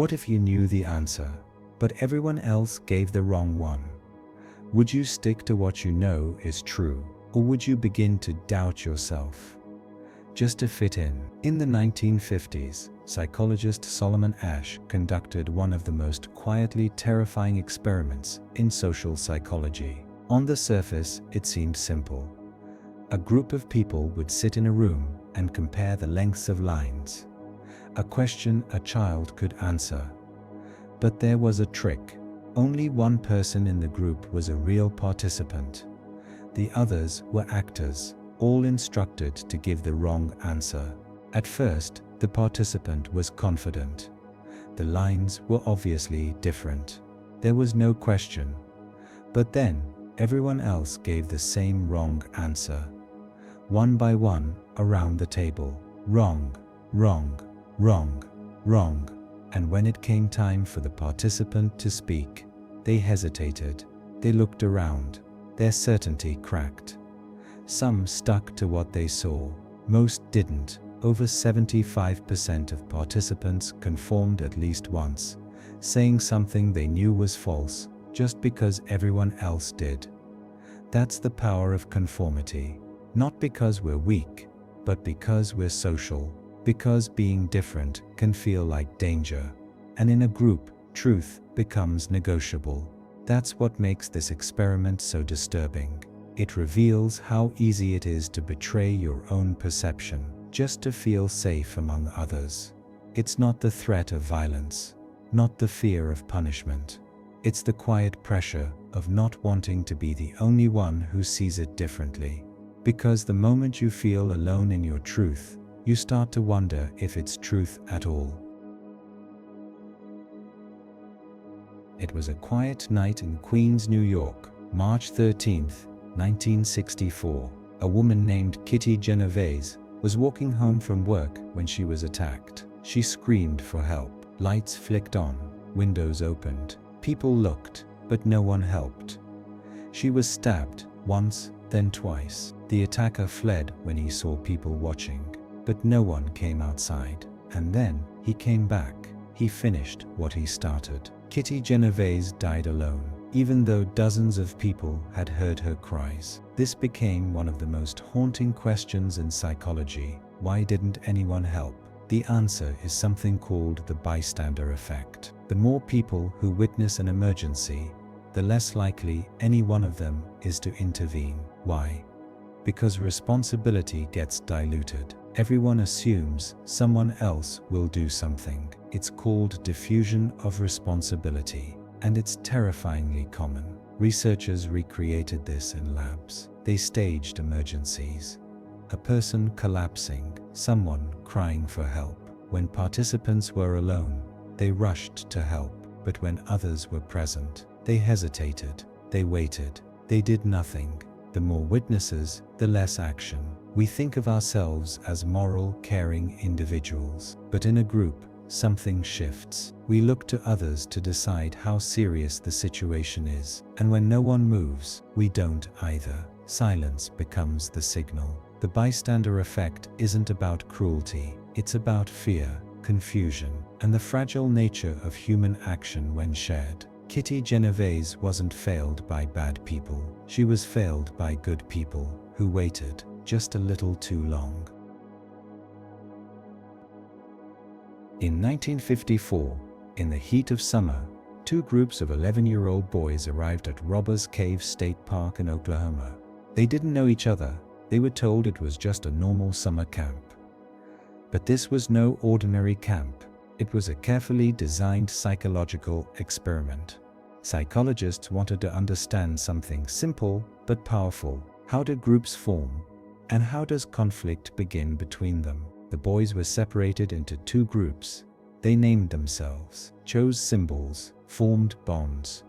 What if you knew the answer, but everyone else gave the wrong one? Would you stick to what you know is true, or would you begin to doubt yourself just to fit in? In the 1950s, psychologist Solomon Asch conducted one of the most quietly terrifying experiments in social psychology. On the surface, it seemed simple. A group of people would sit in a room and compare the lengths of lines. A question a child could answer. But there was a trick. Only one person in the group was a real participant. The others were actors, all instructed to give the wrong answer. At first, the participant was confident. The lines were obviously different. There was no question. But then, everyone else gave the same wrong answer. One by one, around the table. Wrong, wrong, wrong, wrong. And when it came time for the participant to speak, they hesitated. They looked around. Their certainty cracked. Some stuck to what they saw. Most didn't. Over 75% of participants conformed at least once, saying something they knew was false, just because everyone else did. That's the power of conformity. Not because we're weak, but because we're social. Because being different can feel like danger. And in a group, truth becomes negotiable. That's what makes this experiment so disturbing. It reveals how easy it is to betray your own perception, just to feel safe among others. It's not the threat of violence, not the fear of punishment. It's the quiet pressure of not wanting to be the only one who sees it differently. Because the moment you feel alone in your truth, you start to wonder if it's truth at all. It was a quiet night in Queens, New York, March 13, 1964. A woman named Kitty Genovese was walking home from work when she was attacked. She screamed for help. Lights flicked on, windows opened. People looked, but no one helped. She was stabbed once, then twice. The attacker fled when he saw people watching, but no one came outside. And then, he came back. He finished what he started. Kitty Genovese died alone, even though dozens of people had heard her cries. This became one of the most haunting questions in psychology. Why didn't anyone help? The answer is something called the bystander effect. The more people who witness an emergency, the less likely any one of them is to intervene. Why? Because responsibility gets diluted. Everyone assumes someone else will do something. It's called diffusion of responsibility, and it's terrifyingly common. Researchers recreated this in labs. They staged emergencies. A person collapsing, someone crying for help. When participants were alone, they rushed to help, but when others were present, they hesitated, they waited, they did nothing. The more witnesses, the less action. We think of ourselves as moral, caring individuals, but in a group, something shifts. We look to others to decide how serious the situation is, and when no one moves, we don't either. Silence becomes the signal. The bystander effect isn't about cruelty, it's about fear, confusion, and the fragile nature of human action when shared. Kitty Genovese wasn't failed by bad people. She was failed by good people who waited just a little too long. In 1954, in the heat of summer, two groups of 11-year-old boys arrived at Robbers Cave State Park in Oklahoma. They didn't know each other. They were told it was just a normal summer camp. But this was no ordinary camp. It was a carefully designed psychological experiment. Psychologists wanted to understand something simple but powerful. How do groups form? And how does conflict begin between them? The boys were separated into two groups. They named themselves, chose symbols, formed bonds.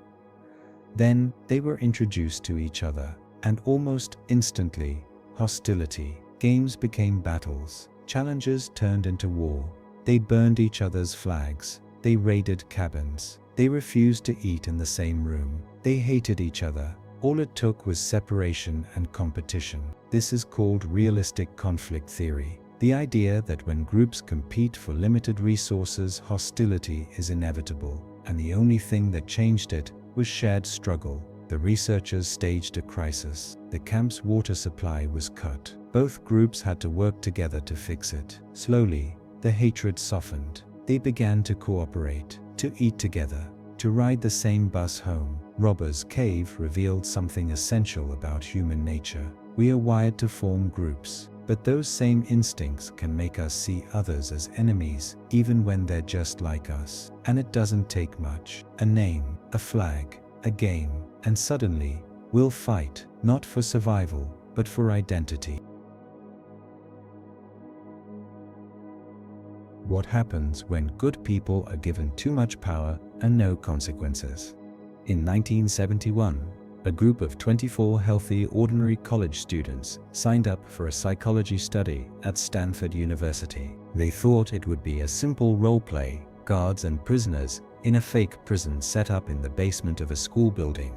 Then they were introduced to each other, and almost instantly, hostility. Games became battles. Challenges turned into war. They burned each other's flags. They raided cabins. They refused to eat in the same room. They hated each other. All it took was separation and competition. This is called realistic conflict theory. The idea that when groups compete for limited resources, hostility is inevitable, and the only thing that changed it was shared struggle. The researchers staged a crisis. The camp's water supply was cut. Both groups had to work together to fix it. Slowly, the hatred softened. They began to cooperate, to eat together, to ride the same bus home. Robbers' Cave revealed something essential about human nature. We are wired to form groups, but those same instincts can make us see others as enemies, even when they're just like us. And it doesn't take much. A name, a flag, a game, and suddenly, we'll fight, not for survival, but for identity. What happens when good people are given too much power and no consequences? In 1971, a group of 24 healthy ordinary college students signed up for a psychology study at Stanford University. They thought it would be a simple role play, guards and prisoners in a fake prison set up in the basement of a school building.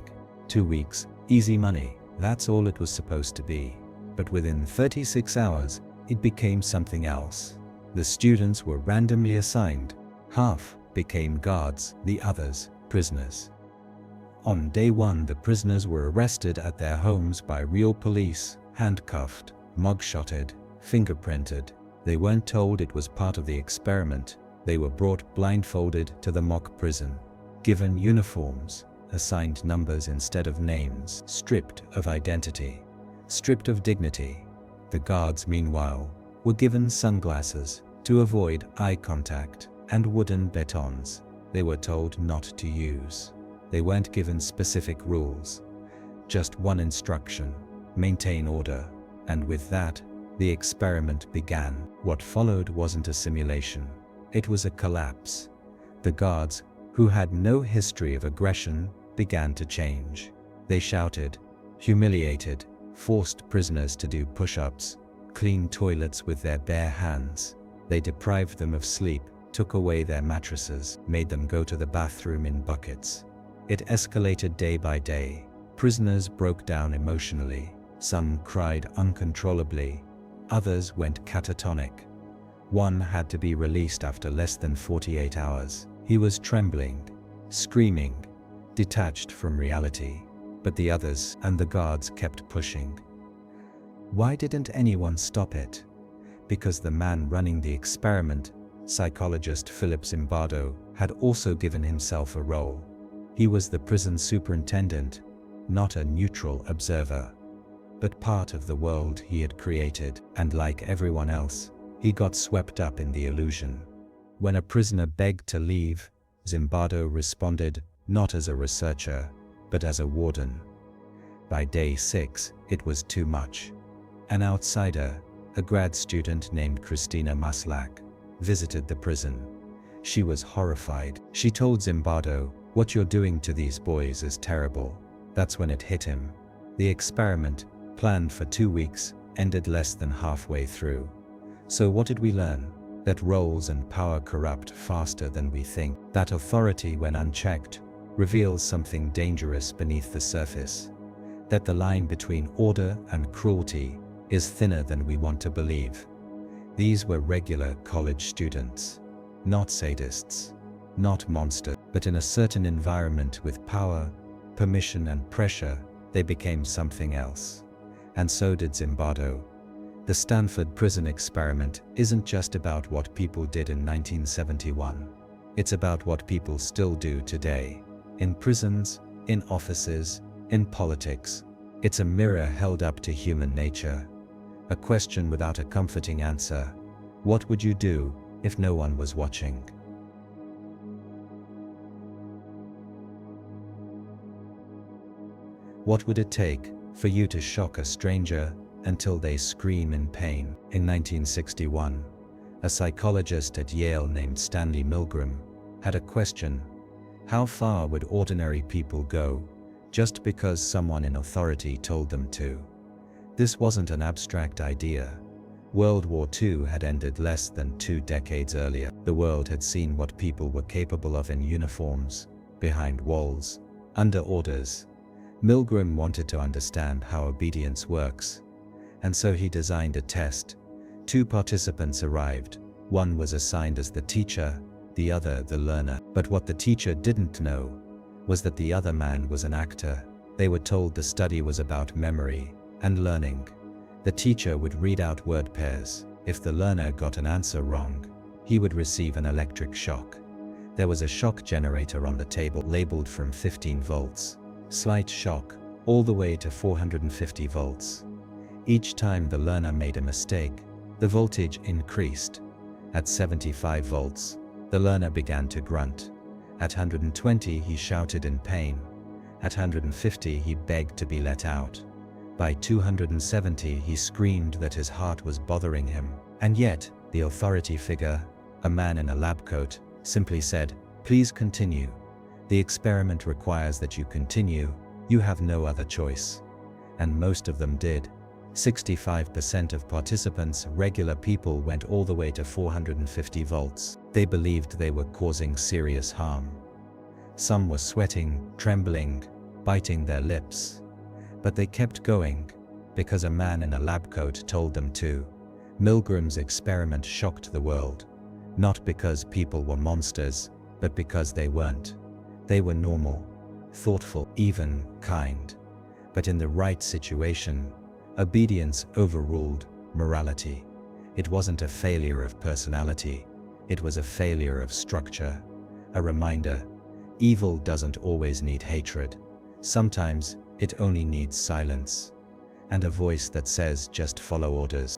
2 weeks, easy money, that's all it was supposed to be. But within 36 hours, it became something else. The students were randomly assigned. Half became guards, the others, prisoners. On day 1, the prisoners were arrested at their homes by real police, handcuffed, mugshotted, fingerprinted. They weren't told it was part of the experiment. They were brought blindfolded to the mock prison, given uniforms, assigned numbers instead of names, stripped of identity, stripped of dignity. The guards, meanwhile, were given sunglasses to avoid eye contact and wooden batons they were told not to use. They weren't given specific rules, just one instruction: maintain order. And with that, the experiment began. What followed wasn't a simulation. It was a collapse. The guards, who had no history of aggression, began to change. They shouted, humiliated, forced prisoners to do push-ups, clean toilets with their bare hands. They deprived them of sleep, took away their mattresses, made them go to the bathroom in buckets. It escalated day by day. Prisoners broke down emotionally. Some cried uncontrollably. Others went catatonic. One had to be released after less than 48 hours. He was trembling, screaming, detached from reality. But the others and the guards kept pushing. Why didn't anyone stop it? Because the man running the experiment, psychologist Philip Zimbardo, had also given himself a role. He was the prison superintendent, not a neutral observer, but part of the world he had created. And like everyone else, he got swept up in the illusion. When a prisoner begged to leave, Zimbardo responded not as a researcher, but as a warden. By day 6, it was too much. An outsider, a grad student named Christina Maslach, visited the prison. She was horrified. She told Zimbardo, "What you're doing to these boys is terrible." That's when it hit him. The experiment, planned for 2 weeks, ended less than halfway through. So what did we learn? That roles and power corrupt faster than we think. That authority, when unchecked, reveals something dangerous beneath the surface. That the line between order and cruelty is thinner than we want to believe. These were regular college students, not sadists, not monsters, but in a certain environment with power, permission and pressure, they became something else. And so did Zimbardo. The Stanford prison experiment isn't just about what people did in 1971. It's about what people still do today. In prisons, in offices, in politics. It's a mirror held up to human nature. A question without a comforting answer. What would you do if no one was watching? What would it take for you to shock a stranger until they scream in pain? In 1961, a psychologist at Yale named Stanley Milgram had a question: how far would ordinary people go just because someone in authority told them to? This wasn't an abstract idea. World War II had ended less than 2 decades earlier. The world had seen what people were capable of in uniforms, behind walls, under orders. Milgram wanted to understand how obedience works, and so he designed a test Two participants arrived. One was assigned as the teacher, the other the learner. But what the teacher didn't know was that the other man was an actor. They were told the study was about memory and learning. The teacher would read out word pairs. If the learner got an answer wrong, he would receive an electric shock. There was a shock generator on the table labeled from 15 volts, slight shock, all the way to 450 volts. Each time the learner made a mistake, the voltage increased. At 75 volts, the learner began to grunt. At 120, he shouted in pain. At 150, he begged to be let out. By 270, he screamed that his heart was bothering him. And yet, the authority figure, a man in a lab coat, simply said, "Please continue. The experiment requires that you continue. You have no other choice." And most of them did. 65% of participants, regular people, went all the way to 450 volts. They believed they were causing serious harm. Some were sweating, trembling, biting their lips. But they kept going, because a man in a lab coat told them to. Milgram's experiment shocked the world. Not because people were monsters, but because they weren't. They were normal, thoughtful, even kind. But in the right situation, obedience overruled morality. It wasn't a failure of personality. It was a failure of structure. A reminder: evil doesn't always need hatred. Sometimes it only needs silence. And a voice that says, just follow orders.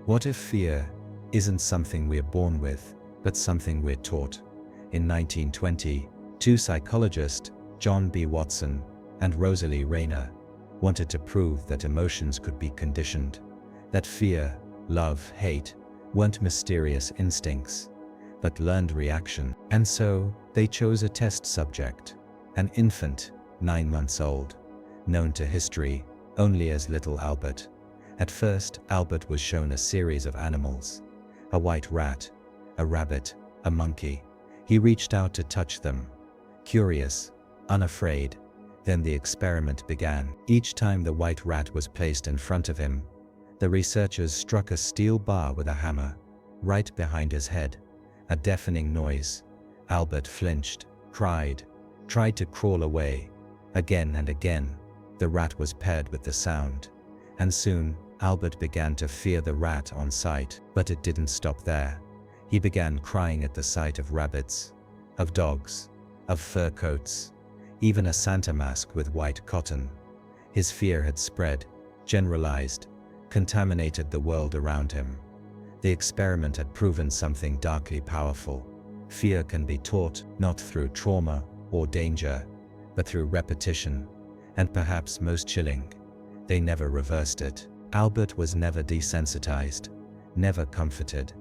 What if fear isn't something we're born with, but something we're taught? In 1920, two psychologists, John B. Watson and Rosalie Rayner, wanted to prove that emotions could be conditioned, that fear, love, hate weren't mysterious instincts, but learned reaction. And so, they chose a test subject, an infant, 9 months old, known to history only as Little Albert. At first, Albert was shown a series of animals: a white rat, a rabbit, a monkey. He reached out to touch them, curious, unafraid. Then the experiment began. Each time the white rat was placed in front of him, the researchers struck a steel bar with a hammer, right behind his head. A deafening noise. Albert flinched, cried, tried to crawl away. Again and again, the rat was paired with the sound. And soon, Albert began to fear the rat on sight. But it didn't stop there. He began crying at the sight of rabbits, of dogs, of fur coats, even a Santa mask with white cotton. His fear had spread, generalized, contaminated the world around him. The experiment had proven something darkly powerful. Fear can be taught, not through trauma or danger, but through repetition. And perhaps most chilling, they never reversed it. Albert was never desensitized, never comforted.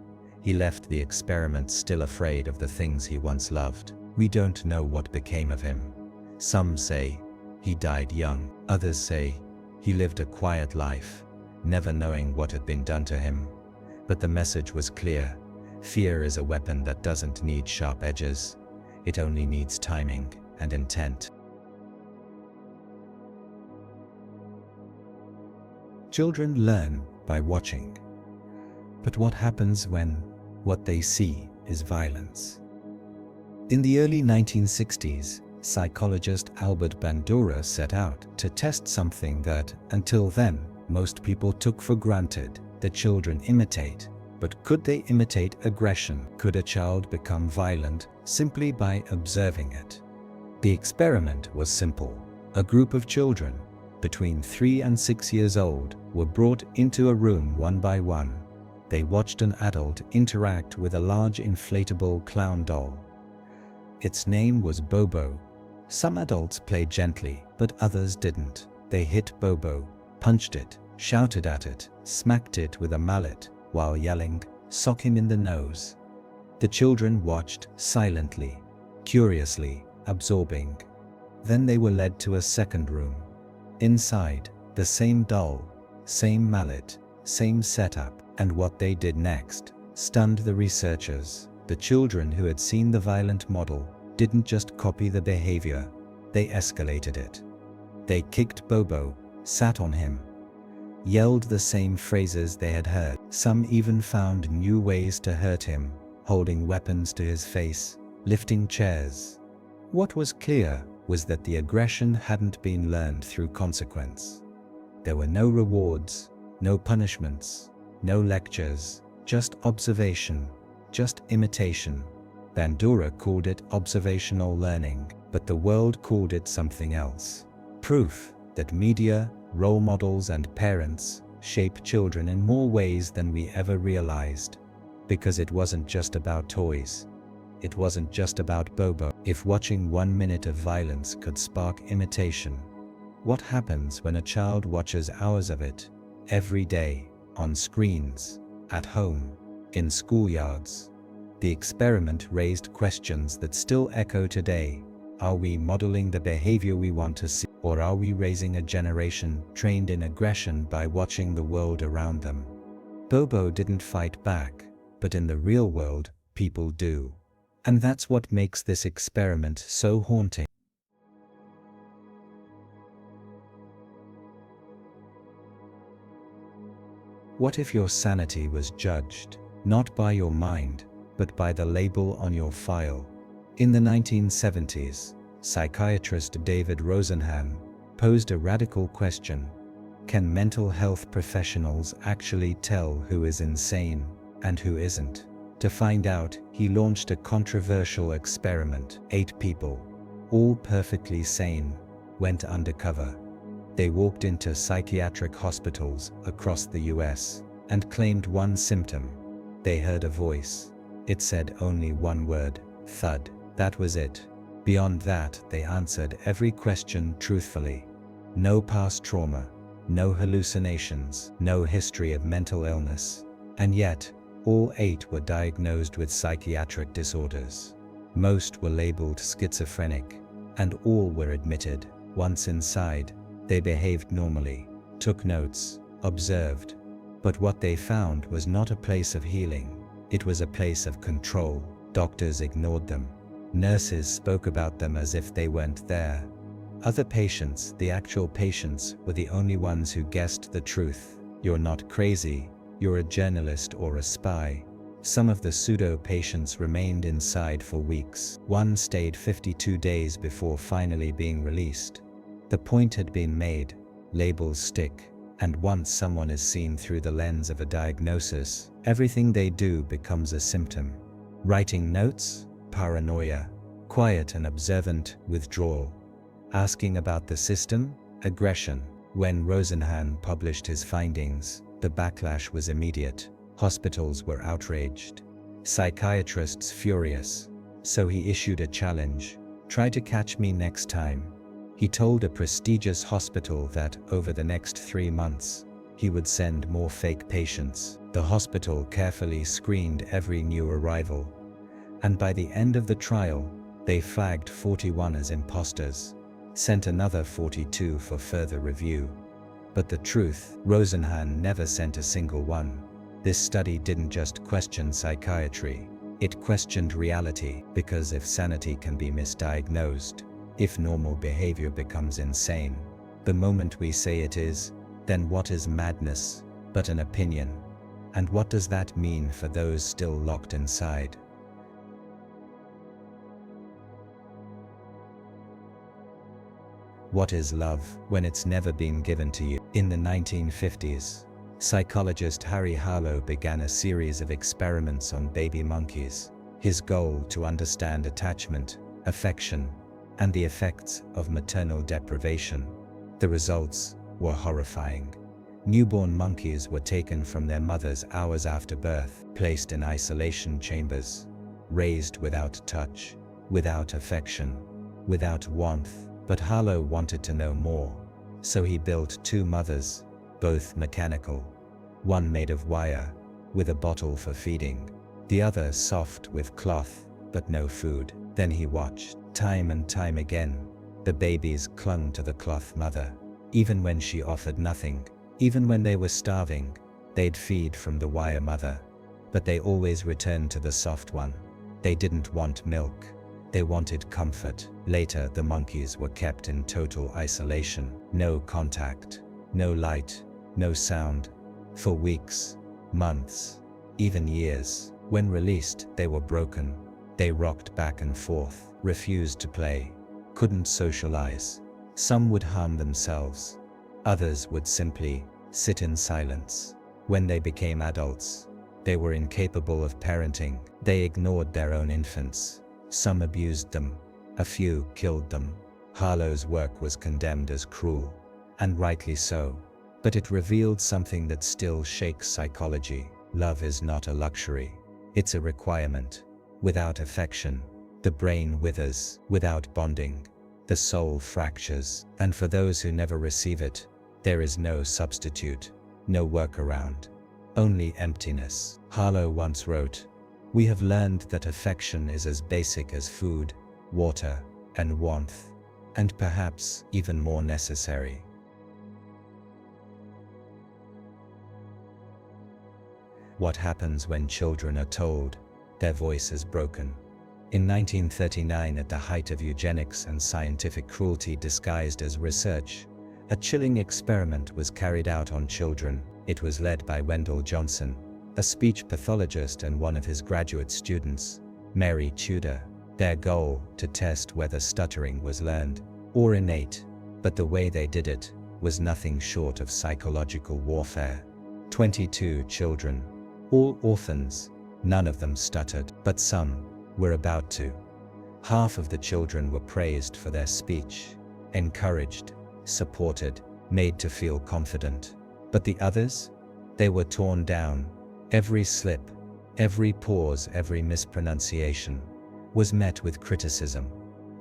He left the experiment still afraid of the things he once loved. We don't know what became of him. Some say he died young. Others say he lived a quiet life, never knowing what had been done to him. But the message was clear. Fear is a weapon that doesn't need sharp edges. It only needs timing and intent. Children learn by watching. But what happens when what they see is violence? In the early 1960s, psychologist Albert Bandura set out to test something that, until then, most people took for granted: that children imitate. But could they imitate aggression? Could a child become violent simply by observing it? The experiment was simple. A group of children, between 3 and 6 years old, were brought into a room one by one. They watched an adult interact with a large inflatable clown doll. Its name was Bobo. Some adults played gently, but others didn't. They hit Bobo, punched it, shouted at it, smacked it with a mallet, while yelling, "Sock him in the nose." The children watched silently, curiously, absorbing. Then they were led to a second room. Inside, the same doll, same mallet, same setup. And what they did next stunned the researchers. The children who had seen the violent model didn't just copy the behavior, they escalated it. They kicked Bobo, sat on him, yelled the same phrases they had heard. Some even found new ways to hurt him, holding weapons to his face, lifting chairs. What was clear was that the aggression hadn't been learned through consequence. There were no rewards, no punishments, no lectures, just observation, just imitation. Bandura called it observational learning, but the world called it something else. Proof that media, role models, and parents shape children in more ways than we ever realized. Because it wasn't just about toys. It wasn't just about Bobo. If watching 1 minute of violence could spark imitation, what happens when a child watches hours of it, every day, on screens, at home, in schoolyards? The experiment raised questions that still echo today. Are we modeling the behavior we want to see, or are we raising a generation trained in aggression by watching the world around them? Bobo didn't fight back, but in the real world, people do. And that's what makes this experiment so haunting. What if your sanity was judged, not by your mind, but by the label on your file? In the 1970s, psychiatrist David Rosenhan posed a radical question. Can mental health professionals actually tell who is insane and who isn't? To find out, he launched a controversial experiment. 8 people, all perfectly sane, went undercover. They walked into psychiatric hospitals across the US and claimed one symptom. They heard a voice. It said only one word: thud. That was it. Beyond that, they answered every question truthfully. No past trauma, no hallucinations, no history of mental illness. And yet, all 8 were diagnosed with psychiatric disorders. Most were labeled schizophrenic, and all were admitted. Once inside, they behaved normally, took notes, observed. But what they found was not a place of healing. It was a place of control. Doctors ignored them. Nurses spoke about them as if they weren't there. Other patients, the actual patients, were the only ones who guessed the truth. You're not crazy. You're a journalist or a spy. Some of the pseudo-patients remained inside for weeks. One stayed 52 days before finally being released. The point had been made. Labels stick. And once someone is seen through the lens of a diagnosis, everything they do becomes a symptom. Writing notes? Paranoia. Quiet and observant? Withdrawal. Asking about the system? Aggression. When Rosenhan published his findings, the backlash was immediate. Hospitals were outraged. Psychiatrists furious. So he issued a challenge. Try to catch me next time. He told a prestigious hospital that over the next 3 months, he would send more fake patients. The hospital carefully screened every new arrival. And by the end of the trial, they flagged 41 as imposters, sent another 42 for further review. But the truth, Rosenhan never sent a single one. This study didn't just question psychiatry, it questioned reality, because if sanity can be misdiagnosed, if normal behavior becomes insane, the moment we say it is, then what is madness but an opinion? And what does that mean for those still locked inside? What is love when it's never been given to you? In the 1950s, psychologist Harry Harlow began a series of experiments on baby monkeys. His goal to understand attachment, affection, and the effects of maternal deprivation. The results were horrifying. Newborn monkeys were taken from their mothers hours after birth, placed in isolation chambers, raised without touch, without affection, without warmth. But Harlow wanted to know more, so he built 2 mothers, both mechanical. One made of wire, with a bottle for feeding. The other soft with cloth, but no food. Then he watched. Time and time again, the babies clung to the cloth mother. Even when she offered nothing, even when they were starving, they'd feed from the wire mother. But they always returned to the soft one. They didn't want milk. They wanted comfort. Later, the monkeys were kept in total isolation. No contact, no light, no sound. For weeks, months, even years. When released, they were broken. They rocked back and forth, refused to play, couldn't socialize. Some would harm themselves. Others would simply sit in silence. When they became adults, they were incapable of parenting. They ignored their own infants. Some abused them. A few killed them. Harlow's work was condemned as cruel, and rightly so. But it revealed something that still shakes psychology. Love is not a luxury. It's a requirement. Without affection, the brain withers. Without bonding, the soul fractures. And for those who never receive it, there is no substitute, no workaround, only emptiness. Harlow once wrote, "We have learned that affection is as basic as food, water, and warmth, and perhaps even more necessary." What happens when children are told their voice is broken? In 1939, at the height of eugenics and scientific cruelty disguised as research, a chilling experiment was carried out on children. It was led by Wendell Johnson, a speech pathologist, and one of his graduate students, Mary Tudor. Their goal, to test whether stuttering was learned or innate, but the way they did it was nothing short of psychological warfare. 22 children, all orphans, none of them stuttered, but some were about to. Half of the children were praised for their speech, encouraged, supported, made to feel confident. But the others? They were torn down. Every slip, every pause, every mispronunciation was met with criticism.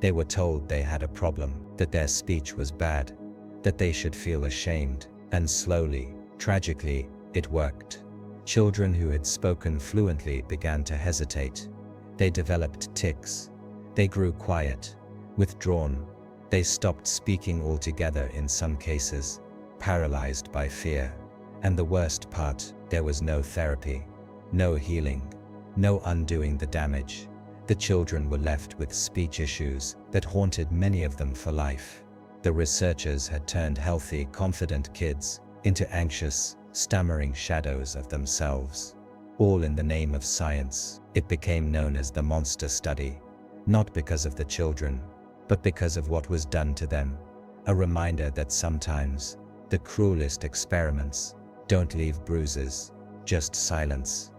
They were told they had a problem, that their speech was bad, that they should feel ashamed. And slowly, tragically, it worked. Children who had spoken fluently began to hesitate. They developed tics. They grew quiet, withdrawn. They stopped speaking altogether in some cases, paralyzed by fear. And the worst part, there was no therapy, no healing, no undoing the damage. The children were left with speech issues that haunted many of them for life. The researchers had turned healthy, confident kids into anxious, stammering shadows of themselves. All in the name of science. It became known as the monster study, not because of the children, but because of what was done to them. A reminder that sometimes the cruelest experiments don't leave bruises, just silence.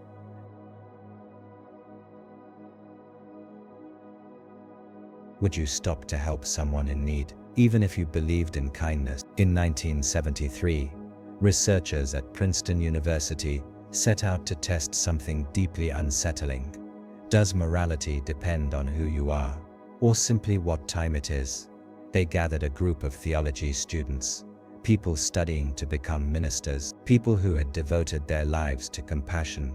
Would you stop to help someone in need, even if you believed in kindness? In 1973, researchers at Princeton University set out to test something deeply unsettling. Does morality depend on who you are, or simply what time it is? They gathered a group of theology students, people studying to become ministers, people who had devoted their lives to compassion,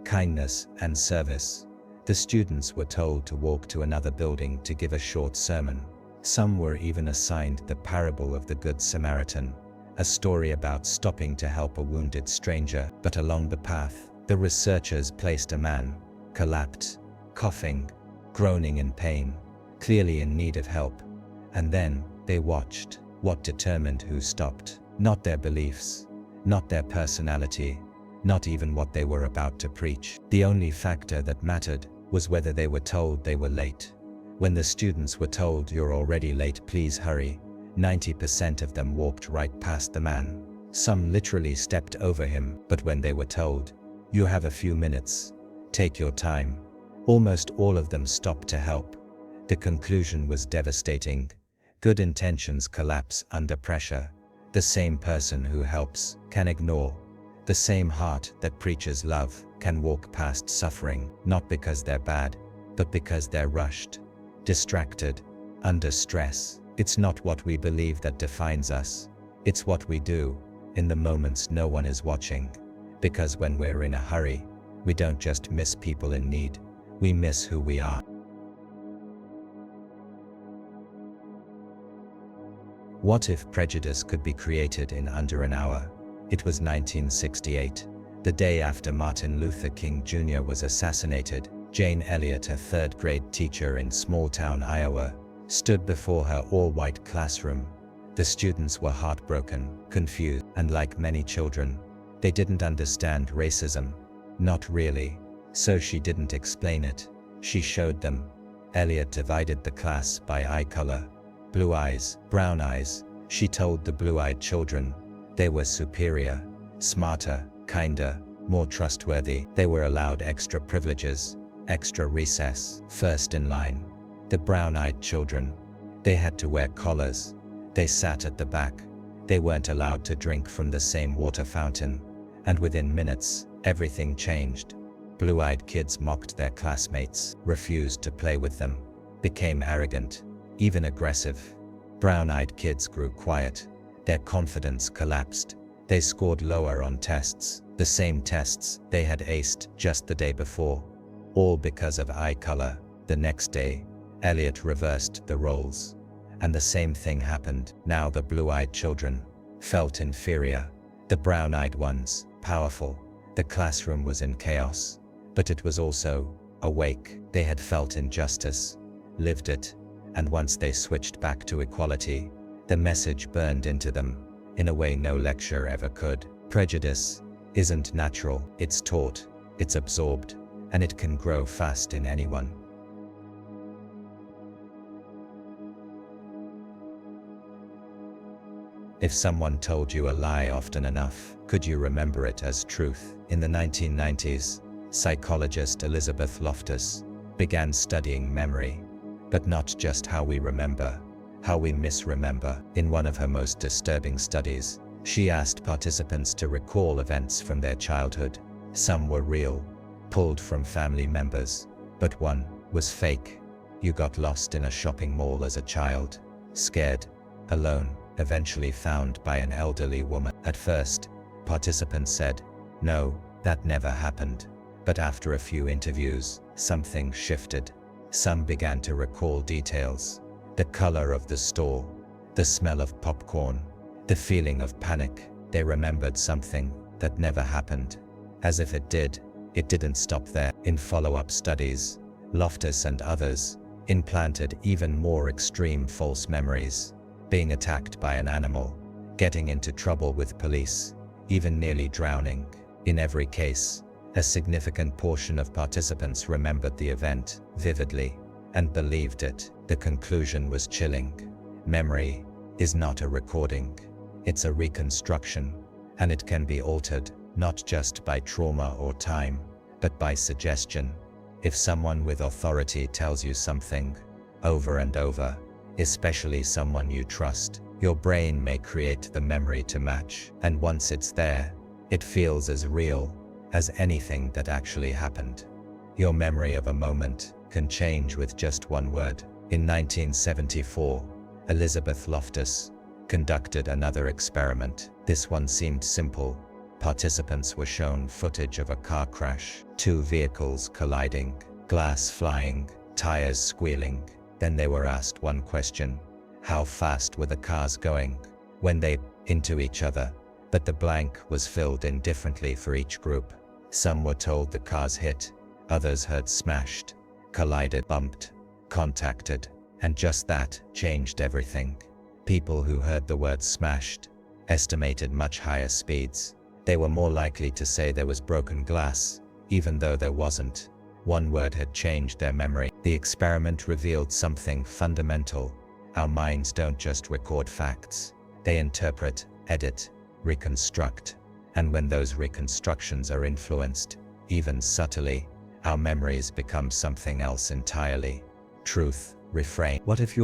kindness, and service. The students were told to walk to another building to give a short sermon. Some were even assigned the parable of the Good Samaritan, a story about stopping to help a wounded stranger. But along the path, the researchers placed a man, collapsed, coughing, groaning in pain, clearly in need of help. And then they watched. What determined who stopped? Not their beliefs, not their personality, not even what they were about to preach. The only factor that mattered was whether they were told they were late. When the students were told, "You're already late, please hurry," 90% of them walked right past the man. Some literally stepped over him. But when they were told, "You have a few minutes, take your time," almost all of them stopped to help. The conclusion was devastating. Good intentions collapse under pressure. The same person who helps can ignore. The same heart that preaches love can walk past suffering, not because they're bad, but because they're rushed, distracted, under stress. It's not what we believe that defines us. It's what we do in the moments no one is watching. Because when we're in a hurry, we don't just miss people in need, we miss who we are. What if prejudice could be created in under an hour? It was 1968, the day after Martin Luther King Jr. was assassinated. Jane Elliott, a third-grade teacher in small-town Iowa, stood before her all-white classroom. The students were heartbroken, confused, and like many children, they didn't understand racism. Not really. So she didn't explain it. She showed them. Elliott divided the class by eye color. Blue eyes, brown eyes. She told the blue-eyed children they were superior, smarter, kinder, more trustworthy. They were allowed extra privileges, extra recess, first in line. The brown-eyed children, they had to wear collars. They sat at the back. They weren't allowed to drink from the same water fountain. And within minutes, everything changed. Blue-eyed kids mocked their classmates, refused to play with them, became arrogant, even aggressive. Brown-eyed kids grew quiet. Their confidence collapsed. They scored lower on tests, the same tests they had aced just the day before. All because of eye color. The next day, Elliott reversed the roles. And the same thing happened. Now the blue-eyed children felt inferior. The brown-eyed ones, powerful. The classroom was in chaos. But it was also awake. They had felt injustice, lived it. And once they switched back to equality, the message burned into them in a way no lecture ever could. Prejudice isn't natural. It's taught, it's absorbed, and it can grow fast in anyone. If someone told you a lie often enough, could you remember it as truth? In the 1990s, psychologist Elizabeth Loftus began studying memory, but not just how we remember, how we misremember. In one of her most disturbing studies, she asked participants to recall events from their childhood. Some were real, pulled from family members, but one was fake. You got lost in a shopping mall as a child, scared, alone, eventually found by an elderly woman. At first, participants said, "No, that never happened." But after a few interviews, something shifted. Some began to recall details. The color of the store, the smell of popcorn, the feeling of panic. They remembered something that never happened. As if it did, it didn't stop there. In follow-up studies, Loftus and others implanted even more extreme false memories. Being attacked by an animal, getting into trouble with police, even nearly drowning. In every case, a significant portion of participants remembered the event vividly and believed it. The conclusion was chilling. Memory is not a recording. It's a reconstruction, and it can be altered, not just by trauma or time, but by suggestion. If someone with authority tells you something over and over, especially someone you trust, your brain may create the memory to match. And once it's there, it feels as real as anything that actually happened. Your memory of a moment can change with just one word. In 1974, Elizabeth Loftus conducted another experiment. This one seemed simple. Participants were shown footage of a car crash, two vehicles colliding, glass flying, tires squealing. Then they were asked one question: how fast were the cars going when they into each other? But the blank was filled in differently for each group. Some were told the cars hit, others heard smashed, collided, bumped, contacted, and just that changed everything. People who heard the word smashed estimated much higher speeds. They were more likely to say there was broken glass, even though there wasn't. One word had changed their memory. The experiment revealed something fundamental. Our minds don't just record facts. They interpret, edit, reconstruct. And when those reconstructions are influenced, even subtly, our memories become something else entirely. Truth, refrain. What if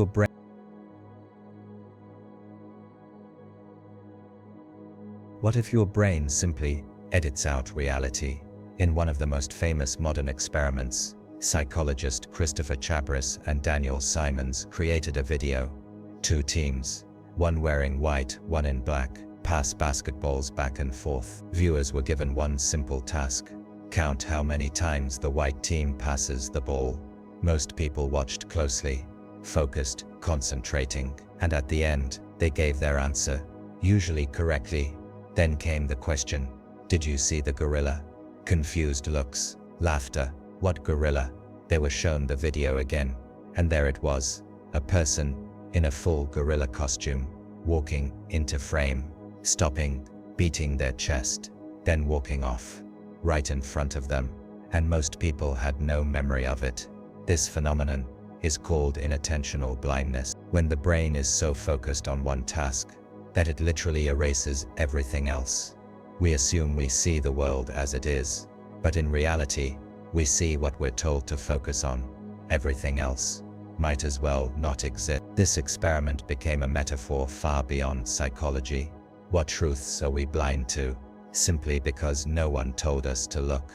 your brain simply edits out reality? In one of the most famous modern experiments, psychologist Christopher Chabris and Daniel Simons created a video. Two teams, one wearing white, one in black, pass basketballs back and forth. Viewers were given one simple task: count how many times the white team passes the ball. Most people watched closely, focused, concentrating, and at the end, they gave their answer, usually correctly. Then came the question: did you see the gorilla? Confused looks, laughter, What gorilla? They were shown the video again, and there it was, a person in a full gorilla costume, walking into frame, stopping, beating their chest, then walking off, right in front of them, and most people had no memory of it. This phenomenon is called inattentional blindness, when the brain is so focused on one task that it literally erases everything else. We assume we see the world as it is, but in reality, we see what we're told to focus on. Everything else might as well not exist. This experiment became a metaphor far beyond psychology. What truths are we blind to, simply because no one told us to look?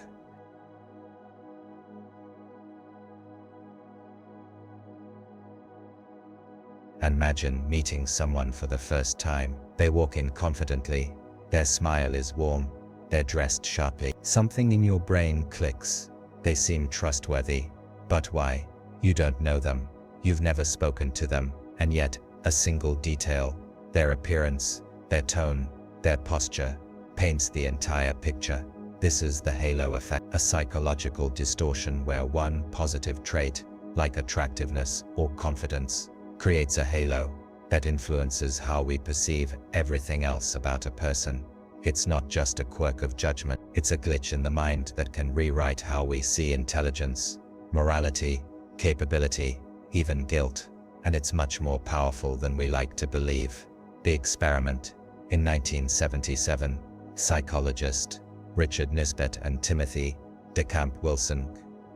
Imagine meeting someone for the first time. They walk in confidently, their smile is warm, they're dressed sharply. Something in your brain clicks. They seem trustworthy. But why? You don't know them. You've never spoken to them, and yet, a single detail, their appearance, their tone, their posture, paints the entire picture. This is the halo effect, a psychological distortion where one positive trait, like attractiveness or confidence, creates a halo that influences how we perceive everything else about a person. It's not just a quirk of judgment, it's a glitch in the mind that can rewrite how we see intelligence, morality, capability, even guilt, and it's much more powerful than we like to believe. The experiment. In 1977, psychologists Richard Nisbet and Timothy DeCamp Wilson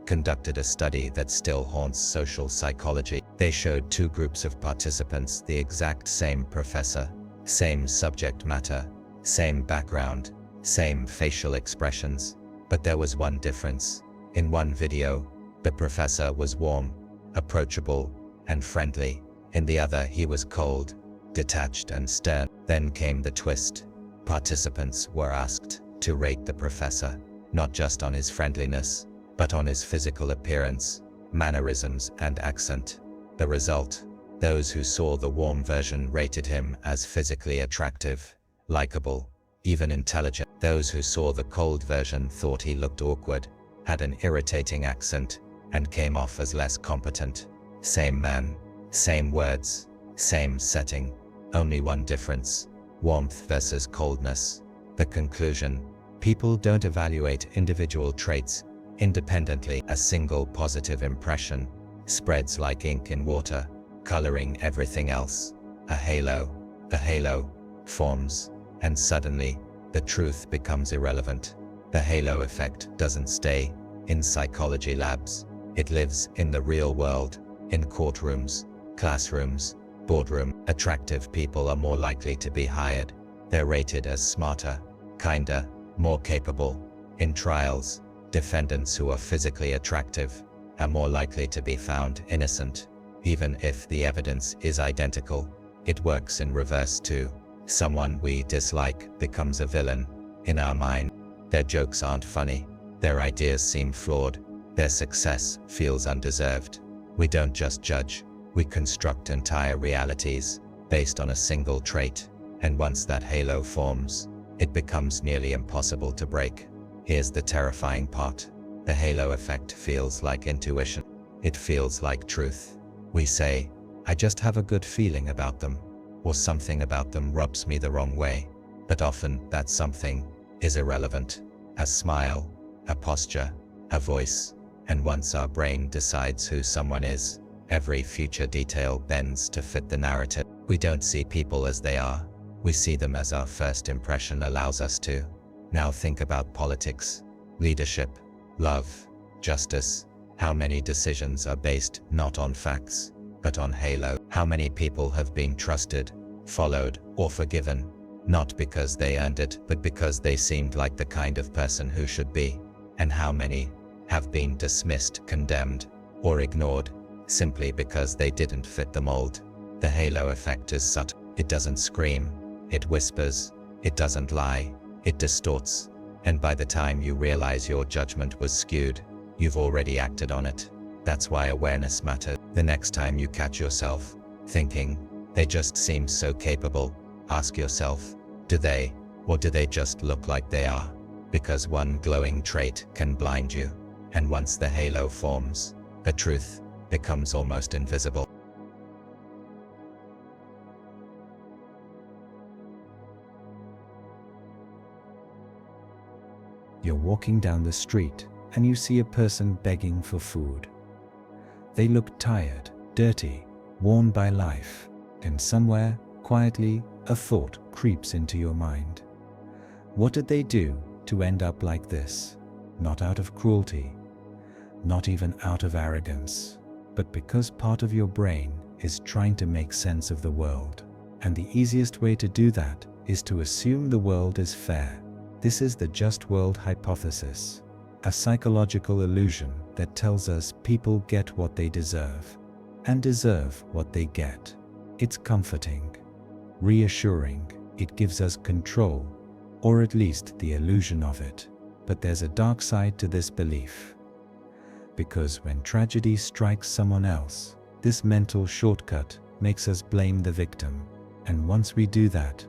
conducted a study that still haunts social psychology. They showed two groups of participants the exact same professor, same subject matter, same background, same facial expressions, but there was one difference. In one video, the professor was warm, approachable, and friendly. In the other, he was cold, detached, and stern. Then came the twist. Participants were asked to rate the professor, not just on his friendliness, but on his physical appearance, mannerisms, and accent. The result: those who saw the warm version rated him as physically attractive, likable, even intelligent. Those who saw the cold version thought he looked awkward, had an irritating accent, and came off as less competent. Same man, same words, same setting, only one difference: warmth versus coldness. The conclusion: people don't evaluate individual traits independently. A single positive impression spreads like ink in water, coloring everything else. A halo forms, and suddenly, the truth becomes irrelevant. The halo effect doesn't stay in psychology labs. It lives in the real world, in courtrooms, classrooms, boardroom. Attractive people are more likely to be hired. They're rated as smarter, kinder, more capable. In trials, defendants who are physically attractive are more likely to be found innocent, even if the evidence is identical. It works in reverse too. Someone we dislike becomes a villain in our mind. Their jokes aren't funny, their ideas seem flawed, their success feels undeserved. We don't just judge, we construct entire realities based on a single trait, and once that halo forms, it becomes nearly impossible to break. Here's the terrifying part: the halo effect feels like intuition. It feels like truth. We say, I just have a good feeling about them, or something about them rubs me the wrong way. But often that something is irrelevant. A smile, a posture, a voice, and once our brain decides who someone is, every future detail bends to fit the narrative. We don't see people as they are, we see them as our first impression allows us to. Now think about politics, leadership, love, justice. How many decisions are based not on facts, but on halo? How many people have been trusted, followed, or forgiven, not because they earned it, but because they seemed like the kind of person who should be? And how many have been dismissed, condemned, or ignored, simply because they didn't fit the mold? The halo effect is subtle. It doesn't scream, it whispers, it doesn't lie, it distorts, and by the time you realize your judgment was skewed, you've already acted on it. That's why awareness matters. The next time you catch yourself thinking, they just seem so capable, ask yourself, do they, or do they just look like they are? Because one glowing trait can blind you, And once the halo forms, the truth becomes almost invisible. You're walking down the street and you see a person begging for food. They look tired, dirty, worn by life, and somewhere, quietly, a thought creeps into your mind. What did they do to end up like this? Not out of cruelty, not even out of arrogance, but because part of your brain is trying to make sense of the world. And the easiest way to do that is to assume the world is fair. This is the just world hypothesis, a psychological illusion that tells us people get what they deserve and deserve what they get. It's comforting, reassuring, it gives us control, or at least the illusion of it. But there's a dark side to this belief. Because when tragedy strikes someone else, this mental shortcut makes us blame the victim. And once we do that,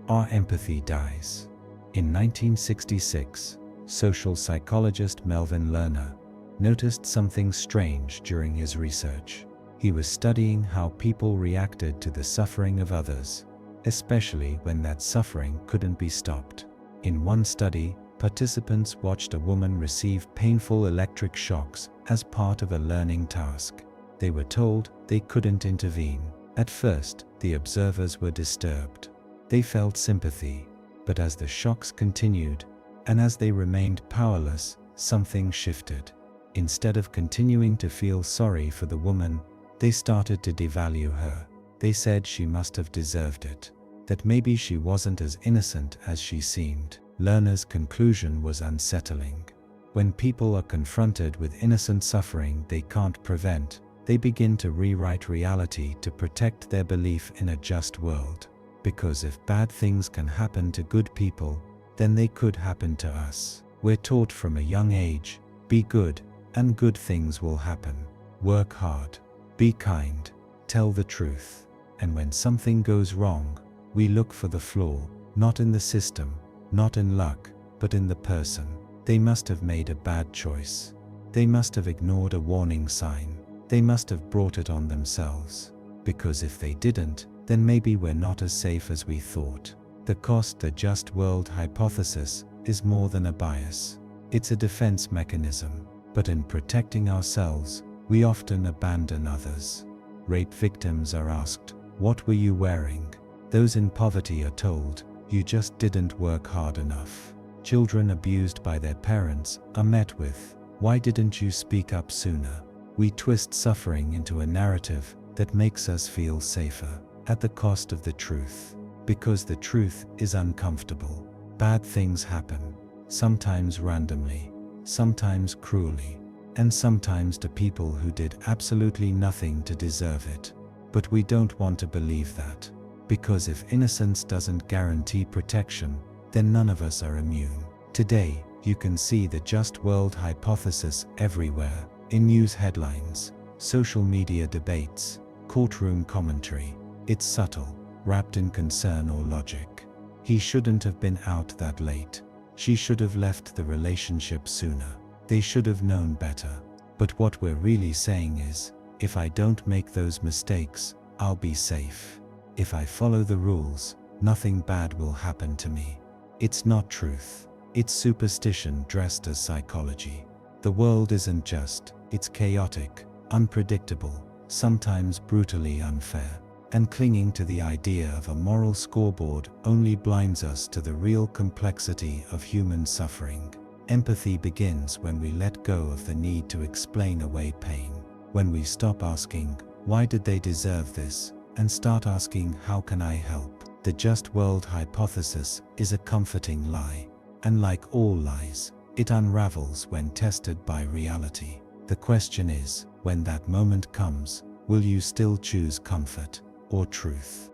our empathy dies. In 1966, social psychologist Melvin Lerner noticed something strange during his research. He was studying how people reacted to the suffering of others, especially when that suffering couldn't be stopped. In one study, participants watched a woman receive painful electric shocks as part of a learning task. They were told they couldn't intervene. At first, the observers were disturbed. They felt sympathy. But as the shocks continued, and as they remained powerless, something shifted. Instead of continuing to feel sorry for the woman, they started to devalue her. They said she must have deserved it, that maybe she wasn't as innocent as she seemed. Lerner's conclusion was unsettling. When people are confronted with innocent suffering they can't prevent, they begin to rewrite reality to protect their belief in a just world. Because if bad things can happen to good people, then they could happen to us. We're taught from a young age, be good, and good things will happen. Work hard, be kind, tell the truth. And when something goes wrong, we look for the flaw, not in the system, not in luck, but in the person. They must have made a bad choice. They must have ignored a warning sign. They must have brought it on themselves. Because if they didn't, then maybe we're not as safe as we thought. The just world hypothesis is more than a bias. It's a defense mechanism. But in protecting ourselves, we often abandon others. Rape victims are asked, "What were you wearing?" Those in poverty are told, "You just didn't work hard enough." Children abused by their parents are met with, "Why didn't you speak up sooner?" We twist suffering into a narrative that makes us feel safer, at the cost of the truth. Because the truth is uncomfortable. Bad things happen, sometimes randomly, sometimes cruelly, and sometimes to people who did absolutely nothing to deserve it. But we don't want to believe that. Because if innocence doesn't guarantee protection, then none of us are immune. Today, you can see the just world hypothesis everywhere, in news headlines, social media debates, courtroom commentary. It's subtle, wrapped in concern or logic. He shouldn't have been out that late. She should have left the relationship sooner. They should have known better. But what we're really saying is, if I don't make those mistakes, I'll be safe. If I follow the rules, nothing bad will happen to me. It's not truth. It's superstition dressed as psychology. The world isn't just, it's chaotic, unpredictable, sometimes brutally unfair. And clinging to the idea of a moral scoreboard only blinds us to the real complexity of human suffering. Empathy begins when we let go of the need to explain away pain. When we stop asking, "Why did they deserve this?" and start asking, "How can I help?" The just world hypothesis is a comforting lie. And like all lies, it unravels when tested by reality. The question is, when that moment comes, will you still choose comfort or truth?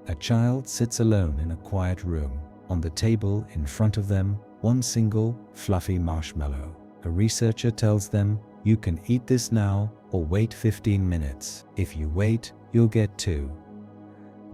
A child sits alone in a quiet room. On the table in front of them, one single, fluffy marshmallow. A researcher tells them, "You can eat this now or wait 15 minutes. If you wait, you'll get 2.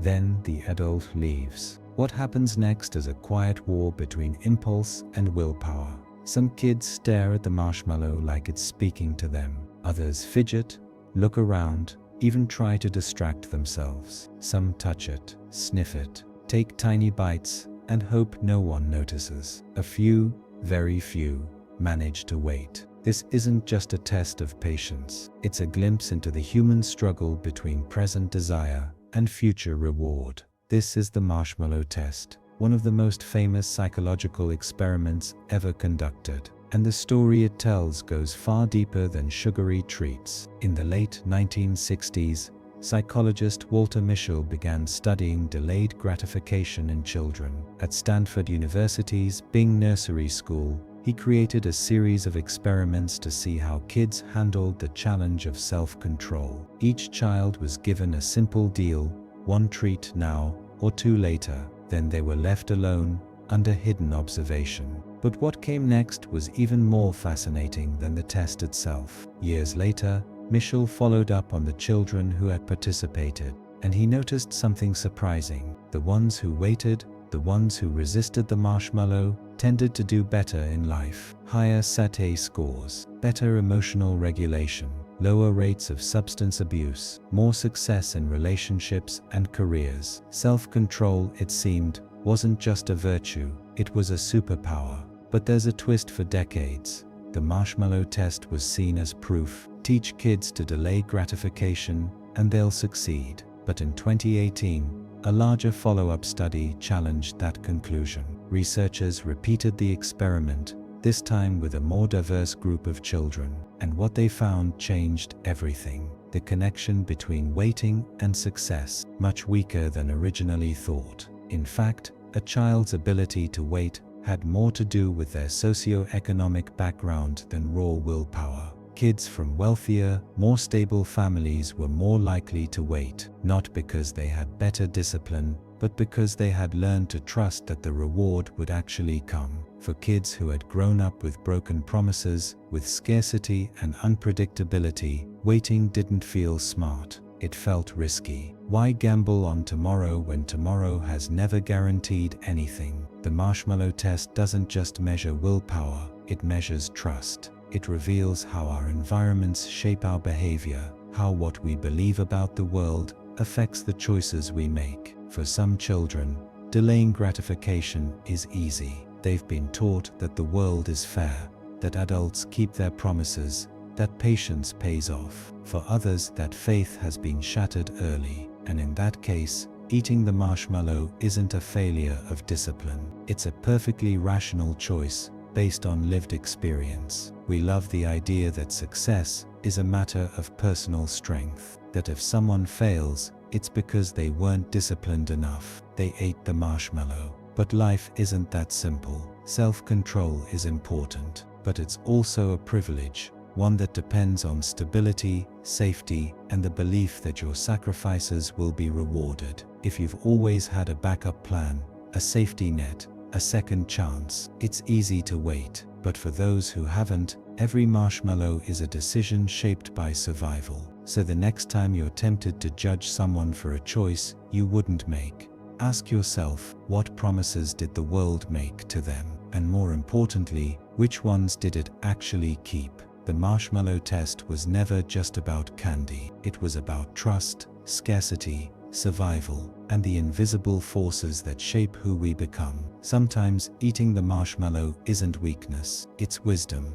Then the adult leaves. What happens next is a quiet war between impulse and willpower. Some kids stare at the marshmallow like it's speaking to them. Others fidget, look around, even try to distract themselves. Some touch it, sniff it, take tiny bites, and hope no one notices. A few, very few, manage to wait. This isn't just a test of patience. It's a glimpse into the human struggle between present desire and future reward. This is the marshmallow test, one of the most famous psychological experiments ever conducted. And the story it tells goes far deeper than sugary treats. In the late 1960s, psychologist Walter Mischel began studying delayed gratification in children. At Stanford University's Bing Nursery School, he created a series of experiments to see how kids handled the challenge of self-control. Each child was given a simple deal, one treat now or two later. Then they were left alone, under hidden observation. But what came next was even more fascinating than the test itself. Years later, Mischel followed up on the children who had participated, and he noticed something surprising. The ones who waited, the ones who resisted the marshmallow, tended to do better in life. Higher SAT scores, better emotional regulation, lower rates of substance abuse, more success in relationships and careers. Self-control, it seemed, wasn't just a virtue, it was a superpower. But there's a twist. For decades, the marshmallow test was seen as proof. Teach kids to delay gratification and they'll succeed. But in 2018, a larger follow-up study challenged that conclusion. Researchers repeated the experiment, this time with a more diverse group of children, and what they found changed everything. The connection between waiting and success, much weaker than originally thought. In fact, a child's ability to wait had more to do with their socio-economic background than raw willpower. Kids from wealthier, more stable families were more likely to wait, not because they had better discipline, but because they had learned to trust that the reward would actually come. For kids who had grown up with broken promises, with scarcity and unpredictability, waiting didn't feel smart. It felt risky. Why gamble on tomorrow when tomorrow has never guaranteed anything? The marshmallow test doesn't just measure willpower, it measures trust. It reveals how our environments shape our behavior, how what we believe about the world affects the choices we make. For some children, delaying gratification is easy. They've been taught that the world is fair, that adults keep their promises, that patience pays off. For others, that faith has been shattered early, and in that case, eating the marshmallow isn't a failure of discipline. It's a perfectly rational choice based on lived experience. We love the idea that success is a matter of personal strength, that if someone fails, it's because they weren't disciplined enough. They ate the marshmallow. But life isn't that simple. Self-control is important, but it's also a privilege, one that depends on stability, safety, and the belief that your sacrifices will be rewarded. If you've always had a backup plan, a safety net, a second chance, it's easy to wait. But for those who haven't, every marshmallow is a decision shaped by survival. So the next time you're tempted to judge someone for a choice you wouldn't make, ask yourself, what promises did the world make to them? And more importantly, which ones did it actually keep? The marshmallow test was never just about candy. It was about trust, scarcity, survival, and the invisible forces that shape who we become. Sometimes eating the marshmallow isn't weakness, it's wisdom.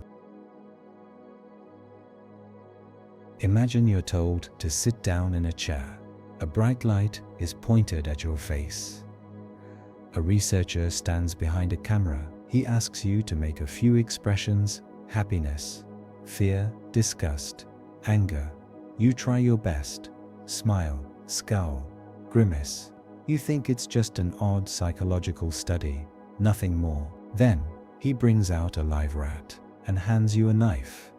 Imagine you're told to sit down in a chair. A bright light is pointed at your face. A researcher stands behind a camera. He asks you to make a few expressions: happiness, fear, disgust, anger. You try your best. Smile, scowl, grimace. You think it's just an odd psychological study, nothing more. Then, he brings out a live rat and hands you a knife.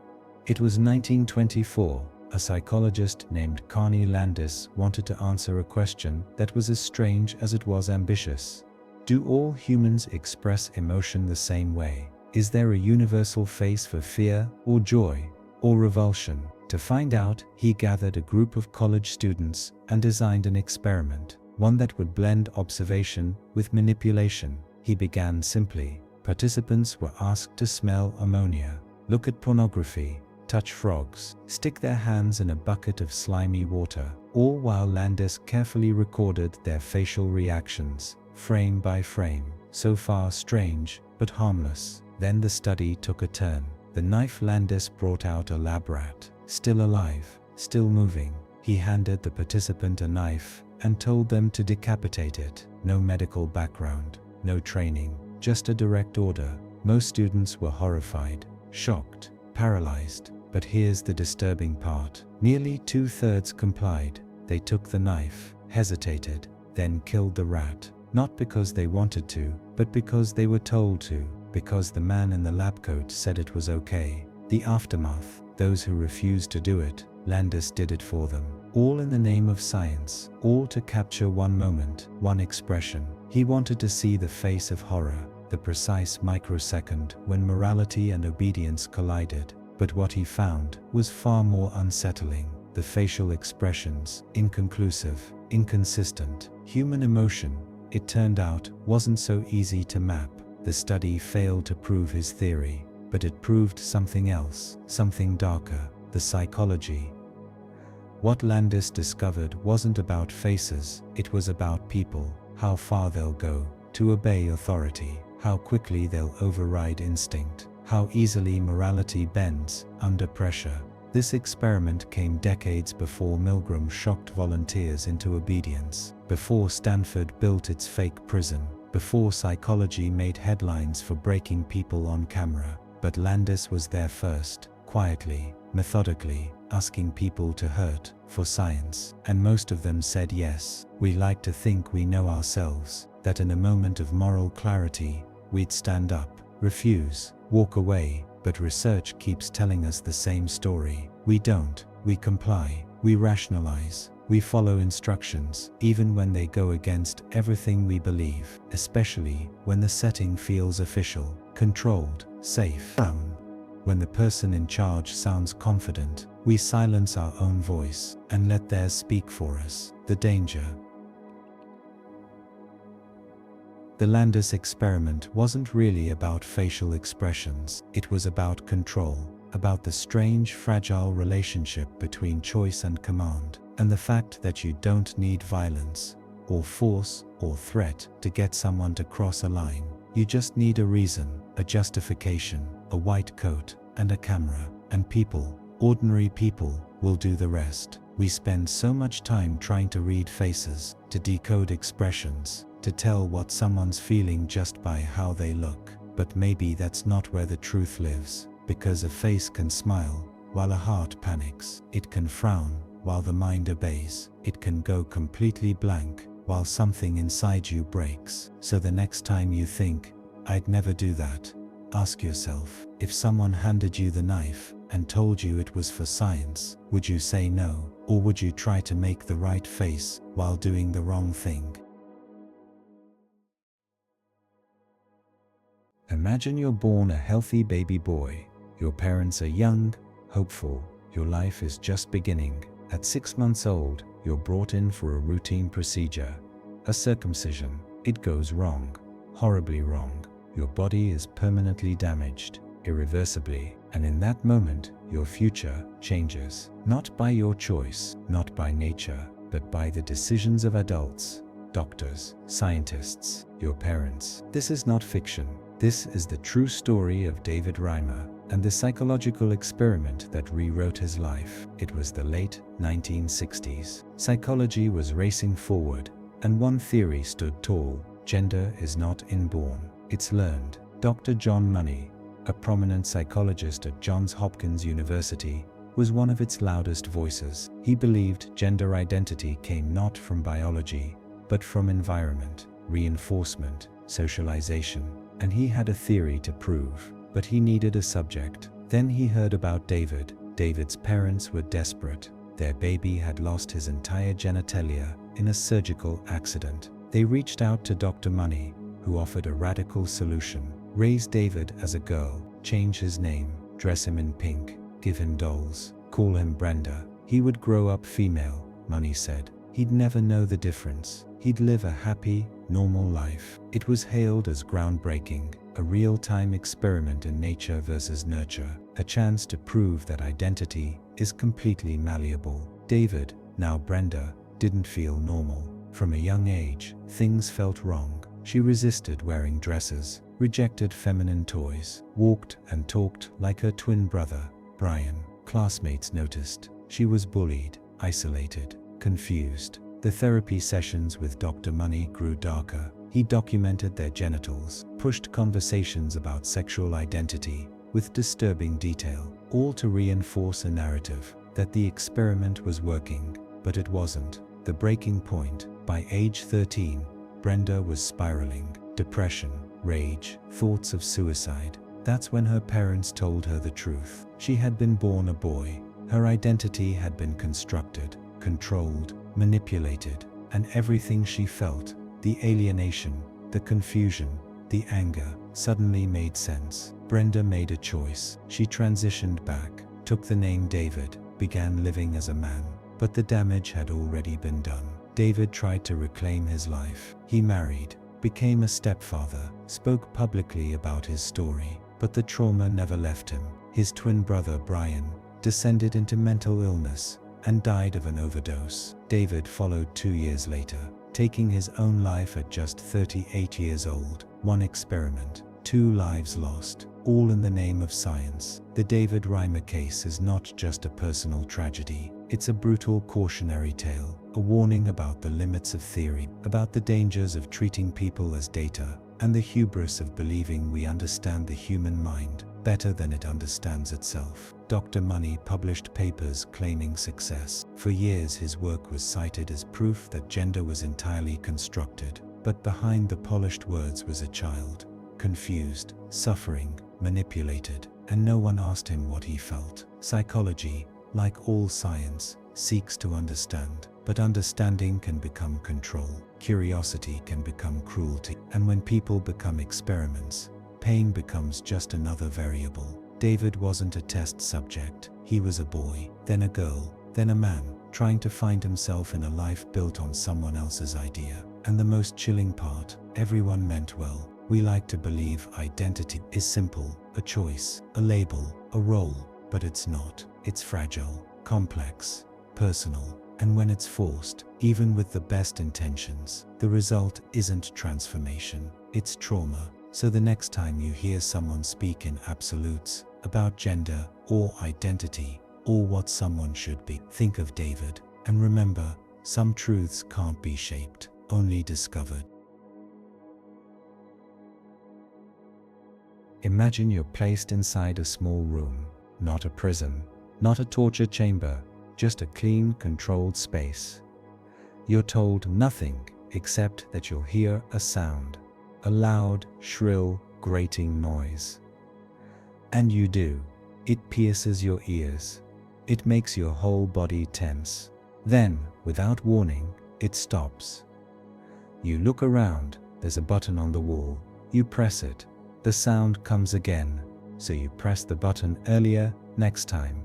It was 1924. A psychologist named Connie Landis wanted to answer a question that was as strange as it was ambitious. Do all humans express emotion the same way? Is there a universal face for fear, or joy, or revulsion? To find out, he gathered a group of college students and designed an experiment. one that would blend observation with manipulation. He began simply. Participants were asked to smell ammonia, look at pornography, touch frogs, stick their hands in a bucket of slimy water, all while Landis carefully recorded their facial reactions, frame by frame. So far strange, but harmless. Then the study took a turn. The knife Landis brought out a lab rat, still alive, still moving. He handed the participant a knife and told them to decapitate it. No medical background, no training, just a direct order. Most students were horrified, shocked, paralyzed. But here's the disturbing part. Nearly 2/3 complied. They took the knife, hesitated, then killed the rat. Not because they wanted to, but because they were told to. Because the man in the lab coat said it was okay. The aftermath, those who refused to do it, Landis did it for them. All in the name of science, all to capture one moment, one expression. He wanted to see the face of horror, the precise microsecond when morality and obedience collided. But what he found was far more unsettling. The facial expressions, inconclusive, inconsistent. Human emotion, it turned out, wasn't so easy to map. The study failed to prove his theory, but it proved something else, something darker, the psychology. What Landis discovered wasn't about faces, it was about people, how far they'll go to obey authority, how quickly they'll override instinct, how easily morality bends under pressure. This experiment came decades before Milgram shocked volunteers into obedience, before Stanford built its fake prison, before psychology made headlines for breaking people on camera. But Landis was there first, quietly, methodically, asking people to hurt for science. And most of them said yes. We like to think we know ourselves, that in a moment of moral clarity, we'd stand up, refuse, walk away. But research keeps telling us the same story. We don't. We comply. We rationalize. We follow instructions, even when they go against everything we believe, especially when the setting feels official, controlled, safe. When the person in charge sounds confident, we silence our own voice and let theirs speak for us. The danger. The Landis experiment wasn't really about facial expressions. It was about control, about the strange, fragile relationship between choice and command, and the fact that you don't need violence, or force, or threat to get someone to cross a line. You just need a reason, a justification, a white coat, and a camera. And people, ordinary people, will do the rest. We spend so much time trying to read faces, to decode expressions, to tell what someone's feeling just by how they look. But maybe that's not where the truth lives, because a face can smile while a heart panics. It can frown while the mind obeys. It can go completely blank while something inside you breaks. So the next time you think, "I'd never do that," ask yourself, if someone handed you the knife and told you it was for science, would you say no, or would you try to make the right face while doing the wrong thing? Imagine you're born a healthy baby boy. Your parents are young, hopeful. Your life is just beginning. At 6 months old, you're brought in for a routine procedure, a circumcision. It goes wrong, horribly wrong. Your body is permanently damaged, irreversibly, and in that moment, your future changes. Not by your choice, not by nature, but by the decisions of adults, doctors, scientists, your parents. This is not fiction. This is the true story of David Reimer and the psychological experiment that rewrote his life. It was the late 1960s. Psychology was racing forward, and one theory stood tall: gender is not inborn, it's learned. Dr. John Money, a prominent psychologist at Johns Hopkins University, was one of its loudest voices. He believed gender identity came not from biology, but from environment, reinforcement, socialization. And he had a theory to prove, but he needed a subject. Then he heard about David. David's parents were desperate. Their baby had lost his entire genitalia in a surgical accident. They reached out to Dr. Money, who offered a radical solution: raise David as a girl, change his name, dress him in pink, give him dolls, call him Brenda. He would grow up female, Money said. He'd never know the difference. He'd live a happy, normal life. It was hailed as groundbreaking, a real-time experiment in nature versus nurture, a chance to prove that identity is completely malleable. David, now Brenda, didn't feel normal. From a young age, things felt wrong. She resisted wearing dresses, rejected feminine toys, walked and talked like her twin brother, Brian. Classmates noticed. She was bullied, isolated, confused. The therapy sessions with Dr. Money grew darker. He documented their genitals, pushed conversations about sexual identity with disturbing detail, all to reinforce a narrative that the experiment was working, but it wasn't. The breaking point. By age 13, Brenda was spiraling. Depression, rage, thoughts of suicide. That's when her parents told her the truth. She had been born a boy. Her identity had been constructed, controlled, manipulated, and everything she felt, the alienation, the confusion, the anger, suddenly made sense. Brenda made a choice. She transitioned back, took the name David, began living as a man. But the damage had already been done. David tried to reclaim his life. He married, became a stepfather, spoke publicly about his story, but the trauma never left him. His twin brother Brian descended into mental illness and died of an overdose. David followed 2 years later, taking his own life at just 38 years old. One experiment, 2 lives lost, all in the name of science. The David Reimer case is not just a personal tragedy. It's a brutal cautionary tale, a warning about the limits of theory, about the dangers of treating people as data, and the hubris of believing we understand the human mind better than it understands itself. Dr. Money published papers claiming success. For years his work was cited as proof that gender was entirely constructed, but behind the polished words was a child, confused, suffering, manipulated, and no one asked him what he felt. Psychology, like all science, seeks to understand, but understanding can become control. Curiosity can become cruelty, and when people become experiments, pain becomes just another variable. David wasn't a test subject. He was a boy, then a girl, then a man, trying to find himself in a life built on someone else's idea. And the most chilling part, everyone meant well. We like to believe identity is simple, a choice, a label, a role, but it's not. It's fragile, complex, personal, and when it's forced, even with the best intentions, the result isn't transformation, it's trauma. So the next time you hear someone speak in absolutes about gender or identity or what someone should be, think of David, and remember, some truths can't be shaped, only discovered. Imagine you're placed inside a small room, not a prison, not a torture chamber, just a clean, controlled space. You're told nothing except that you'll hear a sound, a loud, shrill, grating noise. And you do. It pierces your ears. It makes your whole body tense. Then, without warning, it stops. You look around, there's a button on the wall. You press it. The sound comes again, so you press the button earlier, next time.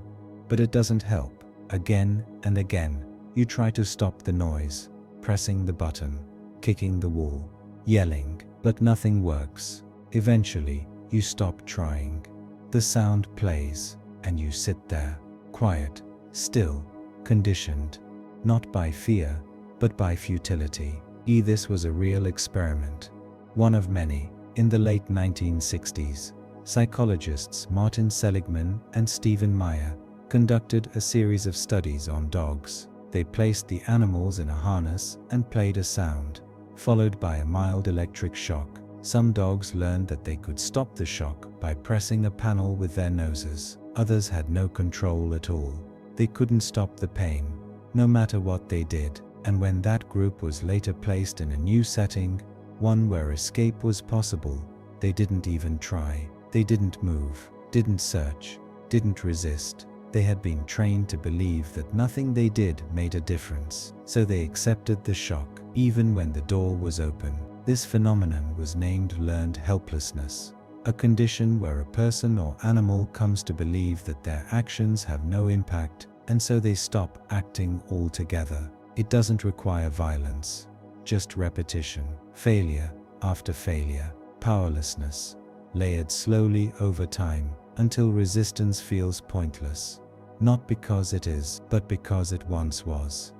But it doesn't help. Again and again, you try to stop the noise, pressing the button, kicking the wall, yelling, but nothing works. Eventually, you stop trying. The sound plays, and you sit there, quiet, still, conditioned, not by fear, but by futility. This was a real experiment, one of many. In the late 1960s, psychologists Martin Seligman and Stephen Meyer conducted a series of studies on dogs. They placed the animals in a harness and played a sound, followed by a mild electric shock. Some dogs learned that they could stop the shock by pressing a panel with their noses. Others had no control at all. They couldn't stop the pain, no matter what they did. And when that group was later placed in a new setting, one where escape was possible, they didn't even try. They didn't move, didn't search, didn't resist. They had been trained to believe that nothing they did made a difference, so they accepted the shock, even when the door was open. This phenomenon was named learned helplessness, a condition where a person or animal comes to believe that their actions have no impact, and so they stop acting altogether. It doesn't require violence, just repetition, failure after failure, powerlessness, layered slowly over time until resistance feels pointless. Not because it is, but because it once was.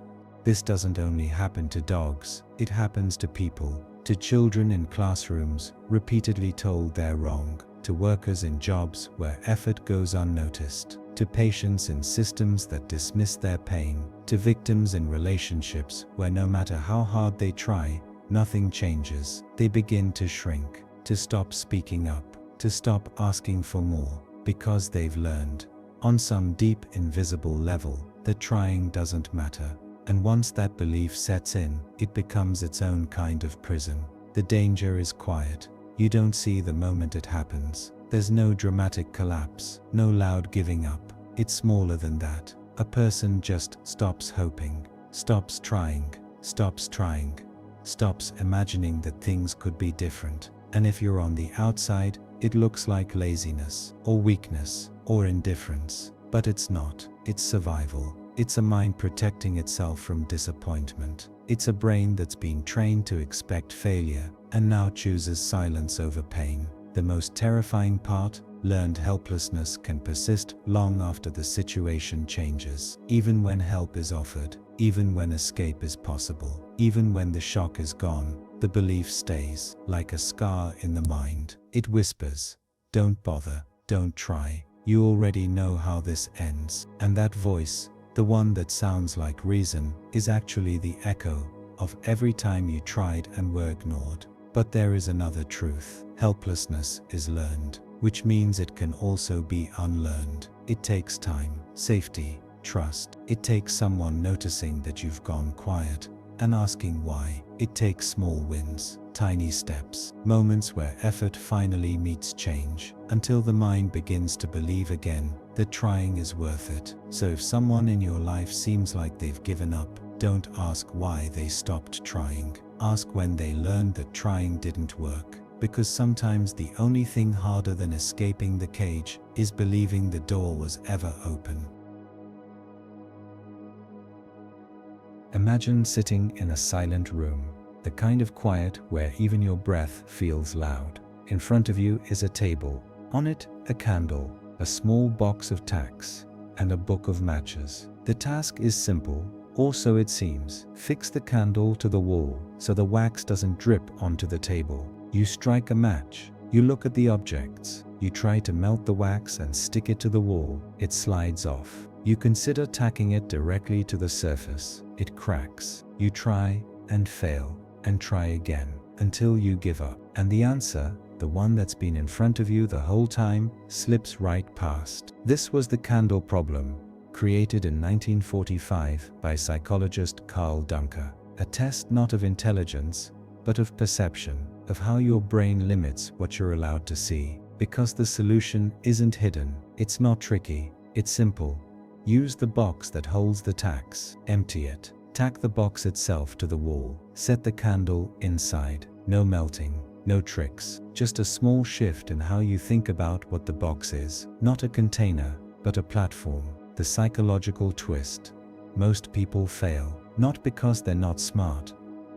This doesn't only happen to dogs, it happens to people, to children in classrooms, repeatedly told they're wrong, to workers in jobs where effort goes unnoticed, to patients in systems that dismiss their pain, to victims in relationships where no matter how hard they try, nothing changes. They begin to shrink, to stop speaking up, to stop asking for more, because they've learned, on some deep invisible level, that trying doesn't matter. And once that belief sets in, it becomes its own kind of prison. The danger is quiet. You don't see the moment it happens. There's no dramatic collapse, no loud giving up. It's smaller than that. A person just stops hoping, stops trying, stops imagining that things could be different. And if you're on the outside, it looks like laziness, or weakness, or indifference. But it's not. It's survival. It's a mind protecting itself from disappointment. It's a brain that's been trained to expect failure and now chooses silence over pain. The most terrifying part, learned helplessness can persist long after the situation changes. Even when help is offered, even when escape is possible, even when the shock is gone, the belief stays like a scar in the mind. It whispers, "Don't bother, don't try. You already know how this ends." And that voice, the one that sounds like reason, is actually the echo of every time you tried and were ignored. But there is another truth. Helplessness is learned, which means it can also be unlearned. It takes time, safety, trust. It takes someone noticing that you've gone quiet and asking why. It takes small wins, tiny steps, moments where effort finally meets change, until the mind begins to believe again that trying is worth it. So if someone in your life seems like they've given up, don't ask why they stopped trying. Ask when they learned that trying didn't work. Because sometimes the only thing harder than escaping the cage is believing the door was ever open. Imagine sitting in a silent room, the kind of quiet where even your breath feels loud. In front of you is a table. On it, a candle, a small box of tacks, and a book of matches. The task is simple, or so it seems. Fix the candle to the wall so the wax doesn't drip onto the table. You strike a match. You look at the objects. You try to melt the wax and stick it to the wall. It slides off. You consider tacking it directly to the surface. It cracks. You try and fail and try again until you give up. And the answer, the one that's been in front of you the whole time, slips right past. This was the candle problem, created in 1945 by psychologist Carl Dunker. A test not of intelligence, but of perception, of how your brain limits what you're allowed to see. Because the solution isn't hidden. It's not tricky. It's simple. Use the box that holds the tacks. Empty it. Tack the box itself to the wall. Set the candle inside. No melting. No tricks. Just a small shift in how you think about what the box is. Not a container, but a platform. The psychological twist. Most people fail. Not because they're not smart,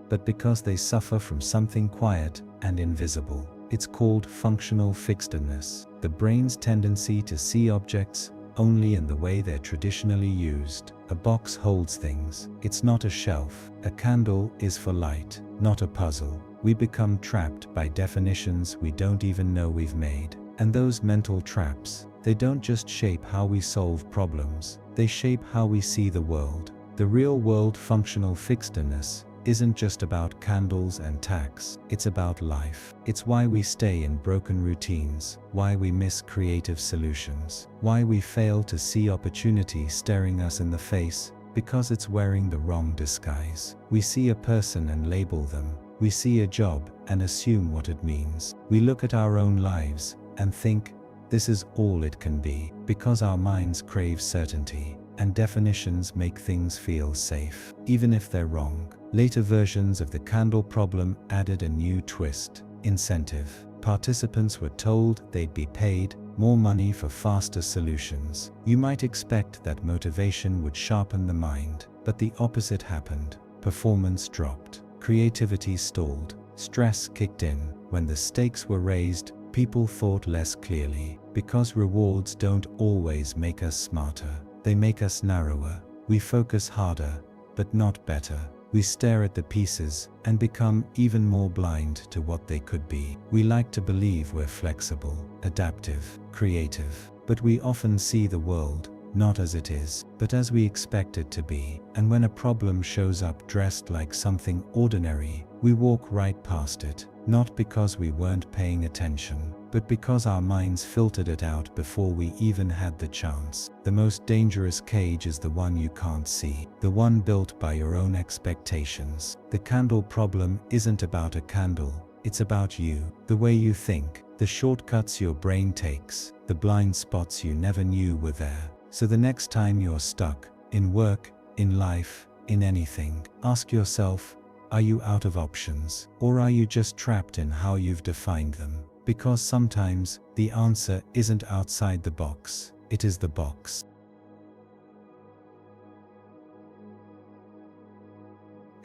but because they suffer from something quiet and invisible. It's called functional fixedness, the brain's tendency to see objects only in the way they're traditionally used. A box holds things. It's not a shelf. A candle is for light, not a puzzle. We become trapped by definitions we don't even know we've made. And those mental traps, they don't just shape how we solve problems, they shape how we see the world. The real world functional fixedness isn't just about candles and tacks, it's about life. It's why we stay in broken routines, why we miss creative solutions, why we fail to see opportunity staring us in the face, because it's wearing the wrong disguise. We see a person and label them. We see a job and assume what it means. We look at our own lives and think, this is all it can be, because our minds crave certainty, and definitions make things feel safe, even if they're wrong. Later versions of the candle problem added a new twist: incentive. Participants were told they'd be paid more money for faster solutions. You might expect that motivation would sharpen the mind, But the opposite happened. Performance dropped. Creativity stalled. Stress kicked in. When the stakes were raised, people thought less clearly. Because rewards don't always make us smarter. They make us narrower. We focus harder, but not better. We stare at the pieces and become even more blind to what they could be. We like to believe we're flexible, adaptive, creative, but we often see the world not as it is, but as we expect it to be. And when a problem shows up dressed like something ordinary, we walk right past it, not because we weren't paying attention, but because our minds filtered it out before we even had the chance. The most dangerous cage is the one you can't see, the one built by your own expectations. The candle problem isn't about a candle, it's about you, the way you think, the shortcuts your brain takes, the blind spots you never knew were there. So the next time you're stuck, in work, in life, in anything, ask yourself, are you out of options, or are you just trapped in how you've defined them? Because sometimes, the answer isn't outside the box, it is the box.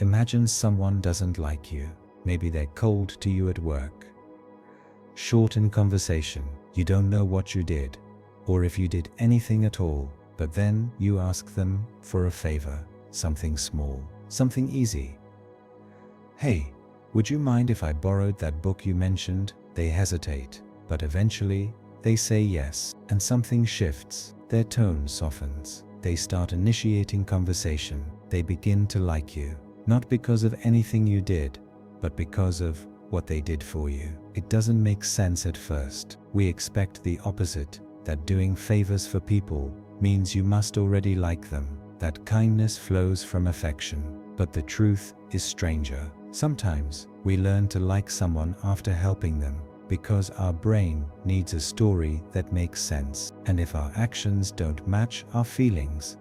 Imagine someone doesn't like you. Maybe they're cold to you at work. Short in conversation, you don't know what you did, or if you did anything at all, but then you ask them for a favor, something small, something easy. Hey, would you mind if I borrowed that book you mentioned? They hesitate, but eventually, they say yes, and something shifts. Their tone softens. They start initiating conversation. They begin to like you, not because of anything you did, but because of what they did for you. It doesn't make sense at first. We expect the opposite, that doing favors for people means you must already like them, that kindness flows from affection. But the truth is stranger. Sometimes, we learn to like someone after helping them, because our brain needs a story that makes sense. And if our actions don't match our feelings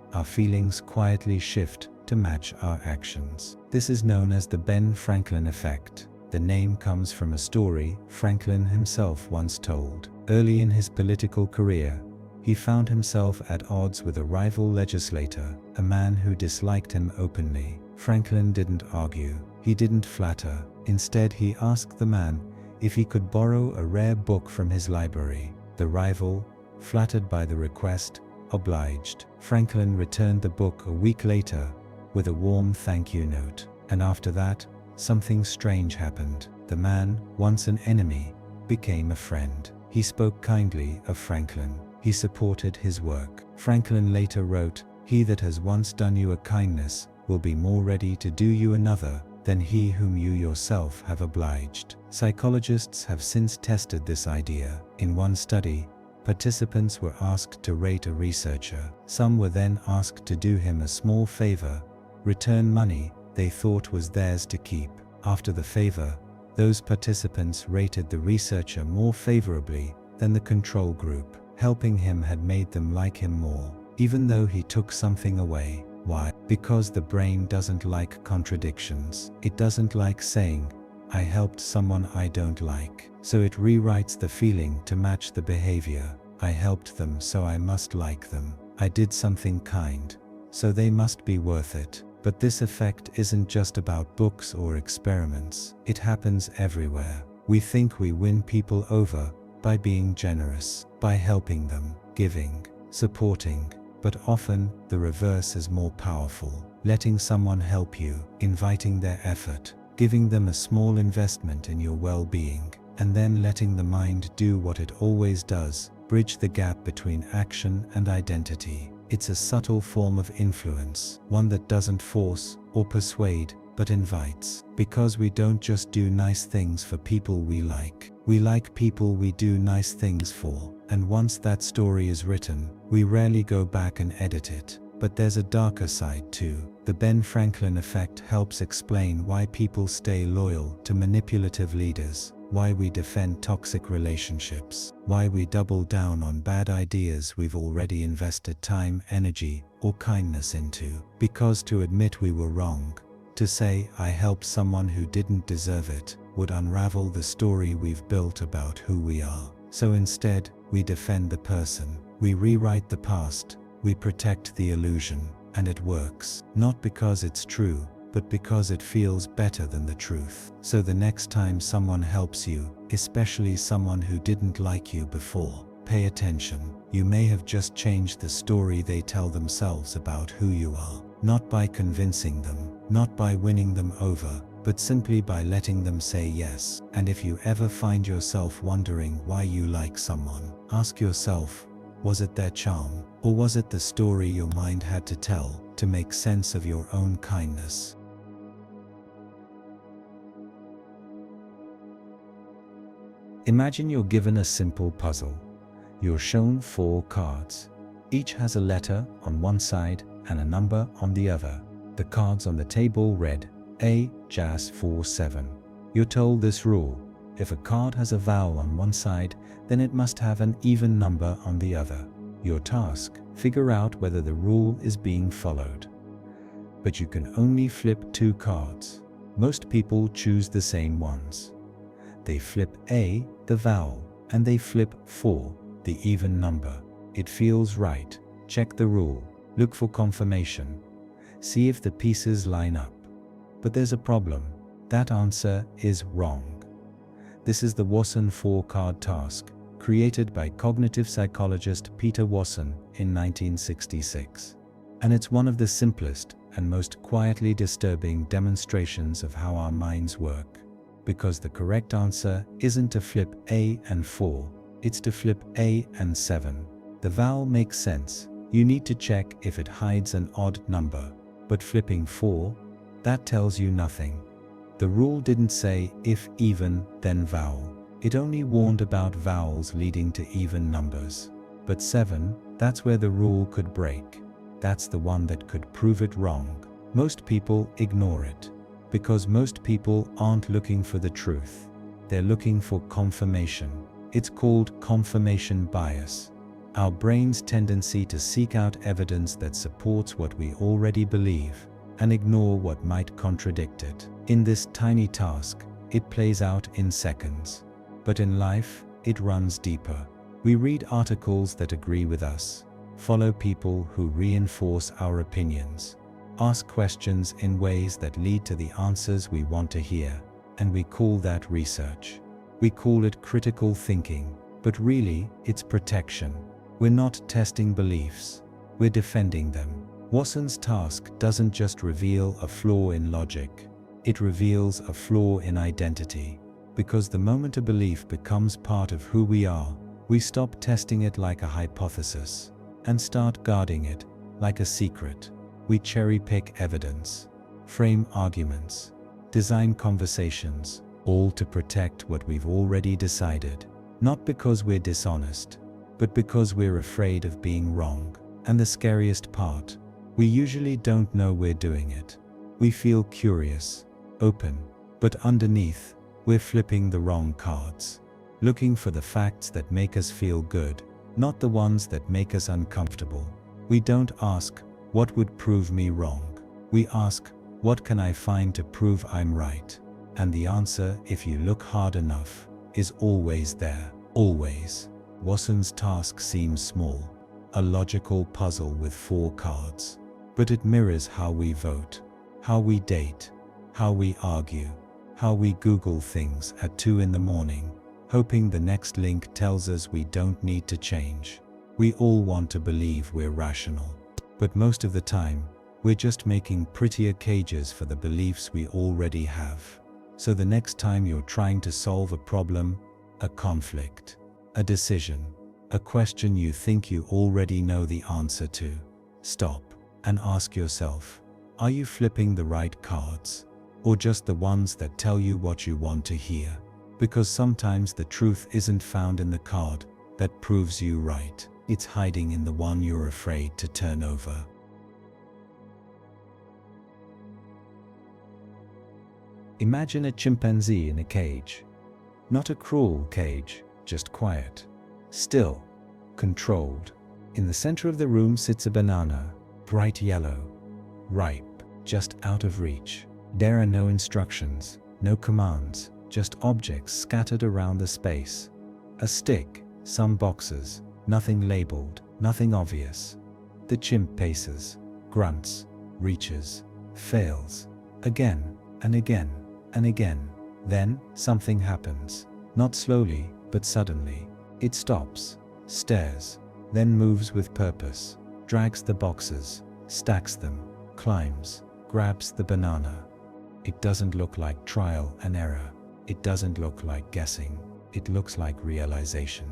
quietly shift to match our actions. This is known as the Ben Franklin effect. The name comes from a story Franklin himself once told. Early in his political career, he found himself at odds with a rival legislator, a man who disliked him openly. Franklin didn't argue. He didn't flatter. Instead, he asked the man if he could borrow a rare book from his library. The rival, flattered by the request, obliged. Franklin returned the book a week later with a warm thank you note. And after that, something strange happened. The man, once an enemy, became a friend. He spoke kindly of Franklin. He supported his work. Franklin later wrote, "He that has once done you a kindness will be more ready to do you another than he whom you yourself have obliged." Psychologists have since tested this idea. In one study, participants were asked to rate a researcher. Some were then asked to do him a small favor, return money they thought was theirs to keep. After the favor, those participants rated the researcher more favorably than the control group. Helping him had made them like him more, even though he took something away. Why? Because the brain doesn't like contradictions. It doesn't like saying, I helped someone I don't like. So it rewrites the feeling to match the behavior. I helped them, so I must like them. I did something kind, so they must be worth it. But this effect isn't just about books or experiments. It happens everywhere. We think we win people over by being generous, by helping them, giving, supporting. But often, the reverse is more powerful. Letting someone help you, inviting their effort, giving them a small investment in your well-being, and then letting the mind do what it always does, bridge the gap between action and identity. It's a subtle form of influence, one that doesn't force or persuade, but invites. Because we don't just do nice things for people we like people we do nice things for. And once that story is written, we rarely go back and edit it. But there's a darker side too. The Ben Franklin effect helps explain why people stay loyal to manipulative leaders, why we defend toxic relationships, why we double down on bad ideas we've already invested time, energy, or kindness into. Because to admit we were wrong, to say I helped someone who didn't deserve it, would unravel the story we've built about who we are. So instead, we defend the person, we rewrite the past, we protect the illusion. And it works, not because it's true, but because it feels better than the truth. So the next time someone helps you, especially someone who didn't like you before, pay attention. You may have just changed the story they tell themselves about who you are. Not by convincing them, not by winning them over, but simply by letting them say yes. And if you ever find yourself wondering why you like someone, ask yourself, was it their charm, or was it the story your mind had to tell to make sense of your own kindness? Imagine you're given a simple puzzle. You're shown 4 cards. Each has a letter on one side and a number on the other. The cards on the table read A, Jazz 4-7. You're told this rule: if a card has a vowel on one side, then it must have an even number on the other. Your task: figure out whether the rule is being followed. But you can only flip 2 cards. Most people choose the same ones. They flip A, the vowel, and they flip 4, the even number. It feels right. Check the rule. Look for confirmation. See if the pieces line up. But there's a problem. That answer is wrong. This is the Watson 4-card task, created by cognitive psychologist Peter Watson in 1966. And it's one of the simplest and most quietly disturbing demonstrations of how our minds work. Because the correct answer isn't to flip A and 4, it's to flip A and 7. The vowel makes sense. You need to check if it hides an odd number. But flipping 4, that tells you nothing. The rule didn't say if even, then vowel. It only warned about vowels leading to even numbers. But 7, that's where the rule could break. That's the one that could prove it wrong. Most people ignore it. Because most people aren't looking for the truth. They're looking for confirmation. It's called confirmation bias. Our brain's tendency to seek out evidence that supports what we already believe and ignore what might contradict it. In this tiny task, it plays out in seconds. But in life, it runs deeper. We read articles that agree with us, follow people who reinforce our opinions, ask questions in ways that lead to the answers we want to hear, and we call that research. We call it critical thinking, but really, it's protection. We're not testing beliefs, we're defending them. Watson's task doesn't just reveal a flaw in logic, it reveals a flaw in identity. Because the moment a belief becomes part of who we are, we stop testing it like a hypothesis and start guarding it like a secret. We cherry-pick evidence, frame arguments, design conversations, all to protect what we've already decided. Not because we're dishonest, but because we're afraid of being wrong. And the scariest part, we usually don't know we're doing it. We feel curious, open, but underneath, we're flipping the wrong cards, looking for the facts that make us feel good, not the ones that make us uncomfortable. We don't ask, what would prove me wrong? We ask, what can I find to prove I'm right? And the answer, if you look hard enough, is always there, always. Watson's task seems small, a logical puzzle with 4 cards. But it mirrors how we vote, how we date, how we argue, how we Google things at 2 in the morning, hoping the next link tells us we don't need to change. We all want to believe we're rational. But most of the time, we're just making prettier cages for the beliefs we already have. So the next time you're trying to solve a problem, a conflict, a decision, a question you think you already know the answer to, stop and ask yourself, are you flipping the right cards? Or just the ones that tell you what you want to hear? Because sometimes the truth isn't found in the card that proves you right. It's hiding in the one you're afraid to turn over. Imagine a chimpanzee in a cage. Not a cruel cage, just quiet, still, controlled. In the center of the room sits a banana, bright yellow, ripe, just out of reach. There are no instructions, no commands, just objects scattered around the space. A stick, some boxes, nothing labeled, nothing obvious. The chimp paces, grunts, reaches, fails, again and again and again. Then something happens, not slowly, but suddenly. It stops, stares, then moves with purpose, drags the boxes, stacks them, climbs, grabs the banana. It doesn't look like trial and error. It doesn't look like guessing. It looks like realization.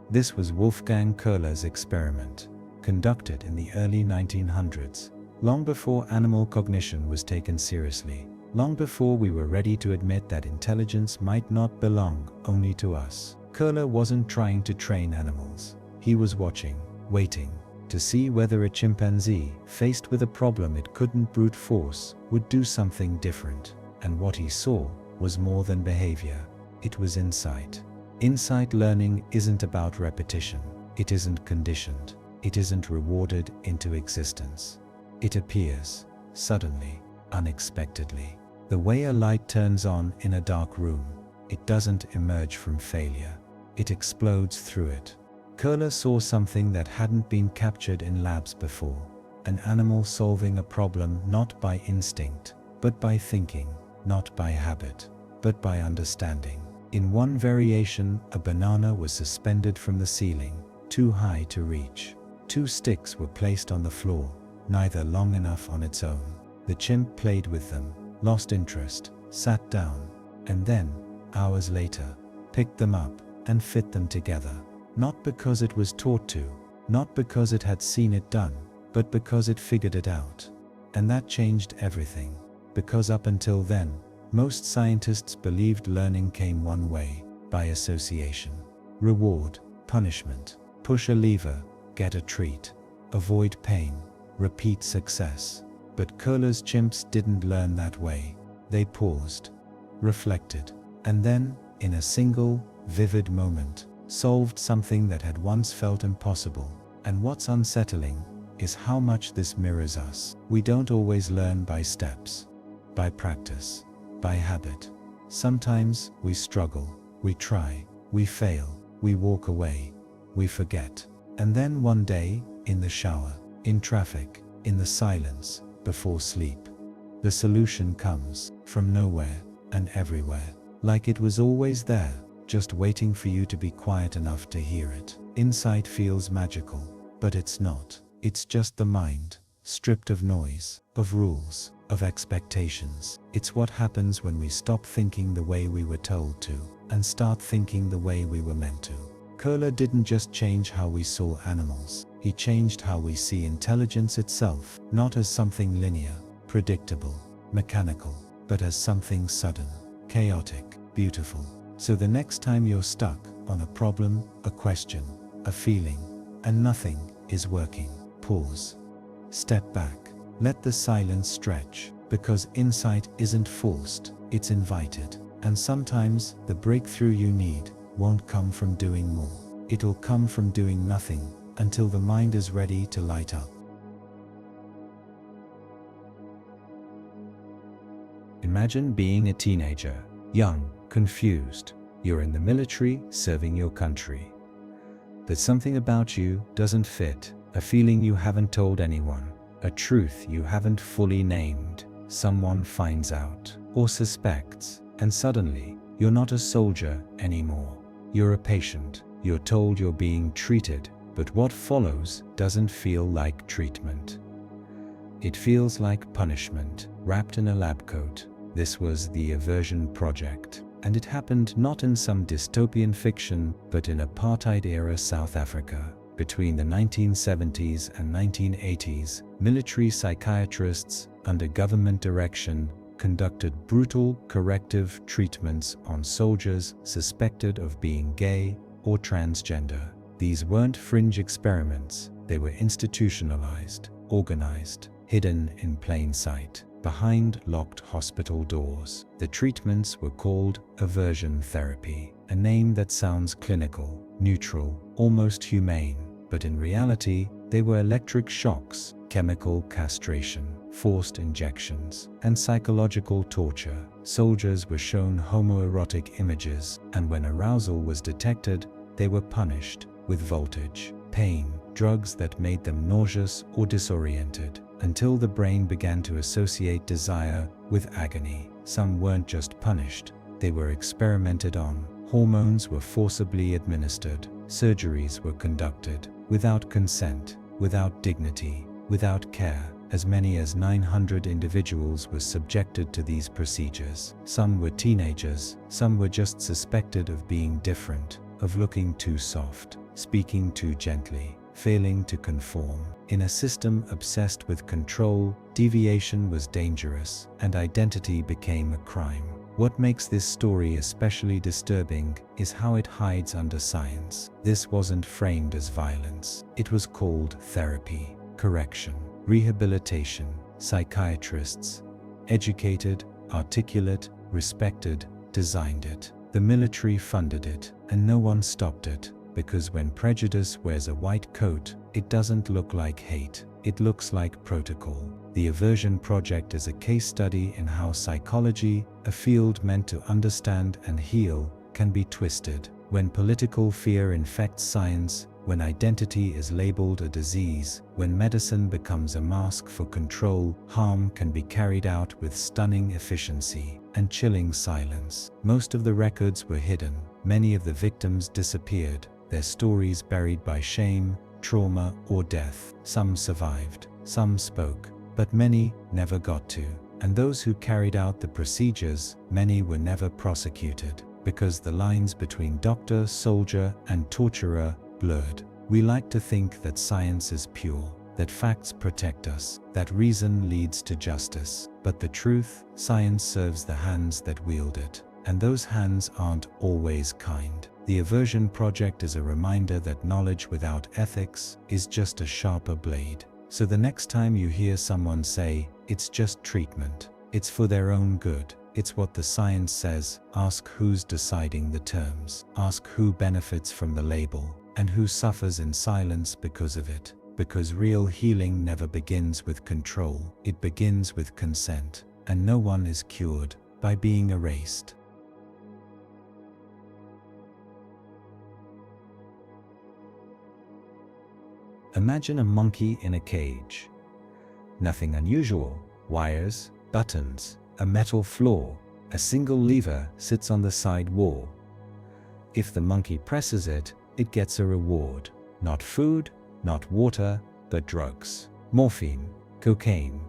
This was Wolfgang Köhler's experiment, conducted in the early 1900s, long before animal cognition was taken seriously, long before we were ready to admit that intelligence might not belong only to us. Köhler wasn't trying to train animals. He was watching, waiting, to see whether a chimpanzee, faced with a problem it couldn't brute force, would do something different. And what he saw was more than behavior. It was insight. Insight learning isn't about repetition. It isn't conditioned. It isn't rewarded into existence. It appears, suddenly, unexpectedly. The way a light turns on in a dark room. It doesn't emerge from failure. It explodes through it. Köhler saw something that hadn't been captured in labs before. An animal solving a problem not by instinct, but by thinking, not by habit, but by understanding. In one variation, a banana was suspended from the ceiling, too high to reach. 2 sticks were placed on the floor, neither long enough on its own. The chimp played with them, lost interest, sat down, and then, hours later, picked them up and fit them together. Not because it was taught to, not because it had seen it done, but because it figured it out. And that changed everything, because up until then, most scientists believed learning came one way, by association. Reward, punishment, push a lever, get a treat, avoid pain, repeat success. But Köhler's chimps didn't learn that way. They paused, reflected, and then, in a single, vivid moment, solved something that had once felt impossible. And what's unsettling is how much this mirrors us. We don't always learn by steps, by practice, by habit. Sometimes we struggle, we try, we fail, we walk away, we forget. And then one day, in the shower, in traffic, in the silence, before sleep, the solution comes from nowhere and everywhere, like it was always there, just waiting for you to be quiet enough to hear it. Insight feels magical, but it's not. It's just the mind, stripped of noise, of rules, of expectations. It's what happens when we stop thinking the way we were told to, and start thinking the way we were meant to. Köhler didn't just change how we saw animals. He changed how we see intelligence itself, not as something linear, predictable, mechanical, but as something sudden, chaotic, beautiful. So the next time you're stuck on a problem, a question, a feeling, and nothing is working, pause. Step back. Let the silence stretch, because insight isn't forced, it's invited. And sometimes the breakthrough you need won't come from doing more. It'll come from doing nothing until the mind is ready to light up. Imagine being a teenager, young, confused. You're in the military, serving your country. But something about you doesn't fit, a feeling you haven't told anyone, a truth you haven't fully named. Someone finds out, or suspects, and suddenly, you're not a soldier anymore. You're a patient. You're told you're being treated, but what follows doesn't feel like treatment. It feels like punishment, wrapped in a lab coat. This was the Aversion Project, and it happened not in some dystopian fiction, but in apartheid-era South Africa. Between the 1970s and 1980s, military psychiatrists, under government direction, conducted brutal corrective treatments on soldiers suspected of being gay or transgender. These weren't fringe experiments, they were institutionalized, organized, hidden in plain sight, behind locked hospital doors. The treatments were called aversion therapy, a name that sounds clinical, neutral, almost humane, but in reality, they were electric shocks, chemical castration, forced injections, and psychological torture. Soldiers were shown homoerotic images, and when arousal was detected, they were punished with voltage, pain, drugs that made them nauseous or disoriented, until the brain began to associate desire with agony. Some weren't just punished, they were experimented on. Hormones were forcibly administered. Surgeries were conducted without consent, without dignity, without care. As many as 900 individuals were subjected to these procedures. Some were teenagers, some were just suspected of being different, of looking too soft, speaking too gently, failing to conform. In a system obsessed with control, deviation was dangerous, and identity became a crime. What makes this story especially disturbing is how it hides under science. This wasn't framed as violence. It was called therapy, correction, rehabilitation. Psychiatrists, educated, articulate, respected, designed it. The military funded it, and no one stopped it, because when prejudice wears a white coat, it doesn't look like hate, it looks like protocol. The Aversion Project is a case study in how psychology, a field meant to understand and heal, can be twisted. When political fear infects science, when identity is labeled a disease, when medicine becomes a mask for control, harm can be carried out with stunning efficiency and chilling silence. Most of the records were hidden. Many of the victims disappeared, their stories buried by shame, trauma, or death. Some survived, some spoke, but many never got to. And those who carried out the procedures, many were never prosecuted, because the lines between doctor, soldier, and torturer blurred. We like to think that science is pure, that facts protect us, that reason leads to justice. But the truth, science serves the hands that wield it, and those hands aren't always kind. The Aversion Project is a reminder that knowledge without ethics is just a sharper blade. So the next time you hear someone say, "It's just treatment, it's for their own good, it's what the science says," ask who's deciding the terms. Ask who benefits from the label, and who suffers in silence because of it. Because real healing never begins with control, it begins with consent, and no one is cured by being erased. Imagine a monkey in a cage. Nothing unusual. Wires, buttons, a metal floor, a single lever sits on the side wall. If the monkey presses it, it gets a reward. Not food, not water, but drugs. Morphine, cocaine,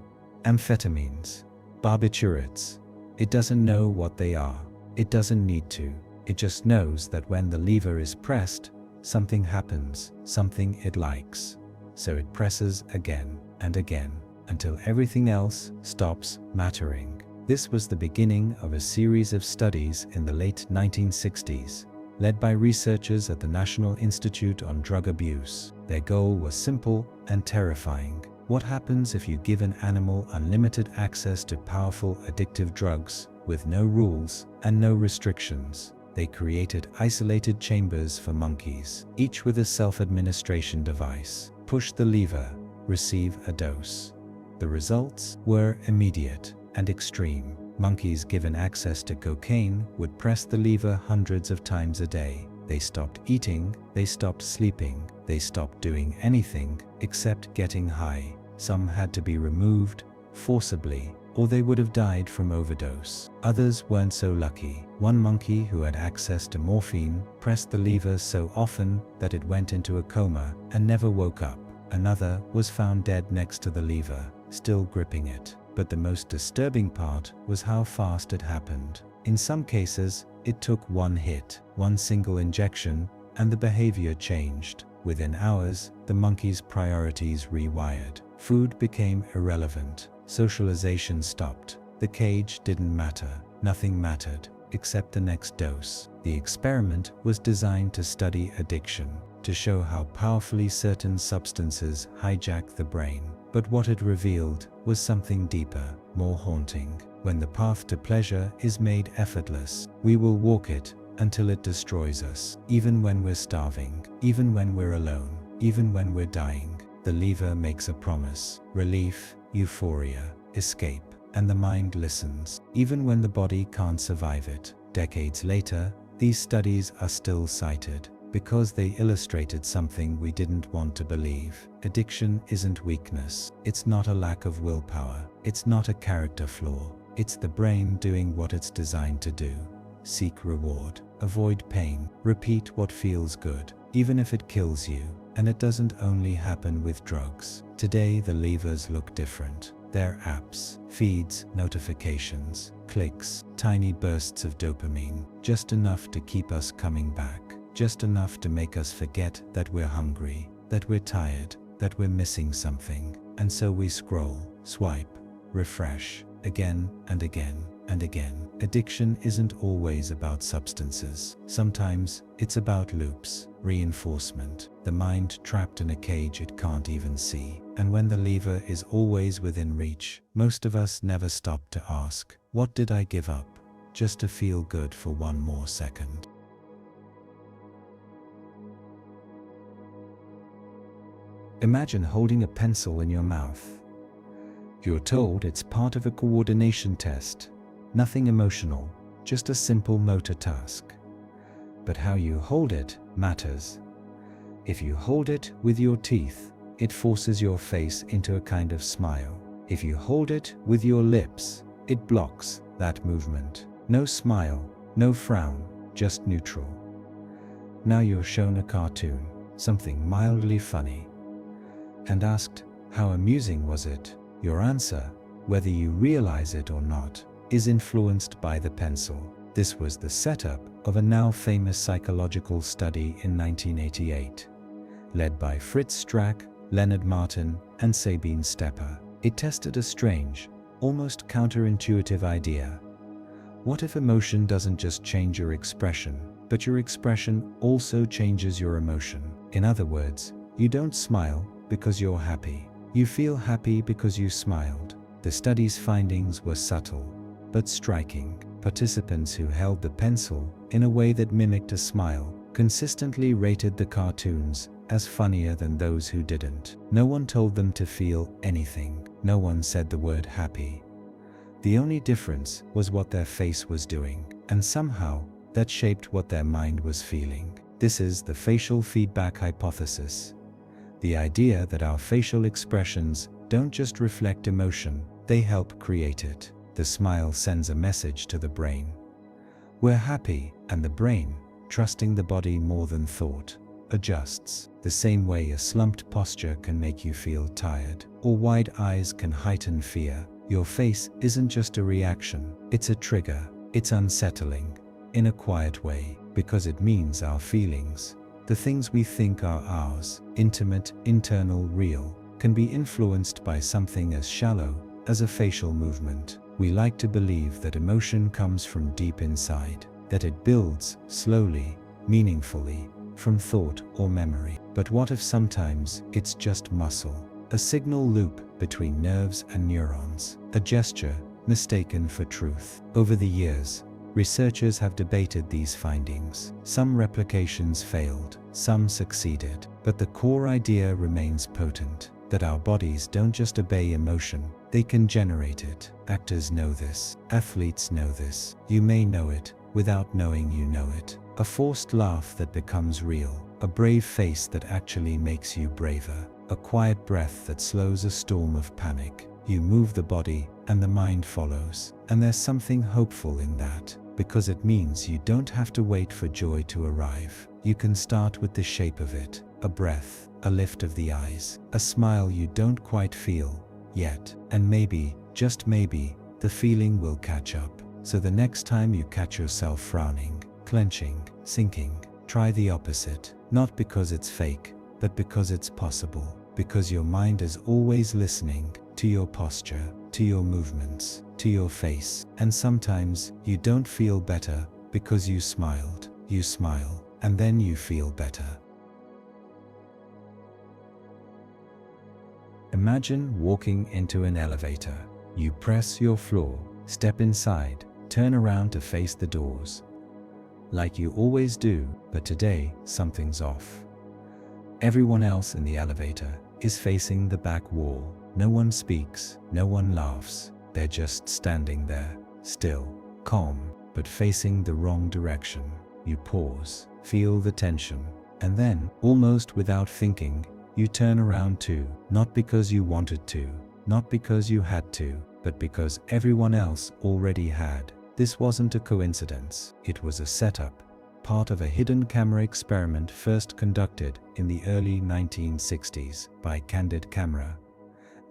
amphetamines, barbiturates. It doesn't know what they are. It doesn't need to. It just knows that when the lever is pressed, something happens, something it likes. So it presses again and again, until everything else stops mattering. This was the beginning of a series of studies in the late 1960s, led by researchers at the National Institute on Drug Abuse. Their goal was simple and terrifying. What happens if you give an animal unlimited access to powerful addictive drugs with no rules and no restrictions? They created isolated chambers for monkeys, each with a self-administration device. Push the lever, receive a dose. The results were immediate and extreme. Monkeys given access to cocaine would press the lever hundreds of times a day. They stopped eating, they stopped sleeping, they stopped doing anything except getting high. Some had to be removed forcibly, or they would have died from overdose. Others weren't so lucky. One monkey who had access to morphine pressed the lever so often that it went into a coma and never woke up. Another was found dead next to the lever, still gripping it. But the most disturbing part was how fast it happened. In some cases, it took one hit, one single injection, and the behavior changed. Within hours, the monkey's priorities rewired. Food became irrelevant. Socialization stopped. The cage didn't matter. Nothing mattered, except the next dose. The experiment was designed to study addiction, to show how powerfully certain substances hijack the brain. But what it revealed was something deeper, more haunting. When the path to pleasure is made effortless, we will walk it until it destroys us. Even when we're starving, even when we're alone, even when we're dying, the lever makes a promise. Relief, euphoria, escape, and the mind listens, even when the body can't survive it. Decades later, these studies are still cited, because they illustrated something we didn't want to believe. Addiction isn't weakness. It's not a lack of willpower. It's not a character flaw. It's the brain doing what it's designed to do. Seek reward. Avoid pain. Repeat what feels good, even if it kills you. And it doesn't only happen with drugs. Today the levers look different. They're apps, feeds, notifications, clicks, tiny bursts of dopamine, just enough to keep us coming back, just enough to make us forget that we're hungry, that we're tired, that we're missing something. And so we scroll, swipe, refresh, again and again and again. Addiction isn't always about substances. Sometimes it's about loops, reinforcement, the mind trapped in a cage it can't even see. And when the lever is always within reach, most of us never stop to ask, what did I give up? Just to feel good for one more second. Imagine holding a pencil in your mouth. You're told it's part of a coordination test. Nothing emotional, just a simple motor task. But how you hold it matters. If you hold it with your teeth, it forces your face into a kind of smile. If you hold it with your lips, it blocks that movement. No smile, no frown, just neutral. Now you're shown a cartoon, something mildly funny, and asked, how amusing was it? Your answer, whether you realize it or not, is influenced by the pencil. This was the setup of a now famous psychological study in 1988, led by Fritz Strack, Leonard Martin, and Sabine Stepper. It tested a strange, almost counterintuitive idea. What if emotion doesn't just change your expression, but your expression also changes your emotion? In other words, you don't smile because you're happy. You feel happy because you smiled. The study's findings were subtle, but striking. Participants who held the pencil in a way that mimicked a smile consistently rated the cartoons as funnier than those who didn't. No one told them to feel anything. No one said the word happy. The only difference was what their face was doing, and somehow that shaped what their mind was feeling. This is the facial feedback hypothesis. The idea that our facial expressions don't just reflect emotion, they help create it. The smile sends a message to the brain. We're happy, and the brain, trusting the body more than thought, adjusts. The same way a slumped posture can make you feel tired, or wide eyes can heighten fear. Your face isn't just a reaction, it's a trigger. It's unsettling, in a quiet way, because it means our feelings, the things we think are ours, intimate, internal, real, can be influenced by something as shallow as a facial movement. We like to believe that emotion comes from deep inside, that it builds slowly, meaningfully, from thought or memory. But what if sometimes it's just muscle, a signal loop between nerves and neurons, a gesture mistaken for truth? Over the years, researchers have debated these findings. Some replications failed, some succeeded, but the core idea remains potent, that our bodies don't just obey emotion, they can generate it. Actors know this, athletes know this. You may know it without knowing you know it. A forced laugh that becomes real, a brave face that actually makes you braver, a quiet breath that slows a storm of panic. You move the body, and the mind follows. And there's something hopeful in that, because it means you don't have to wait for joy to arrive. You can start with the shape of it, a breath, a lift of the eyes, a smile you don't quite feel yet. And maybe, just maybe, the feeling will catch up. So the next time you catch yourself frowning, clenching, sinking, try the opposite. Not because it's fake, but because it's possible. Because your mind is always listening to your posture, to your movements, to your face. And sometimes you don't feel better because you smiled. You smile, and then you feel better. Imagine walking into an elevator. You press your floor, step inside, turn around to face the doors. Like you always do, but today something's off. Everyone else in the elevator is facing the back wall. No one speaks, no one laughs. They're just standing there, still, calm, but facing the wrong direction. You pause, feel the tension, And then, almost without thinking, you turn around too, not because you wanted to, not because you had to, but because everyone else already had. This wasn't a coincidence, it was a setup, part of a hidden camera experiment first conducted in the early 1960s by Candid Camera,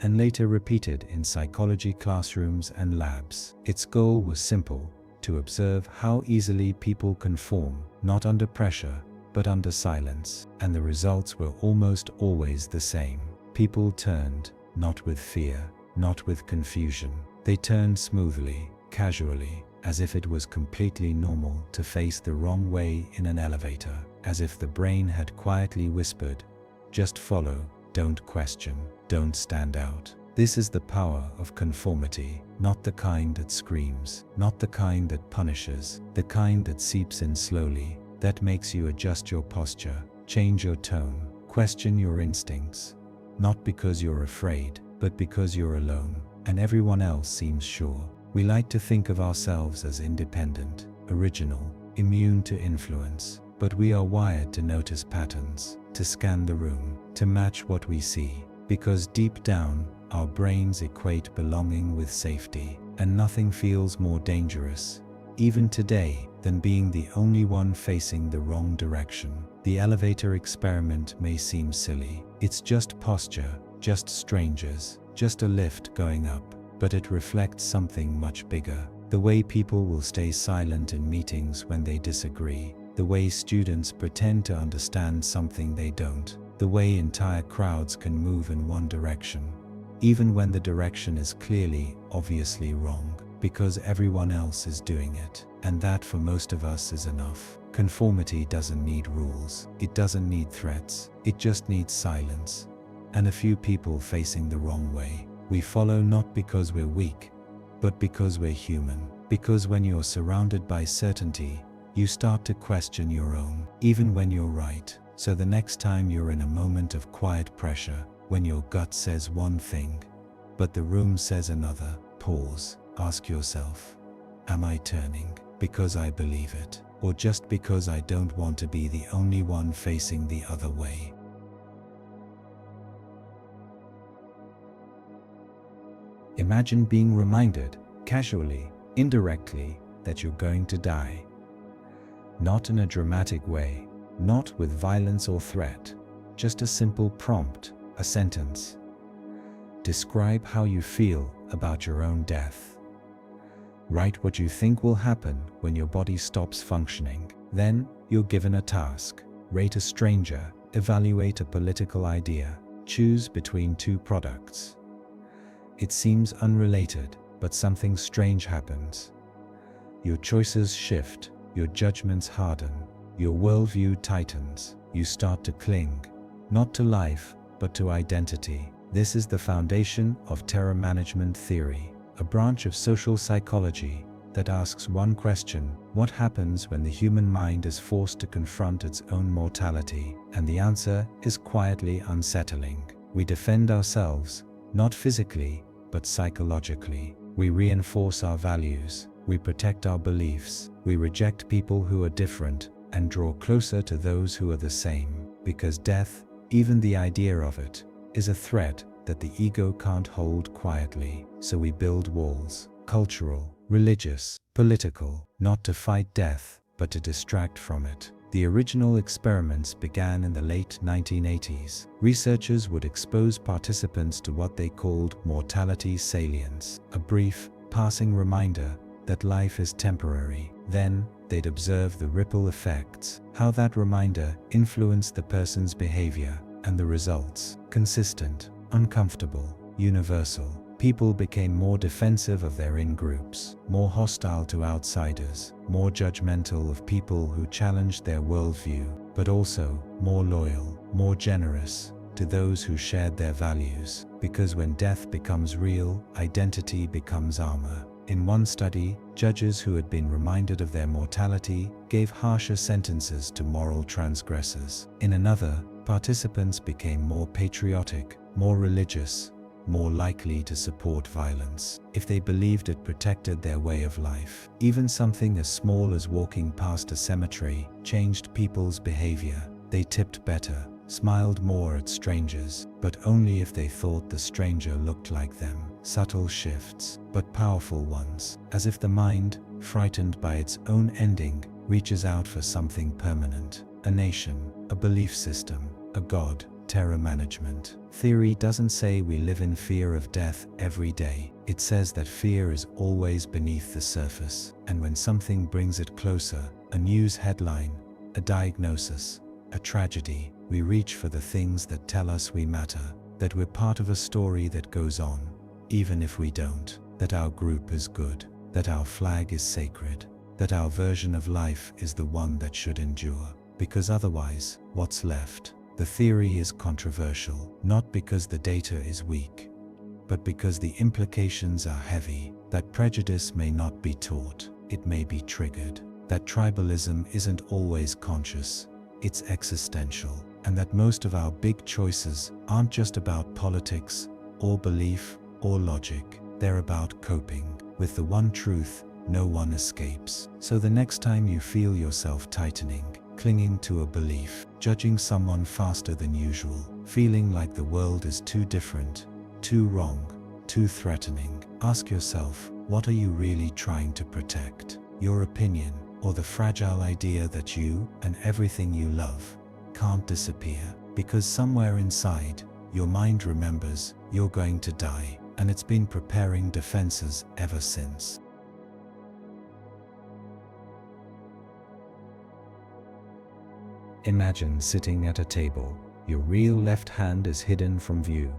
and later repeated in psychology classrooms and labs. Its goal was simple: to observe how easily people conform, not under pressure, but under silence. And the results were almost always the same. People turned, not with fear, not with confusion. They turned smoothly, casually, as if it was completely normal to face the wrong way in an elevator, as if the brain had quietly whispered, "Just follow, don't question, don't stand out." This is the power of conformity, not the kind that screams, not the kind that punishes, the kind that seeps in slowly, that makes you adjust your posture, change your tone, question your instincts, not because you're afraid, but because you're alone, and everyone else seems sure. We like to think of ourselves as independent, original, immune to influence, but we are wired to notice patterns, to scan the room, to match what we see, because deep down, our brains equate belonging with safety, and nothing feels more dangerous, even today, than being the only one facing the wrong direction. The elevator experiment may seem silly. It's just posture, just strangers, just a lift going up, but it reflects something much bigger. The way people will stay silent in meetings when they disagree, the way students pretend to understand something they don't, the way entire crowds can move in one direction, even when the direction is clearly, obviously wrong, because everyone else is doing it. And that for most of us is enough. Conformity doesn't need rules, it doesn't need threats, it just needs silence, and a few people facing the wrong way. We follow not because we're weak, but because we're human. Because when you're surrounded by certainty, you start to question your own, even when you're right. So the next time you're in a moment of quiet pressure, when your gut says one thing, but the room says another, pause, ask yourself, am I turning because I believe it, or just because I don't want to be the only one facing the other way? Imagine being reminded, casually, indirectly, that you're going to die. Not in a dramatic way, not with violence or threat, just a simple prompt, a sentence. Describe how you feel about your own death. Write what you think will happen when your body stops functioning. Then, you're given a task. Rate a stranger, evaluate a political idea, choose between two products. It seems unrelated, but something strange happens. Your choices shift, your judgments harden, your worldview tightens. You start to cling, not to life, but to identity. This is the foundation of terror management theory, a branch of social psychology that asks one question: what happens when the human mind is forced to confront its own mortality? And the answer is quietly unsettling. We defend ourselves, not physically, but psychologically. We reinforce our values, we protect our beliefs, we reject people who are different, and draw closer to those who are the same. Because death, even the idea of it, is a threat that the ego can't hold quietly. So we build walls, cultural, religious, political, not to fight death, but to distract from it. The original experiments began in the late 1980s. Researchers would expose participants to what they called mortality salience, a brief, passing reminder that life is temporary. Then, they'd observe the ripple effects, how that reminder influenced the person's behavior, and the results: consistent, uncomfortable, universal. People became more defensive of their in-groups, more hostile to outsiders, more judgmental of people who challenged their worldview, but also more loyal, more generous to those who shared their values. Because when death becomes real, identity becomes armor. In one study, judges who had been reminded of their mortality gave harsher sentences to moral transgressors. In another, participants became more patriotic, more religious, more likely to support violence, if they believed it protected their way of life. Even something as small as walking past a cemetery changed people's behavior. They tipped better, smiled more at strangers, but only if they thought the stranger looked like them. Subtle shifts, but powerful ones, as if the mind, frightened by its own ending, reaches out for something permanent. A nation, a belief system, a god, terror management. Theory doesn't say we live in fear of death every day. It says that fear is always beneath the surface, and when something brings it closer, a news headline, a diagnosis, a tragedy, we reach for the things that tell us we matter, that we're part of a story that goes on, even if we don't, that our group is good, that our flag is sacred, that our version of life is the one that should endure, because otherwise, what's left? The theory is controversial, not because the data is weak, but because the implications are heavy, that prejudice may not be taught, it may be triggered, that tribalism isn't always conscious, it's existential, and that most of our big choices aren't just about politics, or belief, or logic, they're about coping with the one truth no one escapes. So the next time you feel yourself tightening, clinging to a belief, judging someone faster than usual, feeling like the world is too different, too wrong, too threatening, ask yourself, what are you really trying to protect? Your opinion, or the fragile idea that you and everything you love can't disappear? Because somewhere inside, your mind remembers you're going to die, and it's been preparing defenses ever since. Imagine sitting at a table. Your real left hand is hidden from view.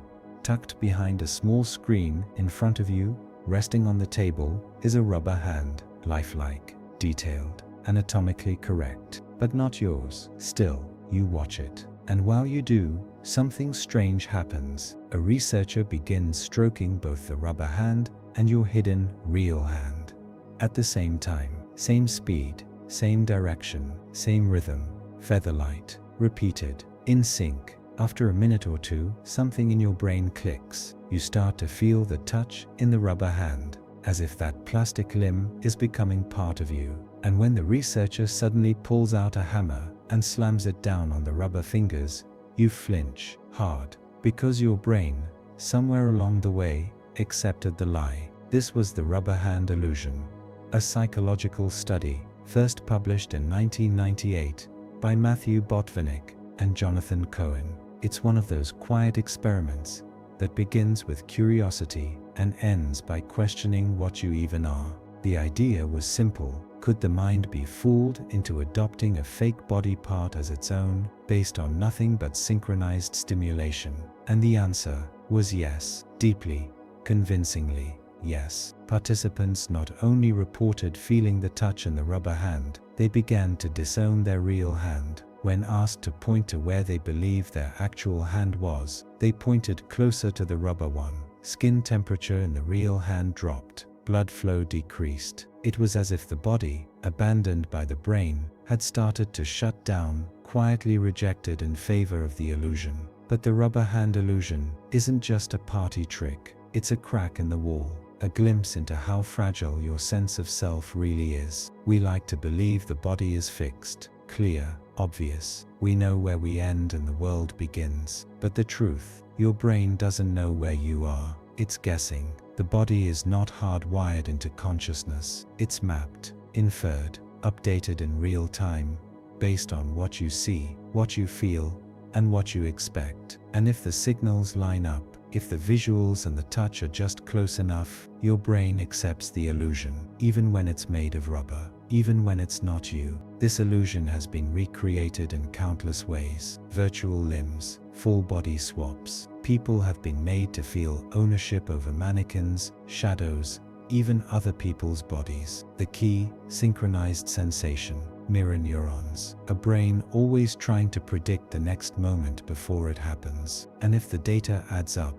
Tucked behind a small screen in front of you, resting on the table, is a rubber hand, lifelike, detailed, anatomically correct, but not yours. Still, you watch it. And while you do, something strange happens. A researcher begins stroking both the rubber hand and your hidden, real hand. At the same time, same speed, same direction, same rhythm. Featherlight, repeated, in sync. After a minute or two, something in your brain clicks. You start to feel the touch in the rubber hand, as if that plastic limb is becoming part of you. And when the researcher suddenly pulls out a hammer and slams it down on the rubber fingers, you flinch hard, because your brain, somewhere along the way, accepted the lie. This was the rubber hand illusion, a psychological study, first published in 1998. By Matthew Botvinnik and Jonathan Cohen. It's one of those quiet experiments that begins with curiosity and ends by questioning what you even are. The idea was simple. Could the mind be fooled into adopting a fake body part as its own, based on nothing but synchronized stimulation? And the answer was yes, deeply, convincingly, yes. Participants not only reported feeling the touch in the rubber hand, they began to disown their real hand. When asked to point to where they believed their actual hand was, they pointed closer to the rubber one. Skin temperature in the real hand dropped. Blood flow decreased. It was as if the body, abandoned by the brain, had started to shut down, quietly rejected in favor of the illusion. But the rubber hand illusion isn't just a party trick. It's a crack in the wall. A glimpse into how fragile your sense of self really is. We like to believe the body is fixed, clear, obvious. We know where we end and the world begins. But the truth, your brain doesn't know where you are. It's guessing. The body is not hardwired into consciousness. It's mapped, inferred, updated in real time, based on what you see, what you feel, and what you expect. And if the signals line up, if the visuals and the touch are just close enough, your brain accepts the illusion, even when it's made of rubber, even when it's not you. This illusion has been recreated in countless ways. Virtual limbs, full body swaps. People have been made to feel ownership over mannequins, shadows, even other people's bodies. The key, synchronized sensation. Mirror neurons, a brain always trying to predict the next moment before it happens. And if the data adds up,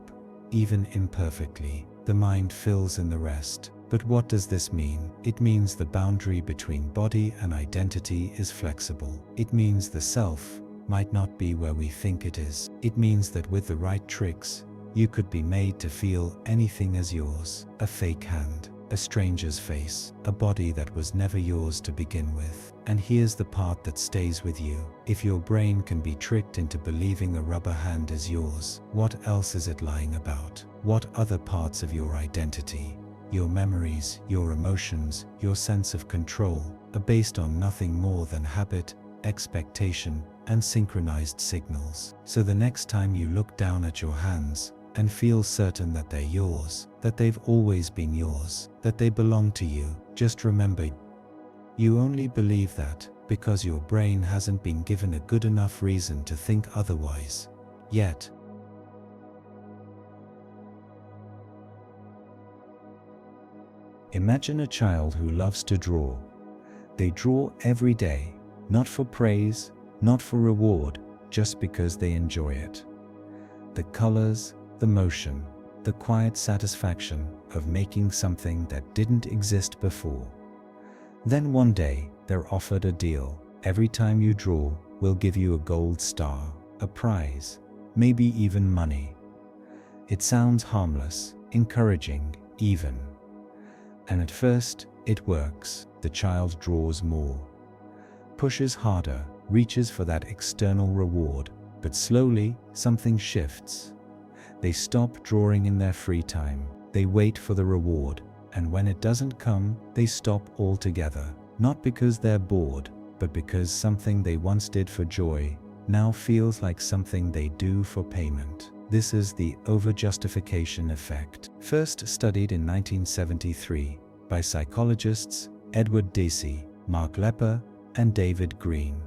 even imperfectly, the mind fills in the rest. But what does this mean? It means the boundary between body and identity is flexible. It means the self might not be where we think it is. It means that with the right tricks, you could be made to feel anything as yours. A fake hand, a stranger's face, a body that was never yours to begin with. And here's the part that stays with you. If your brain can be tricked into believing a rubber hand is yours, what else is it lying about? What other parts of your identity, your memories, your emotions, your sense of control, are based on nothing more than habit, expectation, and synchronized signals? So the next time you look down at your hands and feel certain that they're yours, that they've always been yours, that they belong to you, just remember, you only believe that because your brain hasn't been given a good enough reason to think otherwise yet. Imagine a child who loves to draw. They draw every day, not for praise, not for reward, just because they enjoy it. The colors, the motion, the quiet satisfaction of making something that didn't exist before. Then one day, they're offered a deal. Every time you draw, we'll give you a gold star, a prize, maybe even money. It sounds harmless, encouraging, even. And at first, it works. The child draws more, pushes harder, reaches for that external reward, but slowly, something shifts. They stop drawing in their free time. They wait for the reward, and when it doesn't come, they stop altogether. Not because they're bored, but because something they once did for joy now feels like something they do for payment. This is the over-justification effect, first studied in 1973 by psychologists Edward Deci, Mark Lepper, and David Green.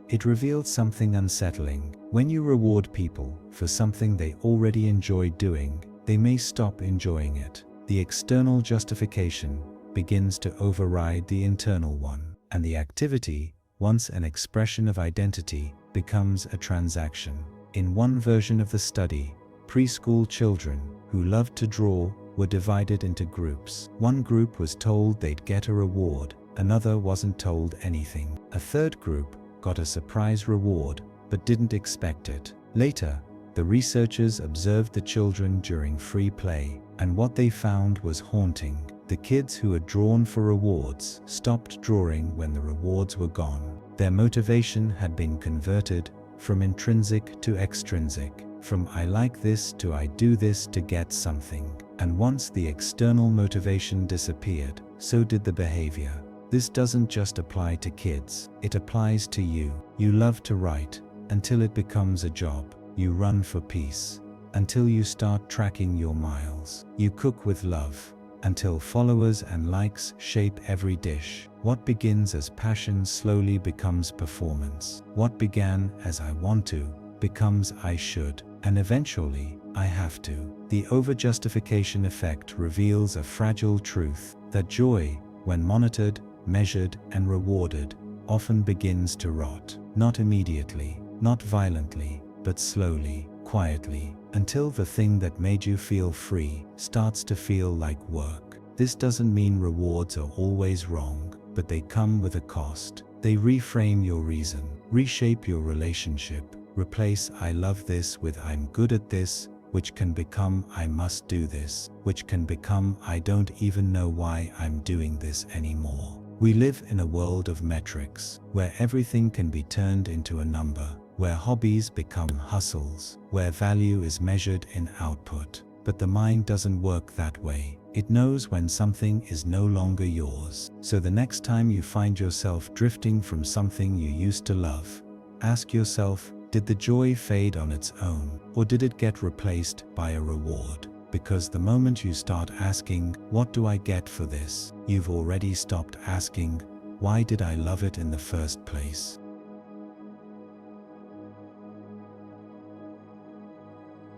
It revealed something unsettling. When you reward people for something they already enjoy doing, they may stop enjoying it. The external justification begins to override the internal one, and the activity, once an expression of identity, becomes a transaction. In one version of the study, preschool children who loved to draw were divided into groups. One group was told they'd get a reward, another wasn't told anything. A third group got a surprise reward, but didn't expect it. Later, the researchers observed the children during free play, and what they found was haunting. The kids who had drawn for rewards stopped drawing when the rewards were gone. Their motivation had been converted from intrinsic to extrinsic, from I like this to I do this to get something. And once the external motivation disappeared, so did the behavior. This doesn't just apply to kids, it applies to you. You love to write until it becomes a job. You run for peace until you start tracking your miles. You cook with love until followers and likes shape every dish. What begins as passion slowly becomes performance. What began as I want to becomes I should, and eventually I have to. The over-justification effect reveals a fragile truth that joy, when monitored, measured, and rewarded, often begins to rot. Not immediately, not violently, but slowly, quietly, until the thing that made you feel free starts to feel like work. This doesn't mean rewards are always wrong, but they come with a cost. They reframe your reason, reshape your relationship, replace I love this with I'm good at this, which can become I must do this, which can become I don't even know why I'm doing this anymore. We live in a world of metrics, where everything can be turned into a number, where hobbies become hustles, where value is measured in output. But the mind doesn't work that way. It knows when something is no longer yours. So the next time you find yourself drifting from something you used to love, ask yourself, did the joy fade on its own, or did it get replaced by a reward? Because the moment you start asking, what do I get for this? You've already stopped asking, why did I love it in the first place?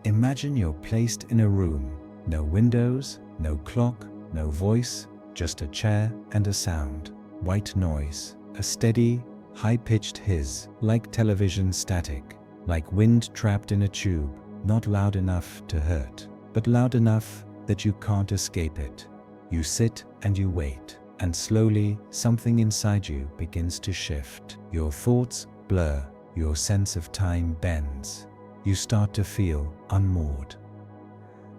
Imagine you're placed in a room. No windows, no clock, no voice, just a chair and a sound. White noise, a steady, high-pitched hiss, like television static, like wind trapped in a tube, not loud enough to hurt, but loud enough that you can't escape it. You sit and you wait, and slowly something inside you begins to shift. Your thoughts blur, your sense of time bends. You start to feel unmoored.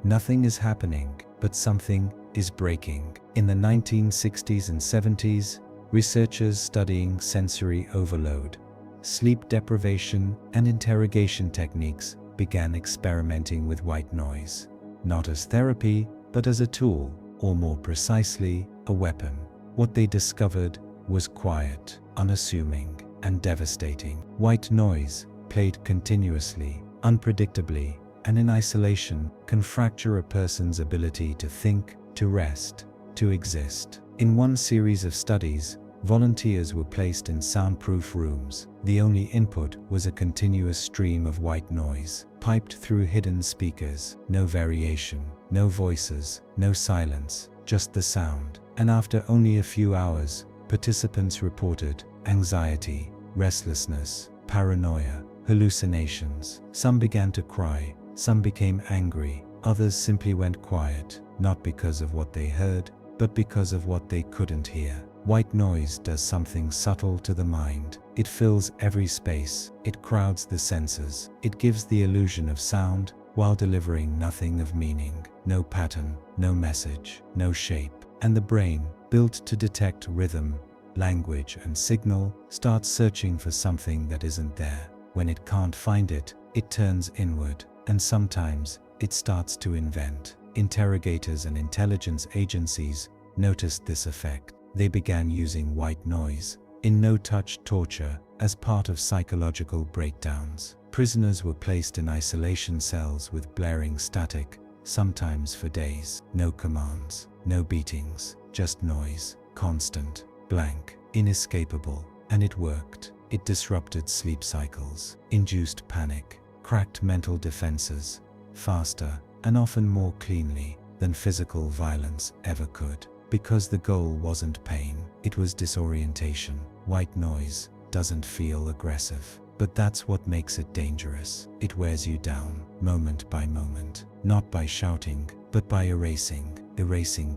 Nothing is happening, but something is breaking. In the 1960s and 70s, researchers studying sensory overload, sleep deprivation, and interrogation techniques began experimenting with white noise, not as therapy, but as a tool, or more precisely, a weapon. What they discovered was quiet, unassuming, and devastating. White noise, played continuously, unpredictably, and in isolation, can fracture a person's ability to think, to rest, to exist. In one series of studies, volunteers were placed in soundproof rooms. The only input was a continuous stream of white noise, piped through hidden speakers. No variation, no voices, no silence, just the sound. And after only a few hours, participants reported anxiety, restlessness, paranoia, hallucinations. Some began to cry, some became angry, others simply went quiet, not because of what they heard, but because of what they couldn't hear. White noise does something subtle to the mind. It fills every space, it crowds the senses, it gives the illusion of sound while delivering nothing of meaning. No pattern, no message, no shape. And the brain, built to detect rhythm, language, and signal, starts searching for something that isn't there. When it can't find it, it turns inward, and sometimes it starts to invent. Interrogators and intelligence agencies noticed this effect. They began using white noise in no-touch torture as part of psychological breakdowns. Prisoners were placed in isolation cells with blaring static, sometimes for days. No commands, no beatings, just noise, constant, blank, inescapable. And it worked. It disrupted sleep cycles, induced panic, cracked mental defenses, faster and often more cleanly than physical violence ever could. Because the goal wasn't pain, it was disorientation. White noise doesn't feel aggressive, but that's what makes it dangerous. It wears you down, moment by moment, not by shouting, but by erasing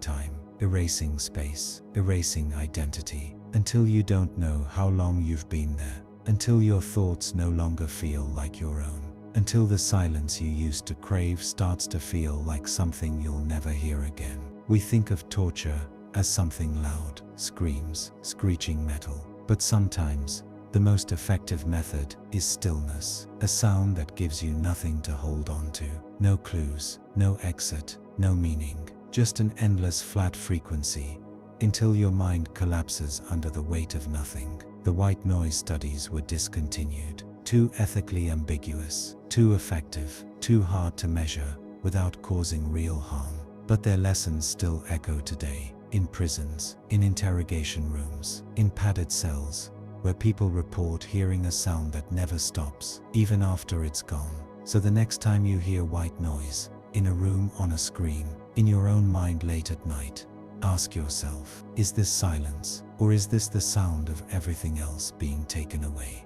time, erasing space, erasing identity, until you don't know how long you've been there, until your thoughts no longer feel like your own, until the silence you used to crave starts to feel like something you'll never hear again. We think of torture as something loud, screams, screeching metal, but sometimes the most effective method is stillness, a sound that gives you nothing to hold on to. No clues, no exit, no meaning, just an endless flat frequency, until your mind collapses under the weight of nothing. The white noise studies were discontinued. Too ethically ambiguous, too effective, too hard to measure without causing real harm. But their lessons still echo today, in prisons, in interrogation rooms, in padded cells, where people report hearing a sound that never stops, even after it's gone. So the next time you hear white noise, in a room, on a screen, in your own mind late at night, ask yourself, is this silence, or is this the sound of everything else being taken away?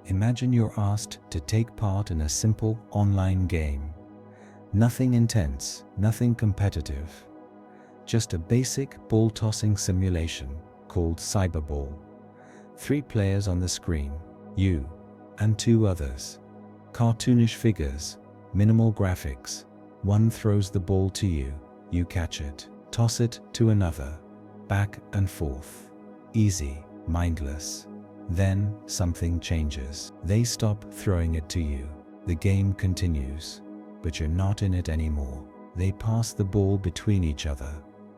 Imagine you're asked to take part in a simple online game. Nothing intense, nothing competitive. Just a basic ball-tossing simulation called Cyberball. 3 players on the screen, you and 2 others. Cartoonish figures, minimal graphics. One throws the ball to you, you catch it, toss it to another, back and forth. Easy, mindless. Then something changes. They stop throwing it to you. The game continues, but you're not in it anymore. They pass the ball between each other,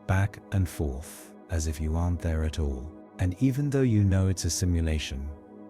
back and forth, as if you aren't there at all. And even though you know it's a simulation,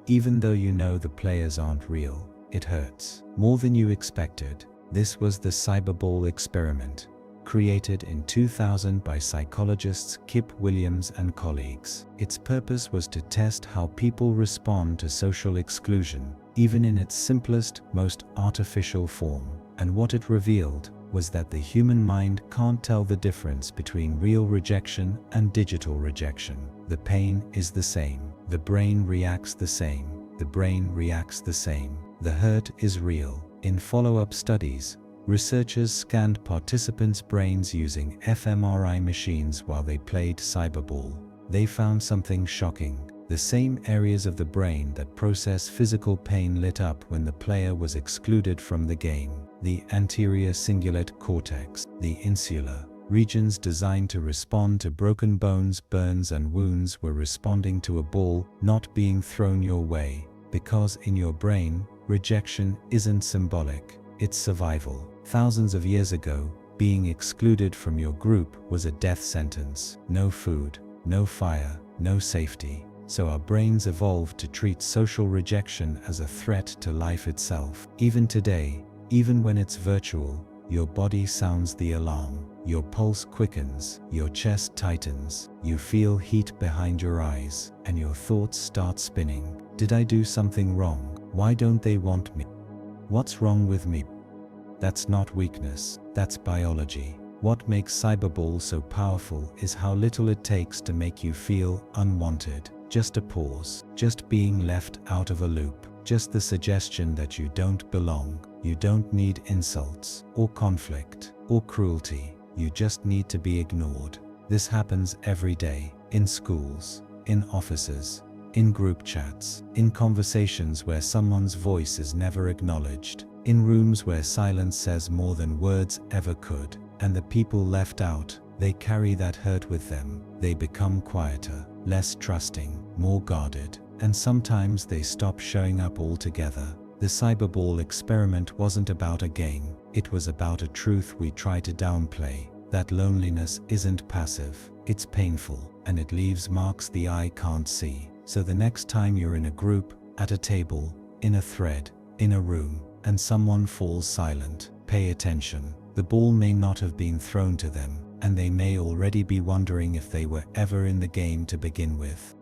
even though you know the players aren't real, it hurts more than you expected. This was the Cyberball experiment, created in 2000 by psychologists Kip Williams and colleagues. Its purpose was to test how people respond to social exclusion, even in its simplest, most artificial form. And what it revealed was that the human mind can't tell the difference between real rejection and digital rejection. The pain is the same. The brain reacts the same. The brain reacts the same. The hurt is real. In follow-up studies, researchers scanned participants' brains using fMRI machines while they played Cyberball. They found something shocking. The same areas of the brain that process physical pain lit up when the player was excluded from the game. The anterior cingulate cortex, the insula, regions designed to respond to broken bones, burns and wounds were responding to a ball not being thrown your way, because in your brain, rejection isn't symbolic, it's survival. Thousands of years ago, being excluded from your group was a death sentence. No food, no fire, no safety. So our brains evolved to treat social rejection as a threat to life itself. Even today, even when it's virtual, your body sounds the alarm. Your pulse quickens, your chest tightens, you feel heat behind your eyes, and your thoughts start spinning. Did I do something wrong? Why don't they want me? What's wrong with me? That's not weakness, that's biology. What makes cyberball so powerful is how little it takes to make you feel unwanted. Just a pause, just being left out of a loop, just the suggestion that you don't belong. You don't need insults, or conflict, or cruelty. You just need to be ignored. This happens every day, in schools, in offices, in group chats, in conversations where someone's voice is never acknowledged, in rooms where silence says more than words ever could. And the people left out, they carry that hurt with them. They become quieter, less trusting, more guarded, and sometimes they stop showing up altogether. The cyberball experiment wasn't about a game, it was about a truth we try to downplay, that loneliness isn't passive, it's painful, and it leaves marks the eye can't see. So the next time you're in a group, at a table, in a thread, in a room, and someone falls silent, pay attention. The ball may not have been thrown to them, and they may already be wondering if they were ever in the game to begin with.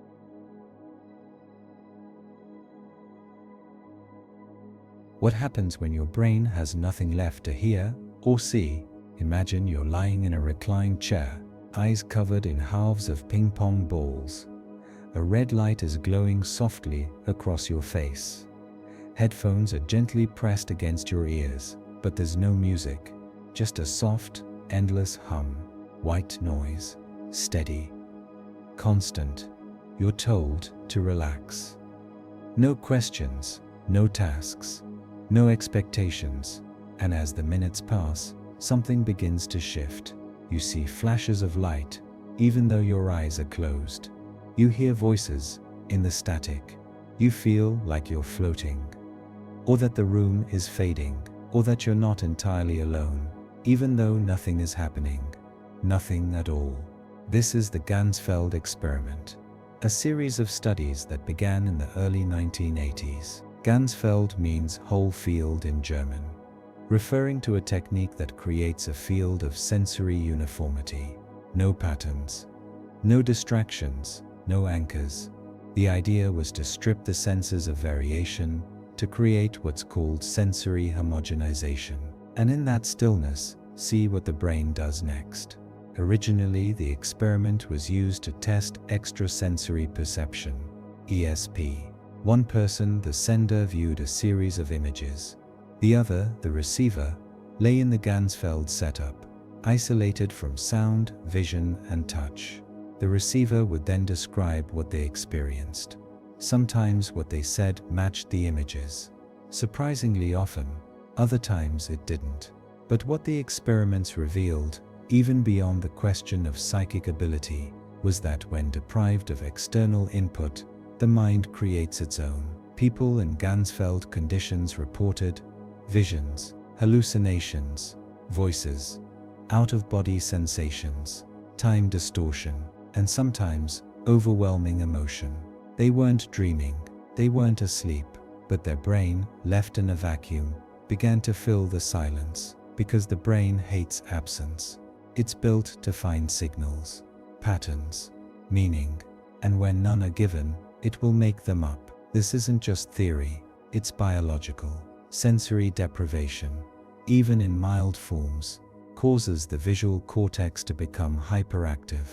What happens when your brain has nothing left to hear or see? Imagine you're lying in a reclined chair, eyes covered in halves of ping-pong balls. A red light is glowing softly across your face. Headphones are gently pressed against your ears, but there's no music, just a soft, endless hum. White noise, steady, constant. You're told to relax. No questions, no tasks, no expectations. And as the minutes pass, something begins to shift. You see flashes of light, even though your eyes are closed. You hear voices in the static. You feel like you're floating, or that the room is fading, or that you're not entirely alone, even though nothing is happening. Nothing at all. This is the Ganzfeld experiment, a series of studies that began in the early 1980s. Ganzfeld means whole field in German, referring to a technique that creates a field of sensory uniformity. No patterns, no distractions, no anchors. The idea was to strip the senses of variation to create what's called sensory homogenization, and in that stillness, see what the brain does next. Originally, the experiment was used to test extrasensory perception, ESP. One person, the sender, viewed a series of images. The other, the receiver, lay in the Ganzfeld setup, isolated from sound, vision, and touch. The receiver would then describe what they experienced. Sometimes what they said matched the images. Surprisingly often, other times it didn't. But what the experiments revealed, even beyond the question of psychic ability, was that when deprived of external input, the mind creates its own. People in Ganzfeld conditions reported visions, hallucinations, voices, out-of-body sensations, time distortion, and sometimes overwhelming emotion. They weren't dreaming, they weren't asleep, but their brain, left in a vacuum, began to fill the silence, because the brain hates absence. It's built to find signals, patterns, meaning, and when none are given, it will make them up. This isn't just theory, it's biological. Sensory deprivation, even in mild forms, causes the visual cortex to become hyperactive.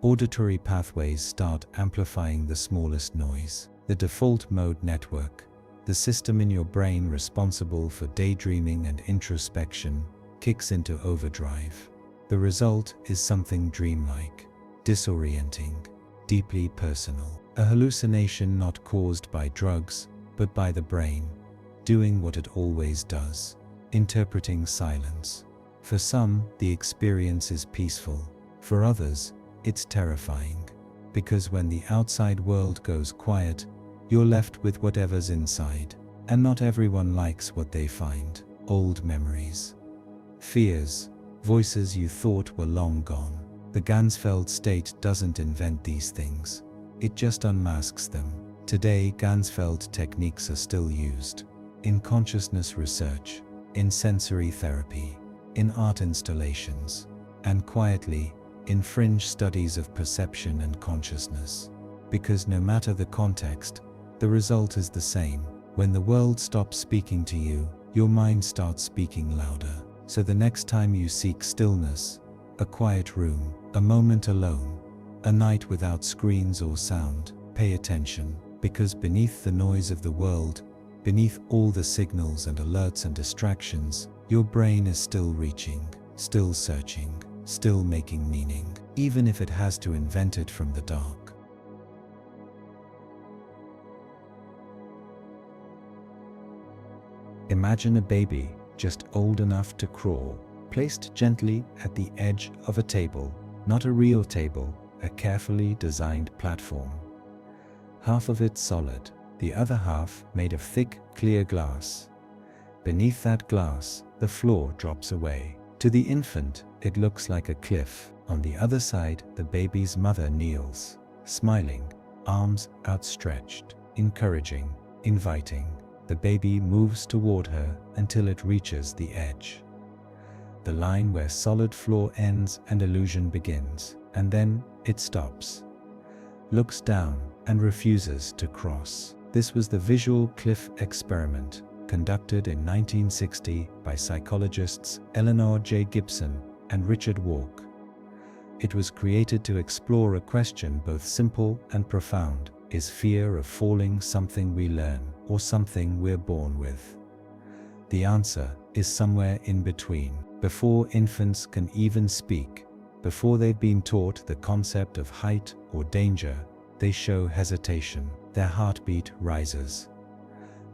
Auditory pathways start amplifying the smallest noise. The default mode network, the system in your brain responsible for daydreaming and introspection, kicks into overdrive. The result is something dreamlike, disorienting, deeply personal. A hallucination not caused by drugs, but by the brain, doing what it always does, interpreting silence. For some, the experience is peaceful. For others, it's terrifying. Because when the outside world goes quiet, you're left with whatever's inside. And not everyone likes what they find. Old memories, fears, voices you thought were long gone. The Ganzfeld state doesn't invent these things. It just unmasks them. Today, Ganzfeld techniques are still used in consciousness research, in sensory therapy, in art installations, and quietly, in fringe studies of perception and consciousness. Because no matter the context, the result is the same. When the world stops speaking to you, your mind starts speaking louder. So the next time you seek stillness, a quiet room, a moment alone, a night without screens or sound, pay attention, because beneath the noise of the world, beneath all the signals and alerts and distractions, your brain is still reaching, still searching, still making meaning, even if it has to invent it from the dark. Imagine a baby, just old enough to crawl, placed gently at the edge of a table, not a real table, a carefully designed platform. Half of it solid, the other half made of thick, clear glass. Beneath that glass, the floor drops away. To the infant, it looks like a cliff. On the other side, the baby's mother kneels, smiling, arms outstretched, encouraging, inviting. The baby moves toward her until it reaches the edge. The line where solid floor ends and illusion begins, and then it stops, looks down, and refuses to cross. This was the visual cliff experiment, conducted in 1960 by psychologists Eleanor J. Gibson and Richard Walk. It was created to explore a question both simple and profound. Is fear of falling something we learn, or something we're born with? The answer is somewhere in between. Before infants can even speak, before they've been taught the concept of height or danger, they show hesitation. Their heartbeat rises.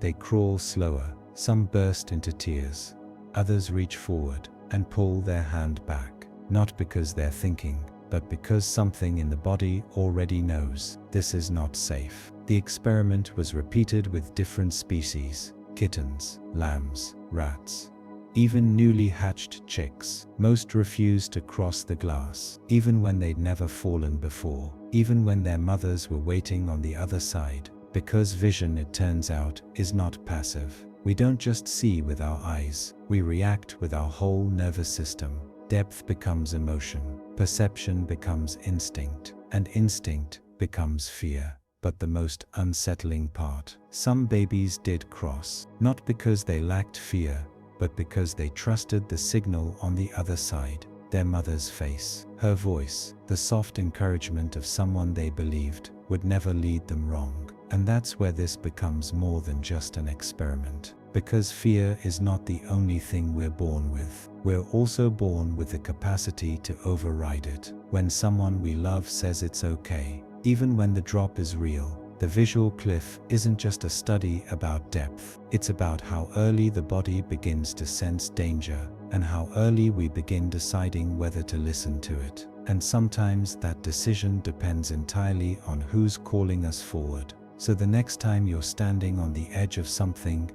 They crawl slower, some burst into tears, others reach forward and pull their hand back, not because they're thinking, but because something in the body already knows this is not safe. The experiment was repeated with different species, kittens, lambs, rats, even newly hatched chicks. Most refused to cross the glass, even when they'd never fallen before, even when their mothers were waiting on the other side. Because vision, it turns out, is not passive. We don't just see with our eyes, we react with our whole nervous system. Depth becomes emotion, perception becomes instinct, and instinct becomes fear. But the most unsettling part, some babies did cross, not because they lacked fear, but because they trusted the signal on the other side, their mother's face, her voice, the soft encouragement of someone they believed would never lead them wrong. And that's where this becomes more than just an experiment. Because fear is not the only thing we're born with. We're also born with the capacity to override it. When someone we love says it's okay, even when the drop is real, the visual cliff isn't just a study about depth. It's about how early the body begins to sense danger, and how early we begin deciding whether to listen to it. And sometimes that decision depends entirely on who's calling us forward. So the next time you're standing on the edge of something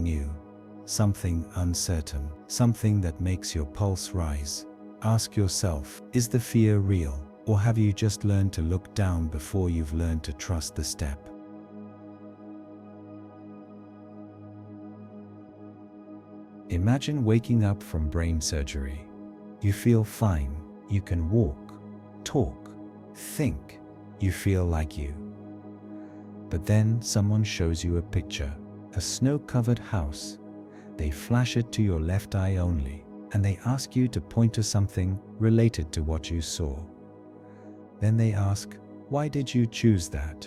new, something uncertain, something that makes your pulse rise, ask yourself, is the fear real? Or have you just learned to look down before you've learned to trust the step? Imagine waking up from brain surgery. You feel fine. You can walk, talk, think. You feel like you. But then someone shows you a picture, a snow-covered house. They flash it to your left eye only, and they ask you to point to something related to what you saw. Then they ask, why did you choose that?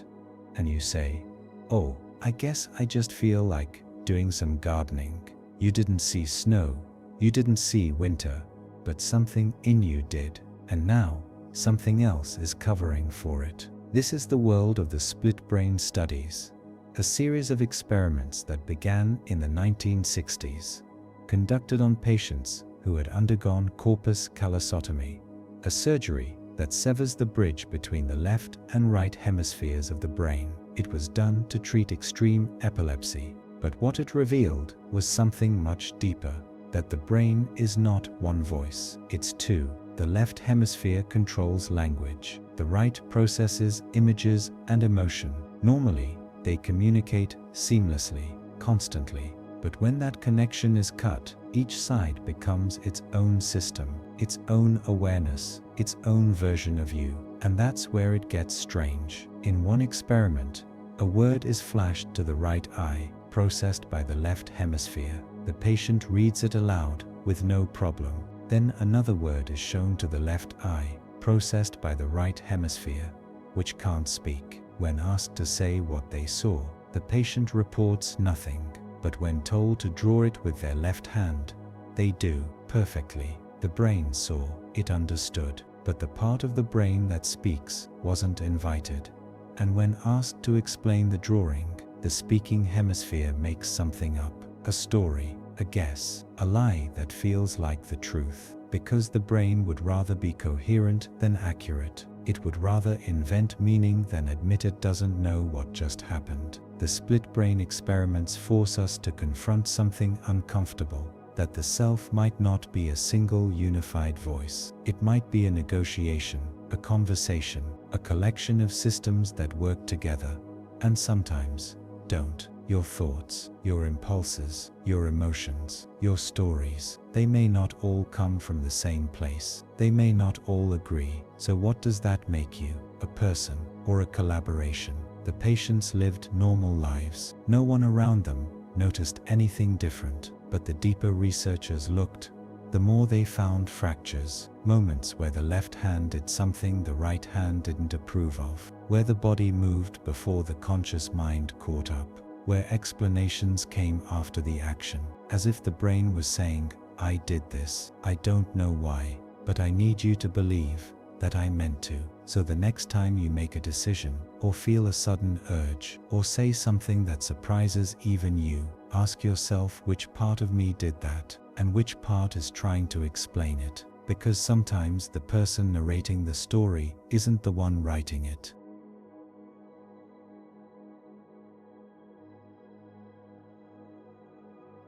And you say, oh, I guess I just feel like doing some gardening. You didn't see snow, you didn't see winter, but something in you did, and now something else is covering for it. This is the world of the split brain studies, a series of experiments that began in the 1960s, conducted on patients who had undergone corpus callosotomy, a surgery that severs the bridge between the left and right hemispheres of the brain. It was done to treat extreme epilepsy, but what it revealed was something much deeper, that the brain is not one voice, it's two. The left hemisphere controls language, the right processes images and emotion. Normally, they communicate seamlessly, constantly, but when that connection is cut, each side becomes its own system, its own awareness, its own version of you. And that's where it gets strange. In one experiment, a word is flashed to the right eye, processed by the left hemisphere. The patient reads it aloud with no problem. Then another word is shown to the left eye, processed by the right hemisphere, which can't speak. When asked to say what they saw, the patient reports nothing, but when told to draw it with their left hand, they do perfectly. The brain saw, it understood, but the part of the brain that speaks wasn't invited. And when asked to explain the drawing, the speaking hemisphere makes something up, a story, a guess, a lie that feels like the truth, because the brain would rather be coherent than accurate. It would rather invent meaning than admit it doesn't know what just happened. The split brain experiments force us to confront something uncomfortable, that the self might not be a single unified voice. It might be a negotiation, a conversation, a collection of systems that work together, and sometimes don't. Your thoughts, your impulses, your emotions, your stories, they may not all come from the same place. They may not all agree. So what does that make you? A person or a collaboration? The patients lived normal lives. No one around them noticed anything different. But the deeper researchers looked, the more they found fractures, moments where the left hand did something the right hand didn't approve of, where the body moved before the conscious mind caught up, where explanations came after the action, as if the brain was saying, I did this, I don't know why, but I need you to believe that I meant to. So the next time you make a decision, or feel a sudden urge, or say something that surprises even you, ask yourself which part of me did that, and which part is trying to explain it, because sometimes the person narrating the story isn't the one writing it.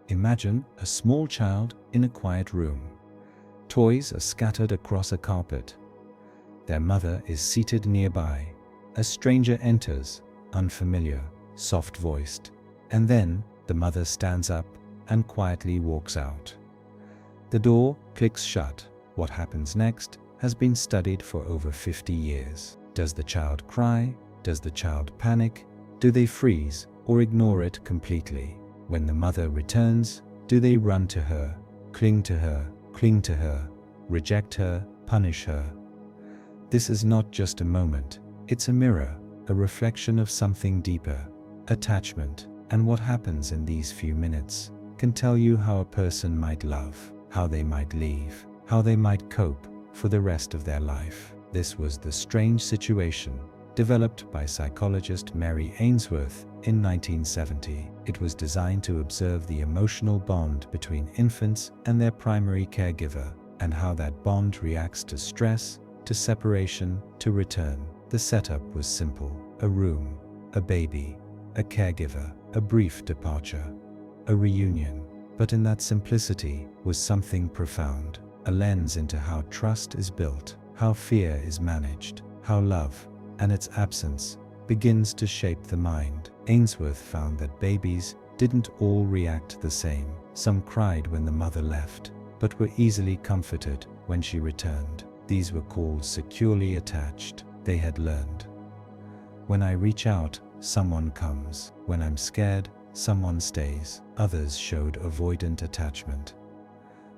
Imagine a small child in a quiet room. Toys are scattered across a carpet. Their mother is seated nearby. A stranger enters, unfamiliar, soft-voiced, and then the mother stands up and quietly walks out. The door clicks shut. What happens next has been studied for over 50 years. Does the child cry? Does the child panic? Do they freeze or ignore it completely? When the mother returns, do they run to her, cling to her, reject her, punish her? This is not just a moment, it's a mirror, a reflection of something deeper, attachment. And what happens in these few minutes can tell you how a person might love, how they might leave, how they might cope for the rest of their life. This was The Strange Situation, developed by psychologist Mary Ainsworth in 1970. It was designed to observe the emotional bond between infants and their primary caregiver, and how that bond reacts to stress, to separation, to return. The setup was simple: a room, a baby, a caregiver, a brief departure, a reunion. But in that simplicity was something profound, a lens into how trust is built, how fear is managed, how love, and its absence, begins to shape the mind. Ainsworth found that babies didn't all react the same. Some cried when the mother left, but were easily comforted when she returned. These were called securely attached. They had learned. When I reach out, someone comes. When I'm scared, someone stays. Others showed avoidant attachment.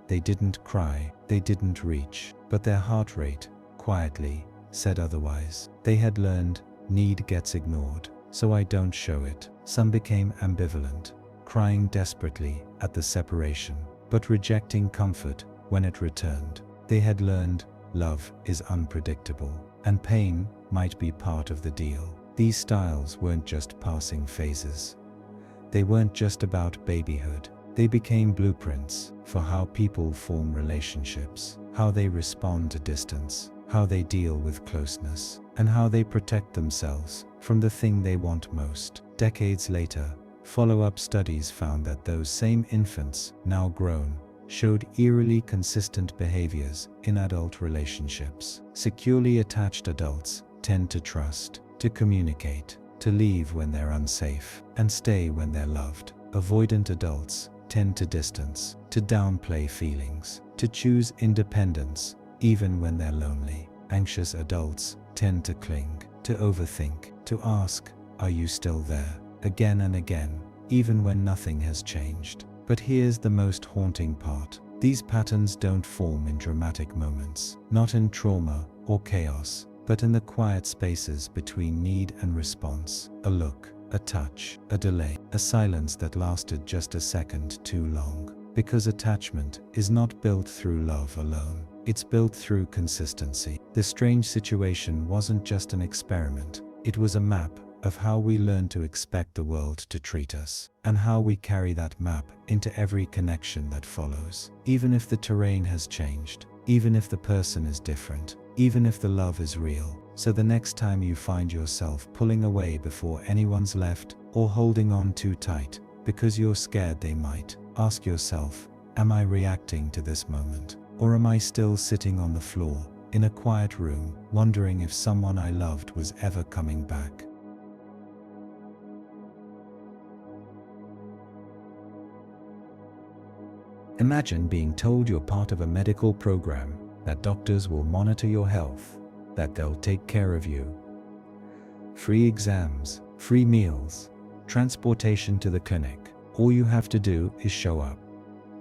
They didn't cry, they didn't reach, but their heart rate, quietly, said otherwise. They had learned, need gets ignored, so I don't show it. Some became ambivalent, crying desperately at the separation, but rejecting comfort when it returned. They had learned, love is unpredictable. and pain might be part of the deal. These styles weren't just passing phases. They weren't just about babyhood. They became blueprints for how people form relationships, how they respond to distance, how they deal with closeness, and how they protect themselves from the thing they want most. Decades later, follow-up studies found that those same infants, now grown, showed eerily consistent behaviors in adult relationships. Securely attached adults tend to trust, to communicate, to leave when they're unsafe, and stay when they're loved. Avoidant adults tend to distance, to downplay feelings, to choose independence even when they're lonely. Anxious adults tend to cling, to overthink, to ask, "Are you still there?" again and again, even when nothing has changed. But here's the most haunting part. These patterns don't form in dramatic moments, not in trauma or chaos, but in the quiet spaces between need and response. A look, a touch, a delay, a silence that lasted just a second too long. Because attachment is not built through love alone. It's built through consistency. The strange situation wasn't just an experiment. It was a map of how we learn to expect the world to treat us, and how we carry that map into every connection that follows. Even if the terrain has changed, even if the person is different, even if the love is real. So the next time you find yourself pulling away before anyone's left, or holding on too tight because you're scared they might, ask yourself, am I reacting to this moment? Or am I still sitting on the floor, in a quiet room, wondering if someone I loved was ever coming back? Imagine being told you're part of a medical program, that doctors will monitor your health, that they'll take care of you. Free exams, free meals, transportation to the clinic. All you have to do is show up.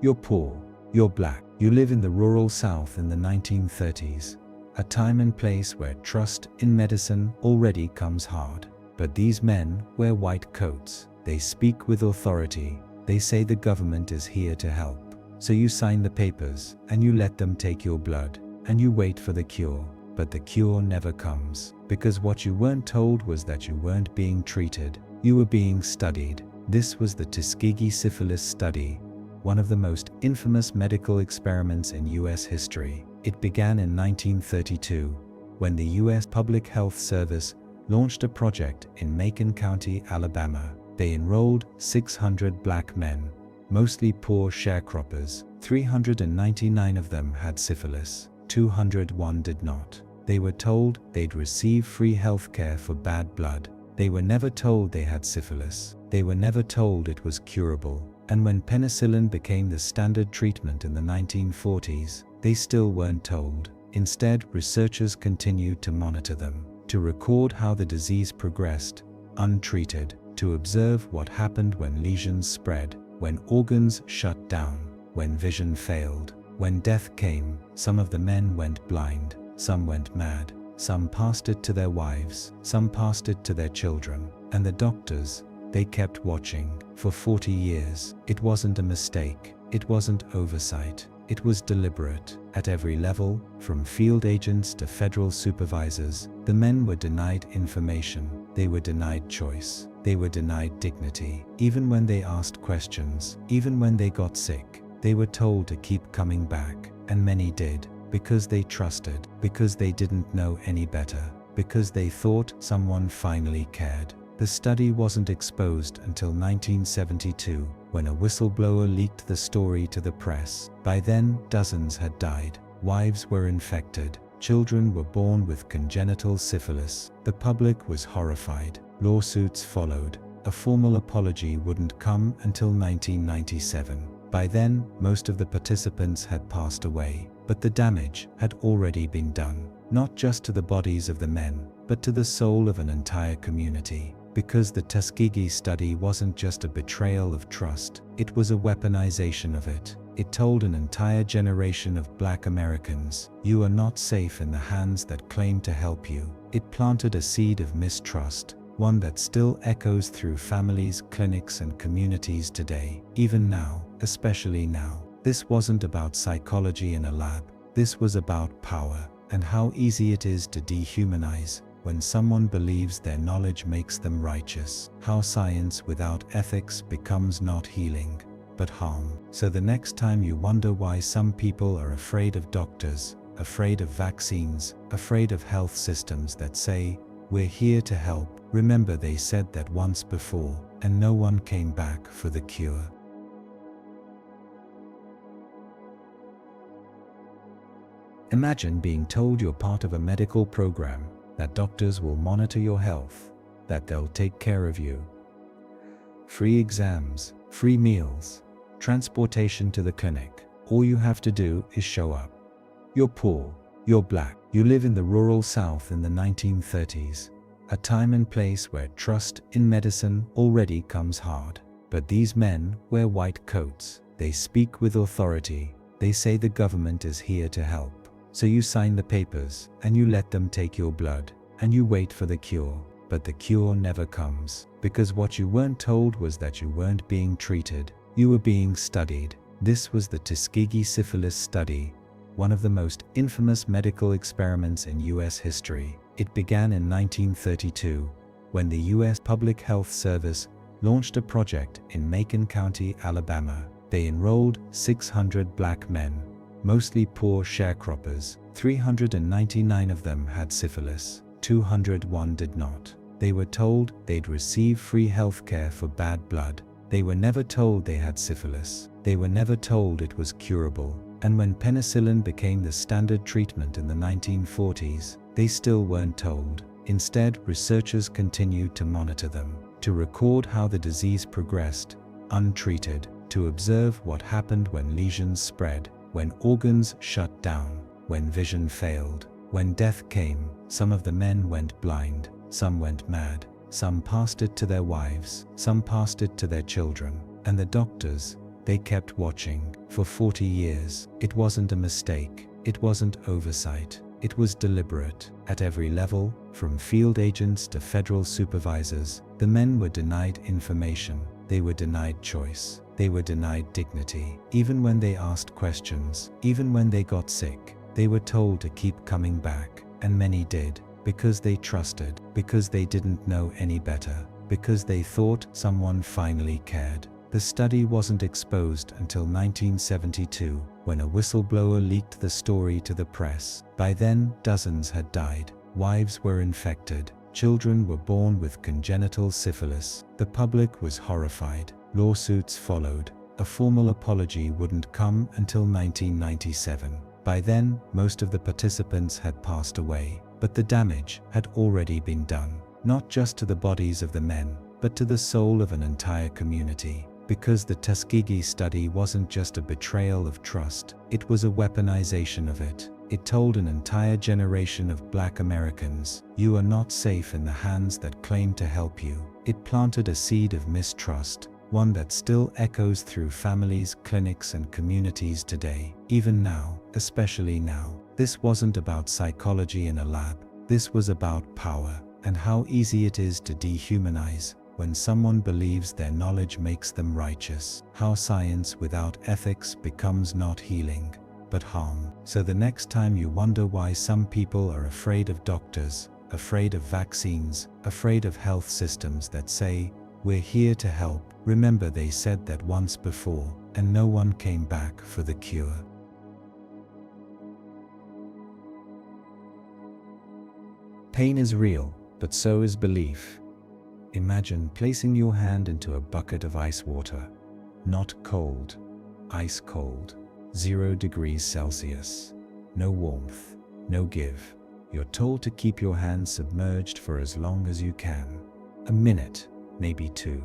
You're poor, you're black, you live in the rural South in the 1930s, a time and place where trust in medicine already comes hard. But these men wear white coats, they speak with authority, they say the government is here to help. So you sign the papers, and you let them take your blood, and you wait for the cure. But the cure never comes, because what you weren't told was that you weren't being treated, you were being studied. This was the Tuskegee syphilis study, one of the most infamous medical experiments in US history. It began in 1932, when the US Public Health Service launched a project in Macon County, Alabama. They enrolled 600 black men, mostly poor sharecroppers. 399 of them had syphilis, 201 did not. They were told they'd receive free health care for bad blood. They were never told they had syphilis. They were never told it was curable. And when penicillin became the standard treatment in the 1940s, they still weren't told. Instead, researchers continued to monitor them, to record how the disease progressed, untreated, to observe what happened when lesions spread, when organs shut down, when vision failed, when death came. Some of the men went blind, some went mad, some passed it to their wives, some passed it to their children. And the doctors, they kept watching for 40 years. It wasn't a mistake, it wasn't oversight, it was deliberate. At every level, from field agents to federal supervisors, the men were denied information, they were denied choice, they were denied dignity. Even when they asked questions, even when they got sick, they were told to keep coming back, and many did, because they trusted, because they didn't know any better, because they thought someone finally cared. The study wasn't exposed until 1972, when a whistleblower leaked the story to the press. By then, dozens had died, wives were infected, children were born with congenital syphilis. The public was horrified. Lawsuits followed. A formal apology wouldn't come until 1997. By then, most of the participants had passed away, but the damage had already been done, not just to the bodies of the men, but to the soul of an entire community. Because the Tuskegee study wasn't just a betrayal of trust, it was a weaponization of it. It told an entire generation of black Americans, you are not safe in the hands that claim to help you. It planted a seed of mistrust, one that still echoes through families, clinics, and communities today. Even now, especially now. This wasn't about psychology in a lab. This was about power. and how easy it is to dehumanize when someone believes their knowledge makes them righteous. How science without ethics becomes not healing, but harm. So the next time you wonder why some people are afraid of doctors, afraid of vaccines, afraid of health systems that say, "We're here to help," remember they said that once before, and no one came back for the cure. Imagine being told you're part of a medical program, that doctors will monitor your health, that they'll take care of you. Free exams, free meals, transportation to the clinic. All you have to do is show up. You're poor, you're black, you live in the rural South in the 1930s, a time and place where trust in medicine already comes hard. But these men wear white coats, they speak with authority, they say the government is here to help. So you sign the papers, and you let them take your blood, and you wait for the cure. But the cure never comes, because what you weren't told was that you weren't being treated, you were being studied. This was the Tuskegee syphilis study, one of the most infamous medical experiments in US history. It began in 1932, when the US Public Health Service launched a project in Macon County, Alabama. They enrolled 600 black men, mostly poor sharecroppers. 399 of them had syphilis, 201 did not. They were told they'd receive free health care for bad blood. They were never told they had syphilis. They were never told it was curable. And when penicillin became the standard treatment in the 1940s, they still weren't told. Instead, researchers continued to monitor them, to record how the disease progressed, untreated, to observe what happened when lesions spread, when organs shut down, when vision failed, when death came. Some of the men went blind, some went mad, some passed it to their wives, some passed it to their children. And the doctors, they kept watching. For 40 years, it wasn't a mistake, it wasn't oversight, it was deliberate. At every level, from field agents to federal supervisors, the men were denied information, they were denied choice. They were denied dignity. Even when they asked questions, even when they got sick, they were told to keep coming back. And many did, because they trusted, because they didn't know any better, because they thought someone finally cared. The study wasn't exposed until 1972, when a whistleblower leaked the story to the press. By then, dozens had died, wives were infected, children were born with congenital syphilis. The public was horrified. Lawsuits followed. A formal apology wouldn't come until 1997. By then, most of the participants had passed away, but the damage had already been done, not just to the bodies of the men, but to the soul of an entire community. Because the Tuskegee study wasn't just a betrayal of trust, it was a weaponization of it. It told an entire generation of black Americans, you are not safe in the hands that claim to help you. It planted a seed of mistrust, one that still echoes through families, clinics, and communities today. Even now, especially now. This wasn't about psychology in a lab. This was about power, and how easy it is to dehumanize when someone believes their knowledge makes them righteous. How science without ethics becomes not healing, but harm. So the next time you wonder why some people are afraid of doctors, afraid of vaccines, afraid of health systems that say, "We're here to help," remember they said that once before, and no one came back for the cure. Pain is real, but so is belief. Imagine placing your hand into a bucket of ice water. Not cold, ice cold, 0 degrees Celsius. No warmth, no give. You're told to keep your hand submerged for as long as you can. A minute, maybe 2.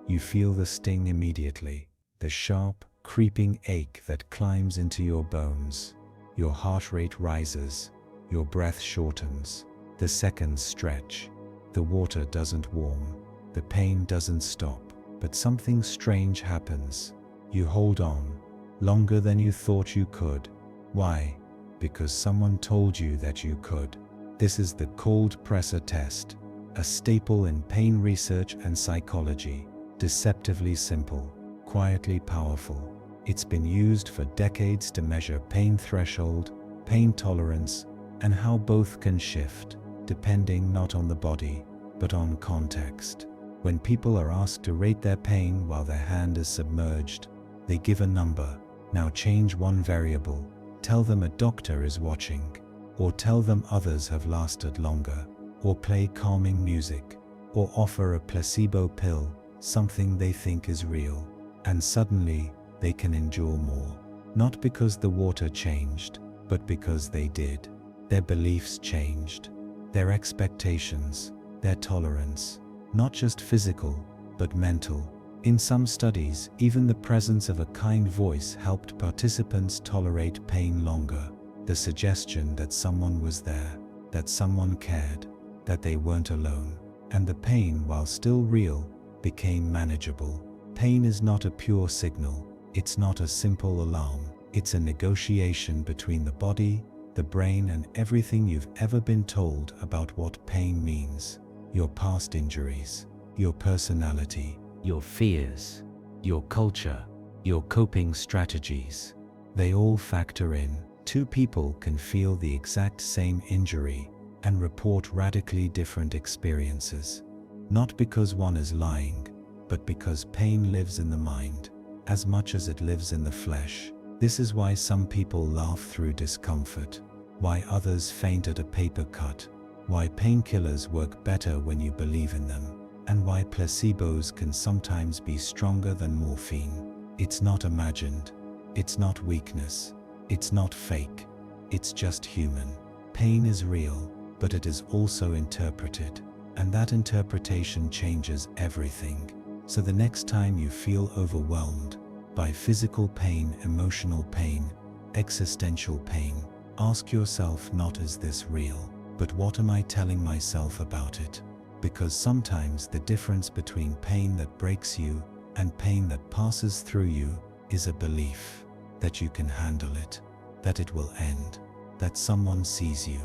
You feel the sting immediately, the sharp, creeping ache that climbs into your bones. Your heart rate rises, your breath shortens, the seconds stretch. The water doesn't warm, the pain doesn't stop, but something strange happens. You hold on, longer than you thought you could. Why? Because someone told you that you could. This is the cold pressor test, a staple in pain research and psychology. Deceptively simple, quietly powerful. It's been used for decades to measure pain threshold, pain tolerance, and how both can shift, depending not on the body, but on context. When people are asked to rate their pain while their hand is submerged, they give a number. Now change one variable, tell them a doctor is watching, or tell them others have lasted longer, or play calming music, or offer a placebo pill, something they think is real, and suddenly they can endure more. Not because the water changed, but because they did. Their beliefs changed, their expectations, their tolerance, not just physical, but mental. In some studies, even the presence of a kind voice helped participants tolerate pain longer. The suggestion that someone was there, that someone cared, that they weren't alone. And the pain, while still real, became manageable. Pain is not a pure signal. It's not a simple alarm. It's a negotiation between the body, the brain, and everything you've ever been told about what pain means. Your past injuries, your personality, your fears, your culture, your coping strategies. They all factor in. Two people can feel the exact same injury and report radically different experiences. Not because one is lying, but because pain lives in the mind as much as it lives in the flesh. This is why some people laugh through discomfort, why others faint at a paper cut, why painkillers work better when you believe in them, and why placebos can sometimes be stronger than morphine. It's not imagined. It's not weakness. It's not fake. It's just human. Pain is real, but it is also interpreted, and that interpretation changes everything. So the next time you feel overwhelmed by physical pain, emotional pain, existential pain, ask yourself, not is this real, but what am I telling myself about it? Because sometimes the difference between pain that breaks you and pain that passes through you is a belief that you can handle it, that it will end, that someone sees you,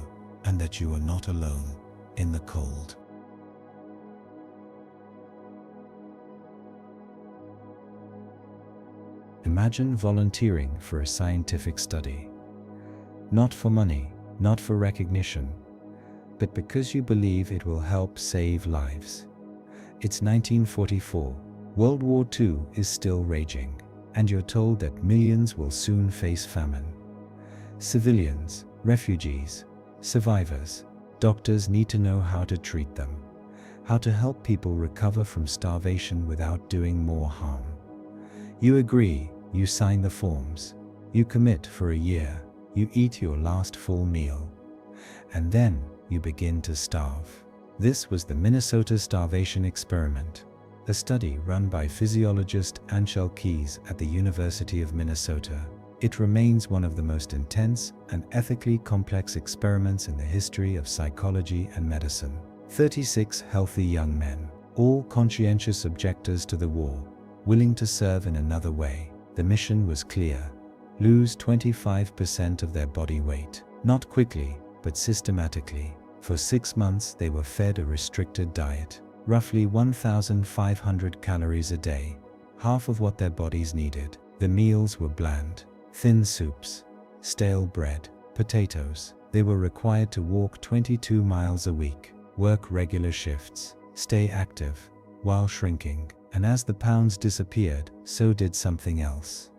and that you are not alone in the cold. Imagine volunteering for a scientific study. Not for money, not for recognition, but because you believe it will help save lives. It's 1944. World War II is still raging, and you're told that millions will soon face famine. Civilians, refugees, survivors, doctors need to know how to treat them, how to help people recover from starvation without doing more harm. You agree, you sign the forms, you commit for a year, you eat your last full meal, and then you begin to starve. This was the Minnesota Starvation Experiment, a study run by physiologist Anshel Keys at the University of Minnesota. It remains one of the most intense and ethically complex experiments in the history of psychology and medicine. 36 healthy young men, all conscientious objectors to the war, willing to serve in another way. The mission was clear: lose 25% of their body weight. Not quickly, but systematically. For 6 months they were fed a restricted diet, roughly 1,500 calories a day, half of what their bodies needed. The meals were bland, thin soups, stale bread, potatoes. They were required to walk 22 miles a week, work regular shifts, stay active, while shrinking. And as the pounds disappeared, so did something else.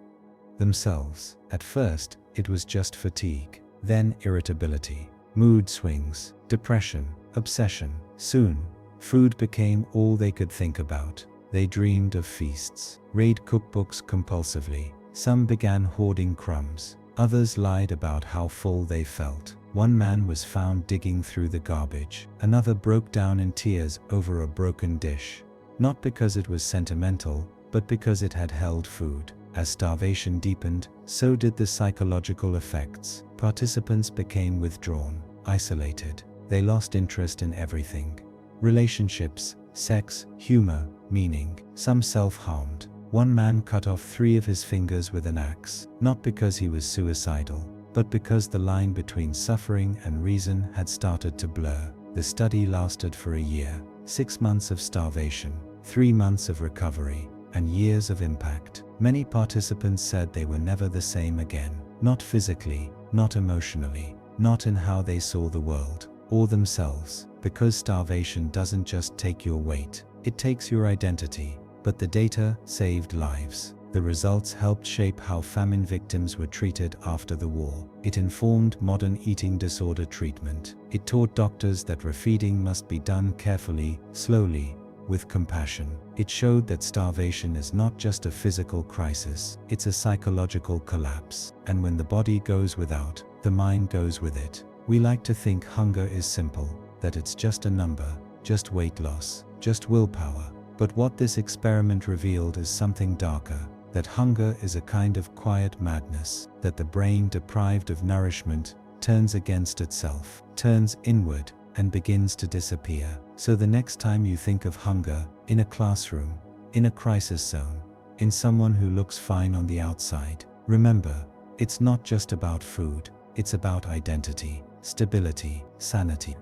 Themselves. At first, it was just fatigue, then irritability, mood swings, depression, obsession. Soon, food became all they could think about. They dreamed of feasts, read cookbooks compulsively. Some began hoarding crumbs. Others lied about how full they felt. One man was found digging through the garbage. Another broke down in tears over a broken dish. Not because it was sentimental, but because it had held food. As starvation deepened, so did the psychological effects. Participants became withdrawn, isolated. They lost interest in everything: relationships, sex, humor, meaning. Some self-harmed. One man cut off 3 of his fingers with an axe, not because he was suicidal, but because the line between suffering and reason had started to blur. The study lasted for a year. 6 months of starvation, 3 months of recovery, and years of impact. Many participants said they were never the same again. Not physically, not emotionally, not in how they saw the world or themselves, because starvation doesn't just take your weight, it takes your identity. But the data saved lives. The results helped shape how famine victims were treated after the war. It informed modern eating disorder treatment. It taught doctors that refeeding must be done carefully, slowly, with compassion. It showed that starvation is not just a physical crisis, it's a psychological collapse. And when the body goes without, the mind goes with it. We like to think hunger is simple, that it's just a number, just weight loss, just willpower. But what this experiment revealed is something darker, that hunger is a kind of quiet madness, that the brain deprived of nourishment turns against itself, turns inward, and begins to disappear. So the next time you think of hunger, in a classroom, in a crisis zone, in someone who looks fine on the outside, remember, it's not just about food, it's about identity, stability, sanity.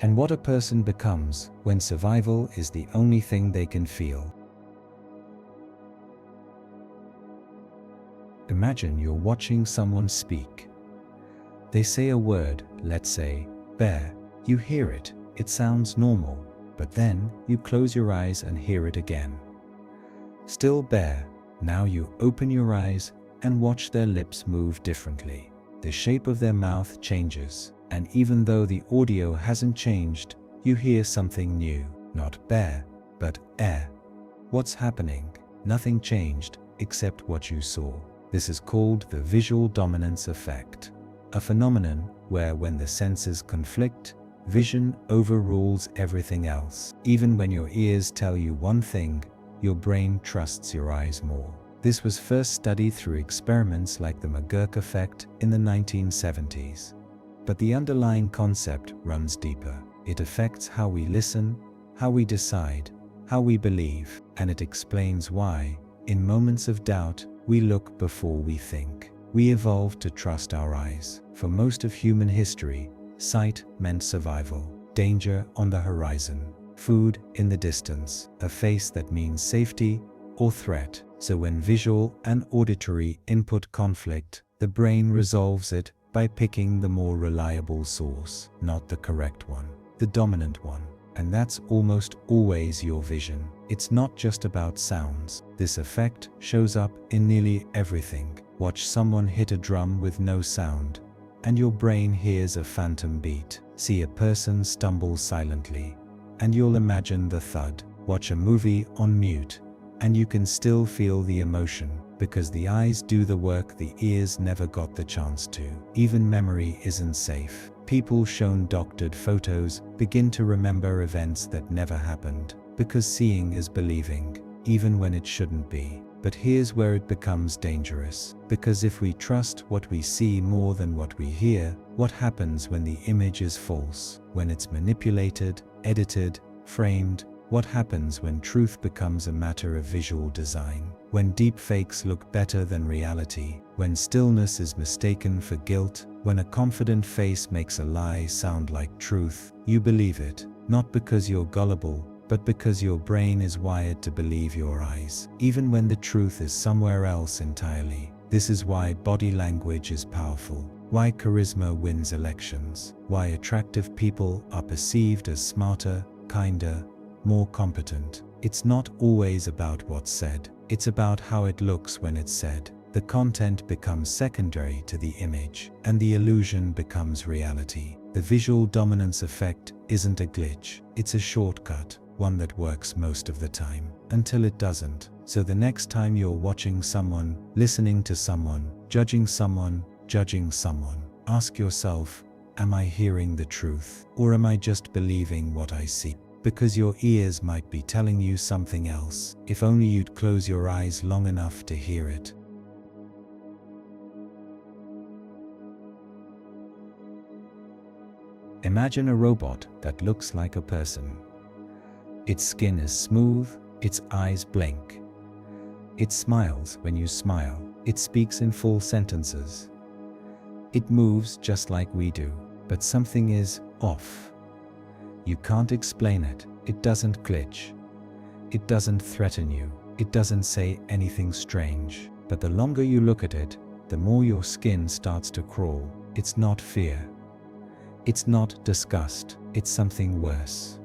And what a person becomes when survival is the only thing they can feel. Imagine you're watching someone speak. They say a word, let's say, bear. You hear it, it sounds normal, but then you close your eyes and hear it again. Still bear. Now you open your eyes and watch their lips move differently. The shape of their mouth changes. And even though the audio hasn't changed, you hear something new. Not bear, but air. What's happening? Nothing changed, except what you saw. This is called the visual dominance effect. A phenomenon where when the senses conflict, vision overrules everything else. Even when your ears tell you one thing, your brain trusts your eyes more. This was first studied through experiments like the McGurk effect in the 1970s. But the underlying concept runs deeper. It affects how we listen, how we decide, how we believe, and it explains why, in moments of doubt, we look before we think. We evolved to trust our eyes. For most of human history, sight meant survival, danger on the horizon, food in the distance, a face that means safety or threat. So when visual and auditory input conflict, the brain resolves it by picking the more reliable source, not the correct one, the dominant one. And that's almost always your vision. It's not just about sounds. This effect shows up in nearly everything. Watch someone hit a drum with no sound, and your brain hears a phantom beat. See a person stumble silently, and you'll imagine the thud. Watch a movie on mute, and you can still feel the emotion, because the eyes do the work the ears never got the chance to. Even memory isn't safe. People shown doctored photos begin to remember events that never happened, because seeing is believing, even when it shouldn't be. But here's where it becomes dangerous, because if we trust what we see more than what we hear, what happens when the image is false, when it's manipulated, edited, framed? What happens when truth becomes a matter of visual design? When deepfakes look better than reality? When stillness is mistaken for guilt? When a confident face makes a lie sound like truth? You believe it, not because you're gullible, but because your brain is wired to believe your eyes, even when the truth is somewhere else entirely. This is why body language is powerful, why charisma wins elections, why attractive people are perceived as smarter, kinder, more competent. It's not always about what's said, it's about how it looks when it's said. The content becomes secondary to the image, and the illusion becomes reality. The visual dominance effect isn't a glitch, it's a shortcut, one that works most of the time, until it doesn't. So the next time you're watching someone, listening to someone, judging someone, judging someone, ask yourself, am I hearing the truth, or am I just believing what I see? Because your ears might be telling you something else, if only you'd close your eyes long enough to hear it. Imagine a robot that looks like a person. Its skin is smooth, its eyes blink. It smiles when you smile. It speaks in full sentences. It moves just like we do, but something is off. You can't explain it. It doesn't glitch. It doesn't threaten you. It doesn't say anything strange. But the longer you look at it, the more your skin starts to crawl. It's not fear. It's not disgust. It's something worse.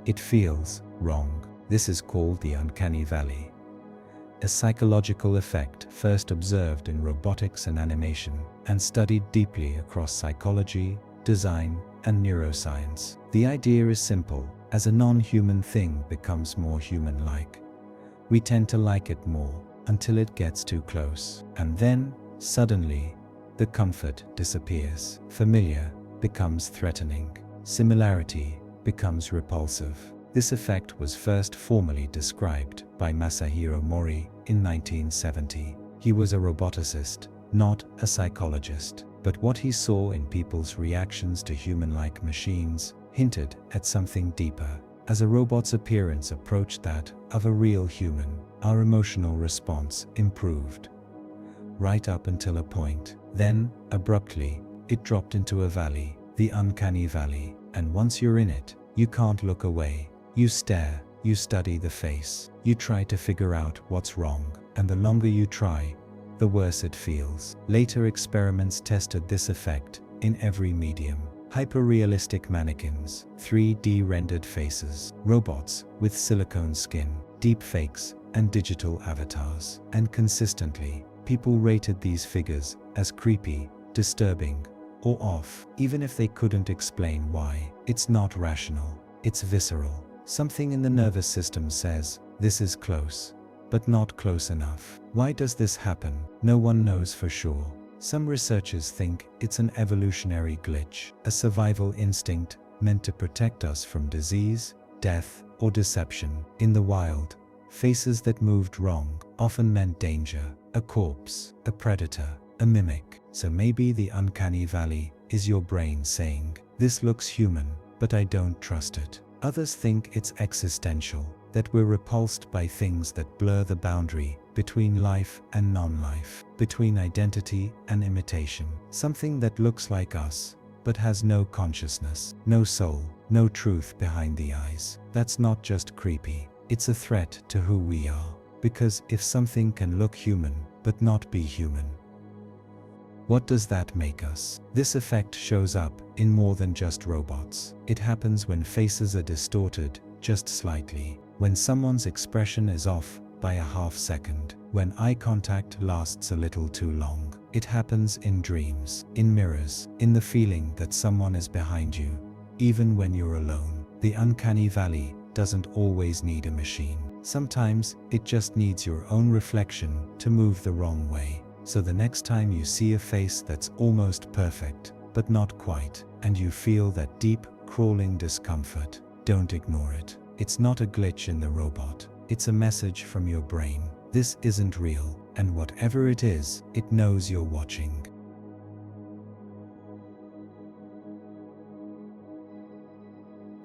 It feels wrong. This is called the uncanny valley, a psychological effect first observed in robotics and animation, and studied deeply across psychology, design, and neuroscience. The idea is simple. As a non-human thing becomes more human-like, we tend to like it more until it gets too close. And then, suddenly, the comfort disappears. Familiar becomes threatening. Similarity becomes repulsive. This effect was first formally described by Masahiro Mori in 1970. He was a roboticist, not a psychologist, but what he saw in people's reactions to human-like machines hinted at something deeper. As a robot's appearance approached that of a real human, our emotional response improved, right up until a point. Then, abruptly, it dropped into a valley, the uncanny valley, and once you're in it, you can't look away. You stare, you study the face, you try to figure out what's wrong, and the longer you try, the worse it feels. Later experiments tested this effect in every medium. Hyper-realistic mannequins, 3D rendered faces, robots with silicone skin, deepfakes, and digital avatars. And consistently, people rated these figures as creepy, disturbing, or off, even if they couldn't explain why. It's not rational, it's visceral. Something in the nervous system says, this is close, but not close enough. Why does this happen? No one knows for sure. Some researchers think it's an evolutionary glitch, a survival instinct meant to protect us from disease, death, or deception. In the wild, faces that moved wrong often meant danger, a corpse, a predator, a mimic. So maybe the uncanny valley is your brain saying, this looks human, but I don't trust it. Others think it's existential, that we're repulsed by things that blur the boundary between life and non-life, between identity and imitation. Something that looks like us, but has no consciousness, no soul, no truth behind the eyes. That's not just creepy, it's a threat to who we are. Because if something can look human, but not be human, what does that make us? This effect shows up in more than just robots. It happens when faces are distorted just slightly, when someone's expression is off by a half second, when eye contact lasts a little too long. It happens in dreams, in mirrors, in the feeling that someone is behind you, even when you're alone. The uncanny valley doesn't always need a machine. Sometimes it just needs your own reflection to move the wrong way. So the next time you see a face that's almost perfect, but not quite, and you feel that deep, crawling discomfort, don't ignore it. It's not a glitch in the robot. It's a message from your brain. This isn't real, and whatever it is, it knows you're watching.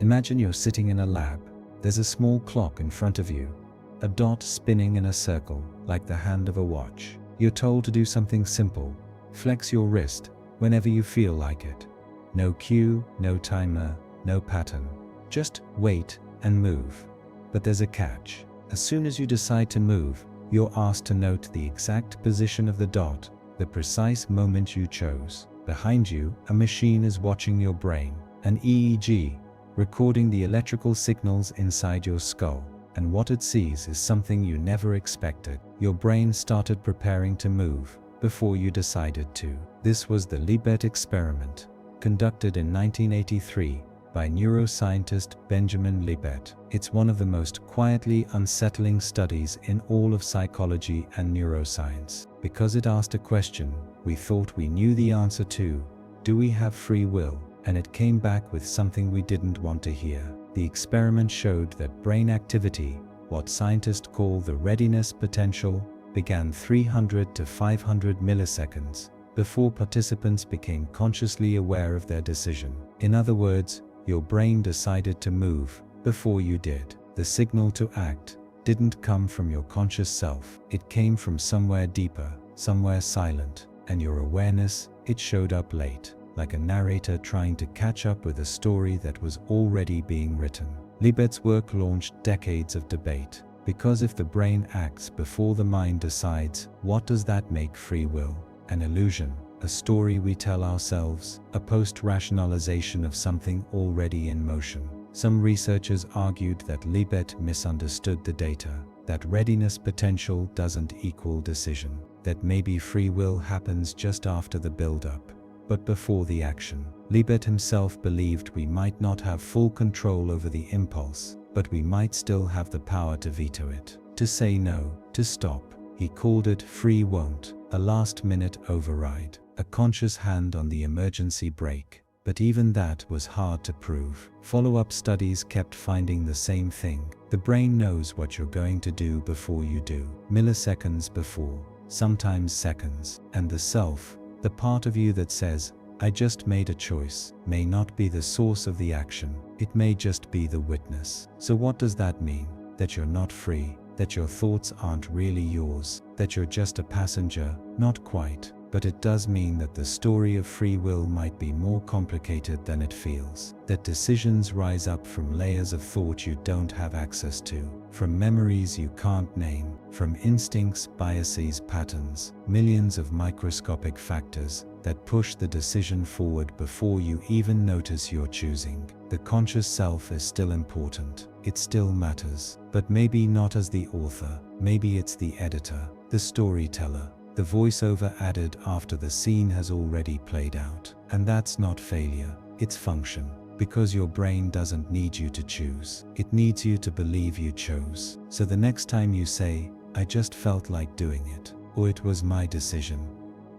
Imagine you're sitting in a lab. There's a small clock in front of you, a dot spinning in a circle, like the hand of a watch. You're told to do something simple. Flex your wrist whenever you feel like it. No cue, no timer, no pattern. Just wait and move. But there's a catch. As soon as you decide to move, you're asked to note the exact position of the dot, the precise moment you chose. Behind you, a machine is watching your brain, an EEG, recording the electrical signals inside your skull. And what it sees is something you never expected. Your brain started preparing to move before you decided to. This was the Libet experiment, conducted in 1983 by neuroscientist Benjamin Libet. It's one of the most quietly unsettling studies in all of psychology and neuroscience, because it asked a question we thought we knew the answer to: do we have free will? And it came back with something we didn't want to hear. The experiment showed that brain activity, what scientists call the readiness potential, began 300 to 500 milliseconds before participants became consciously aware of their decision. In other words, your brain decided to move before you did. The signal to act didn't come from your conscious self. It came from somewhere deeper, somewhere silent, and your awareness, it showed up late, like a narrator trying to catch up with a story that was already being written. Libet's work launched decades of debate, because if the brain acts before the mind decides, what does that make free will? An illusion, a story we tell ourselves, a post-rationalization of something already in motion. Some researchers argued that SleepLab misunderstood the data, that readiness potential doesn't equal decision, that maybe free will happens just after the build-up, but before the action. SleepLab himself believed we might not have full control over the impulse, but we might still have the power to veto it, to say no, to stop. He called it free won't, a last-minute override, a conscious hand on the emergency brake. But even that was hard to prove. Follow-up studies kept finding the same thing. The brain knows what you're going to do before you do, milliseconds before, sometimes seconds. And the self, the part of you that says, I just made a choice, may not be the source of the action. It may just be the witness. So what does that mean? That you're not free, that your thoughts aren't really yours, that you're just a passenger? Not quite. But it does mean that the story of free will might be more complicated than it feels. That decisions rise up from layers of thought you don't have access to, from memories you can't name, from instincts, biases, patterns, millions of microscopic factors that push the decision forward before you even notice you're choosing. The conscious self is still important. It still matters. But maybe not as the author. Maybe it's the editor, the storyteller, the voiceover added after the scene has already played out. And that's not failure, it's function. Because your brain doesn't need you to choose. It needs you to believe you chose. So the next time you say, I just felt like doing it, or it was my decision,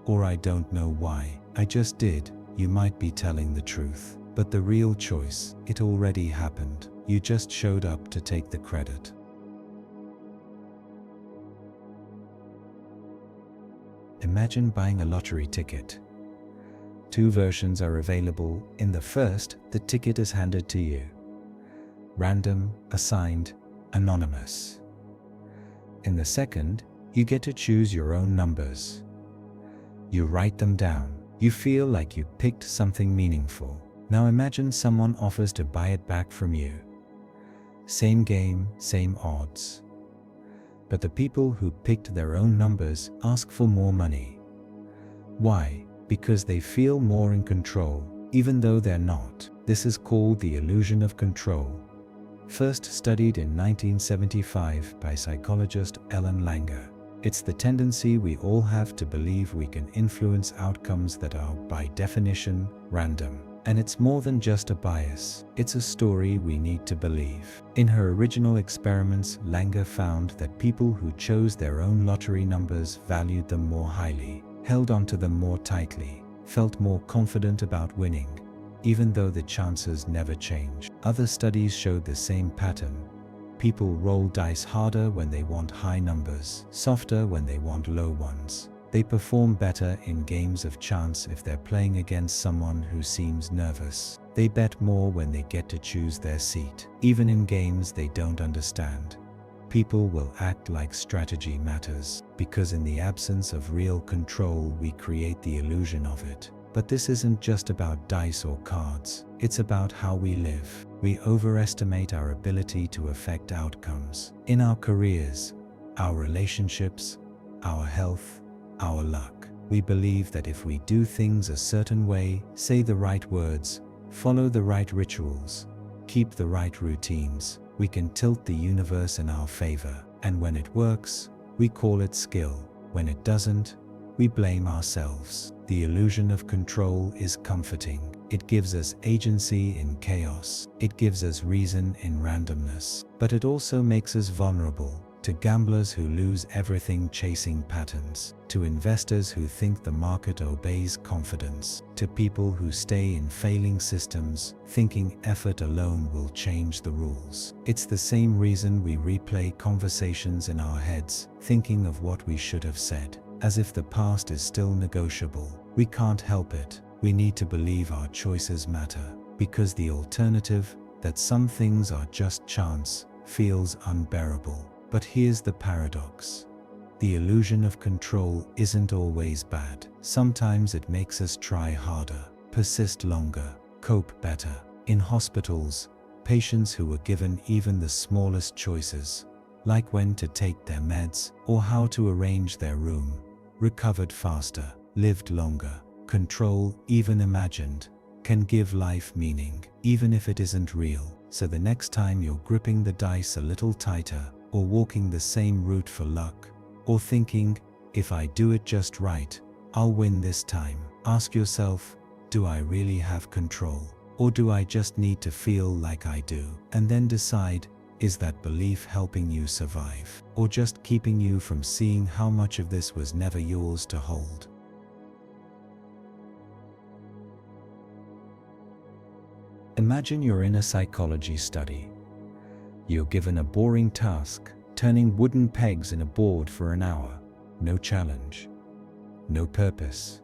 or I don't know why, I just did, you might be telling the truth. But the real choice, it already happened. You just showed up to take the credit. Imagine buying a lottery ticket. Two versions are available. In the first, the ticket is handed to you. Random, assigned, anonymous. In the second, you get to choose your own numbers. You write them down. You feel like you picked something meaningful. Now imagine someone offers to buy it back from you. Same game, same odds. But the people who picked their own numbers ask for more money. Why? Because they feel more in control, even though they're not. This is called the illusion of control. First studied in 1975 by psychologist Ellen Langer. It's the tendency we all have to believe we can influence outcomes that are, by definition, random. And it's more than just a bias, it's a story we need to believe. In her original experiments, Langer found that people who chose their own lottery numbers valued them more highly, held onto them more tightly, felt more confident about winning, even though the chances never change. Other studies showed the same pattern. People roll dice harder when they want high numbers, softer when they want low ones. They perform better in games of chance if they're playing against someone who seems nervous. They bet more when they get to choose their seat. Even in games they don't understand, people will act like strategy matters, because in the absence of real control we create the illusion of it. But this isn't just about dice or cards, it's about how we live. We overestimate our ability to affect outcomes. In our careers, our relationships, our health, our luck. We believe that if we do things a certain way, say the right words, follow the right rituals, keep the right routines, we can tilt the universe in our favor. And when it works, we call it skill. When it doesn't, we blame ourselves. The illusion of control is comforting. It gives us agency in chaos. It gives us reason in randomness. But it also makes us vulnerable. To gamblers who lose everything chasing patterns, to investors who think the market obeys confidence, to people who stay in failing systems, thinking effort alone will change the rules. It's the same reason we replay conversations in our heads, thinking of what we should have said, as if the past is still negotiable. We can't help it. We need to believe our choices matter, because the alternative, that some things are just chance, feels unbearable. But here's the paradox. The illusion of control isn't always bad. Sometimes it makes us try harder, persist longer, cope better. In hospitals, patients who were given even the smallest choices, like when to take their meds or how to arrange their room, recovered faster, lived longer. control, even imagined, can give life meaning, even if it isn't real. So the next time you're gripping the dice a little tighter, or walking the same route for luck, or thinking, if I do it just right, I'll win this time, ask yourself, do I really have control? Or do I just need to feel like I do? And then decide, is that belief helping you survive, or just keeping you from seeing how much of this was never yours to hold? Imagine you're in a psychology study. You're given a boring task, turning wooden pegs in a board for an hour. No challenge, no purpose,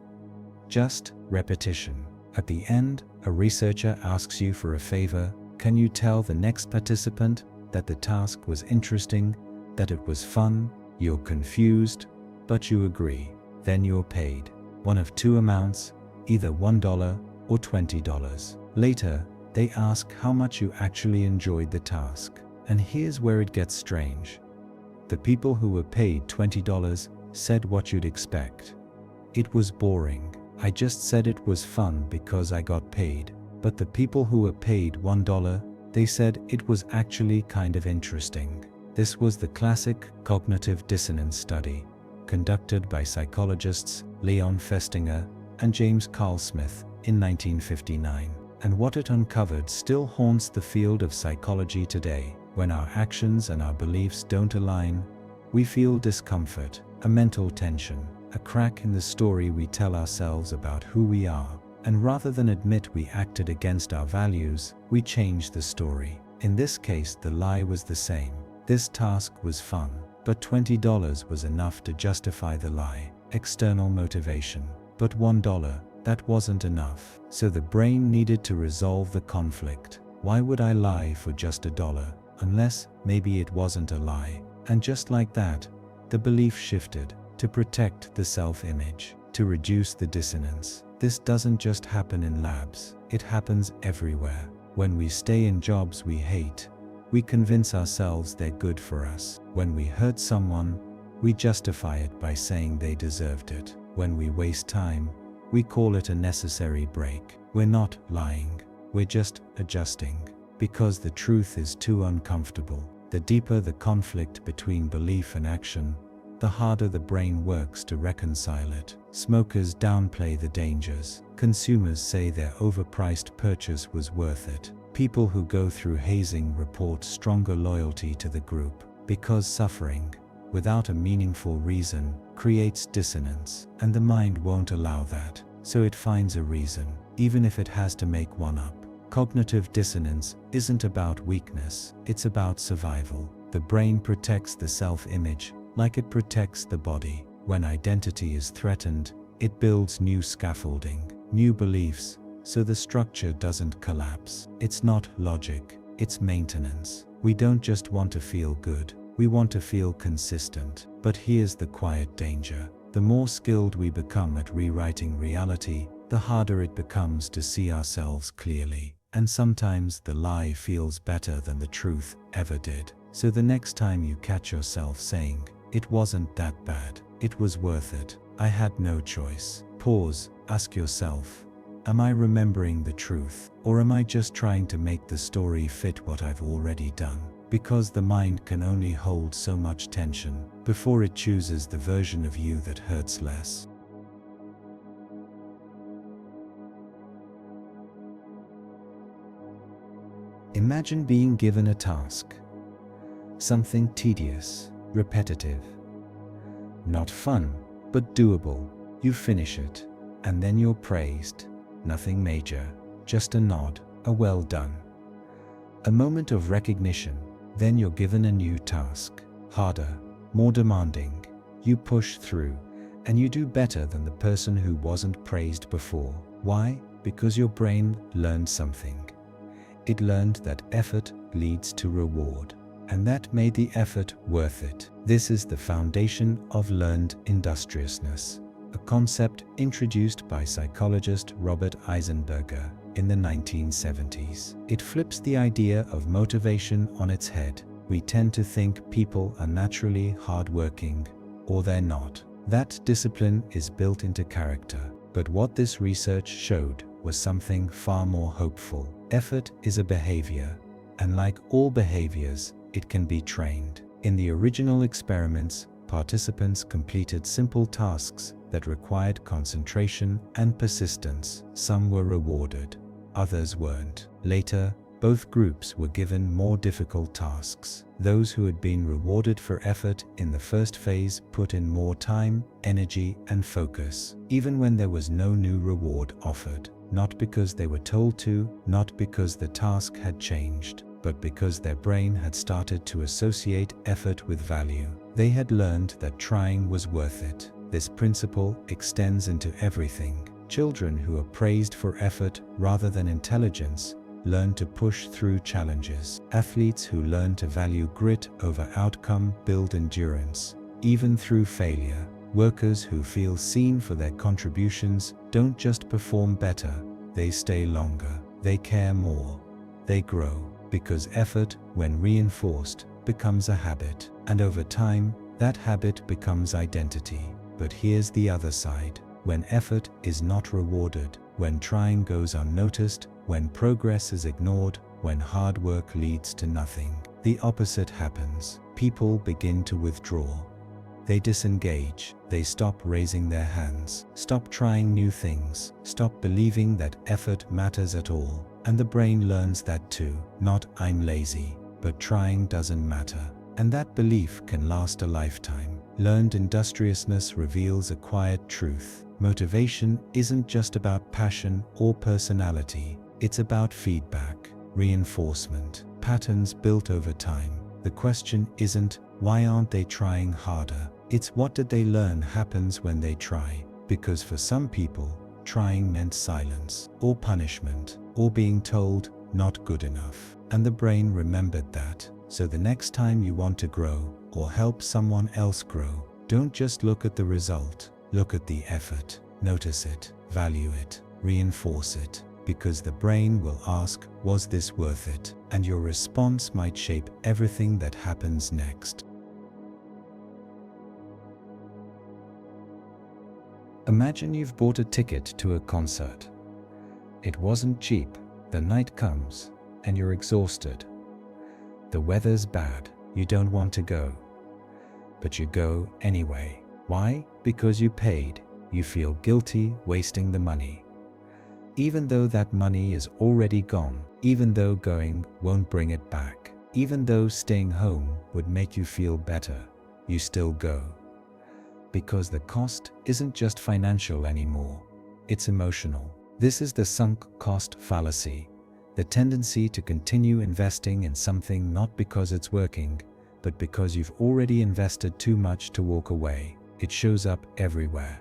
just repetition. At the end, a researcher asks you for a favor. Can you tell the next participant that the task was interesting, that it was fun? You're confused, but you agree. Then you're paid. One of two amounts, either $1 or $20. Later, they ask how much you actually enjoyed the task. And here's where it gets strange. The people who were paid $20 said what you'd expect. It was boring. I just said it was fun because I got paid. But the people who were paid $1, they said it was actually kind of interesting. This was the classic cognitive dissonance study, conducted by psychologists Leon Festinger and James Carl Smith in 1959. And what it uncovered still haunts the field of psychology today. When our actions and our beliefs don't align, we feel discomfort, a mental tension, a crack in the story we tell ourselves about who we are. And rather than admit we acted against our values, we change the story. In this case, the lie was the same. This task was fun, but $20 was enough to justify the lie. External motivation. But $1, that wasn't enough. So the brain needed to resolve the conflict. Why would I lie for just $1? Unless maybe it wasn't a lie. And just like that, the belief shifted to protect the self-image, to reduce the dissonance. This doesn't just happen in labs, it happens everywhere. When we stay in jobs we hate, we convince ourselves they're good for us. When we hurt someone, we justify it by saying they deserved it. When we waste time, we call it a necessary break. We're not lying, we're just adjusting. Because the truth is too uncomfortable. The deeper the conflict between belief and action, the harder the brain works to reconcile it. Smokers downplay the dangers. Consumers say their overpriced purchase was worth it. People who go through hazing report stronger loyalty to the group, because suffering, without a meaningful reason, creates dissonance, and the mind won't allow that. So it finds a reason, even if it has to make one up. Cognitive dissonance isn't about weakness, it's about survival. The brain protects the self-image like it protects the body. When identity is threatened, it builds new scaffolding, new beliefs, so the structure doesn't collapse. It's not logic, it's maintenance. We don't just want to feel good, we want to feel consistent. But here's the quiet danger. The more skilled we become at rewriting reality, the harder it becomes to see ourselves clearly. And sometimes the lie feels better than the truth ever did. So the next time you catch yourself saying, "It wasn't that bad, it was worth it, I had no choice," pause, ask yourself, am I remembering the truth, or am I just trying to make the story fit what I've already done? Because the mind can only hold so much tension before it chooses the version of you that hurts less. Imagine being given a task. Something tedious, repetitive. Not fun, but doable. You finish it, and then you're praised. Nothing major, just a nod, a well done. A moment of recognition, then you're given a new task. Harder, more demanding. You push through, and you do better than the person who wasn't praised before. Why? Because your brain learned something. It learned that effort leads to reward, and that made the effort worth it. This is the foundation of learned industriousness, a concept introduced by psychologist Robert Eisenberger in the 1970s. It flips the idea of motivation on its head. We tend to think people are naturally hardworking, or they're not. That discipline is built into character. But what this research showed was something far more hopeful. Effort is a behavior, and like all behaviors, it can be trained. In the original experiments, participants completed simple tasks that required concentration and persistence. Some were rewarded, others weren't. Later, both groups were given more difficult tasks. Those who had been rewarded for effort in the first phase put in more time, energy, and focus, even when there was no new reward offered. Not because they were told to, not because the task had changed, but because their brain had started to associate effort with value. They had learned that trying was worth it. This principle extends into everything. Children who are praised for effort rather than intelligence learn to push through challenges. Athletes who learn to value grit over outcome build endurance, even through failure. Workers who feel seen for their contributions don't just perform better, they stay longer, they care more, they grow, because effort, when reinforced, becomes a habit. And over time, that habit becomes identity. But here's the other side. When effort is not rewarded, when trying goes unnoticed, when progress is ignored, when hard work leads to nothing, the opposite happens. People begin to withdraw. They disengage, they stop raising their hands, stop trying new things, stop believing that effort matters at all. And the brain learns that too. Not "I'm lazy," but trying doesn't matter. And that belief can last a lifetime. Learned industriousness reveals a quiet truth. Motivation isn't just about passion or personality. It's about feedback, reinforcement, patterns built over time. The question isn't, why aren't they trying harder? It's what did they learn happens when they try? Because for some people, trying meant silence, or punishment, or being told, not good enough. And the brain remembered that. So the next time you want to grow, or help someone else grow, don't just look at the result. Look at the effort. Notice it, value it, reinforce it. Because the brain will ask, was this worth it? And your response might shape everything that happens next. Imagine you've bought a ticket to a concert. It wasn't cheap. The night comes, and you're exhausted. The weather's bad. You don't want to go. But you go anyway. Why? Because you paid. You feel guilty wasting the money. Even though that money is already gone, even though going won't bring it back, even though staying home would make you feel better, you still go. Because the cost isn't just financial anymore, it's emotional. This is the sunk cost fallacy, the tendency to continue investing in something not because it's working, but because you've already invested too much to walk away. It shows up everywhere.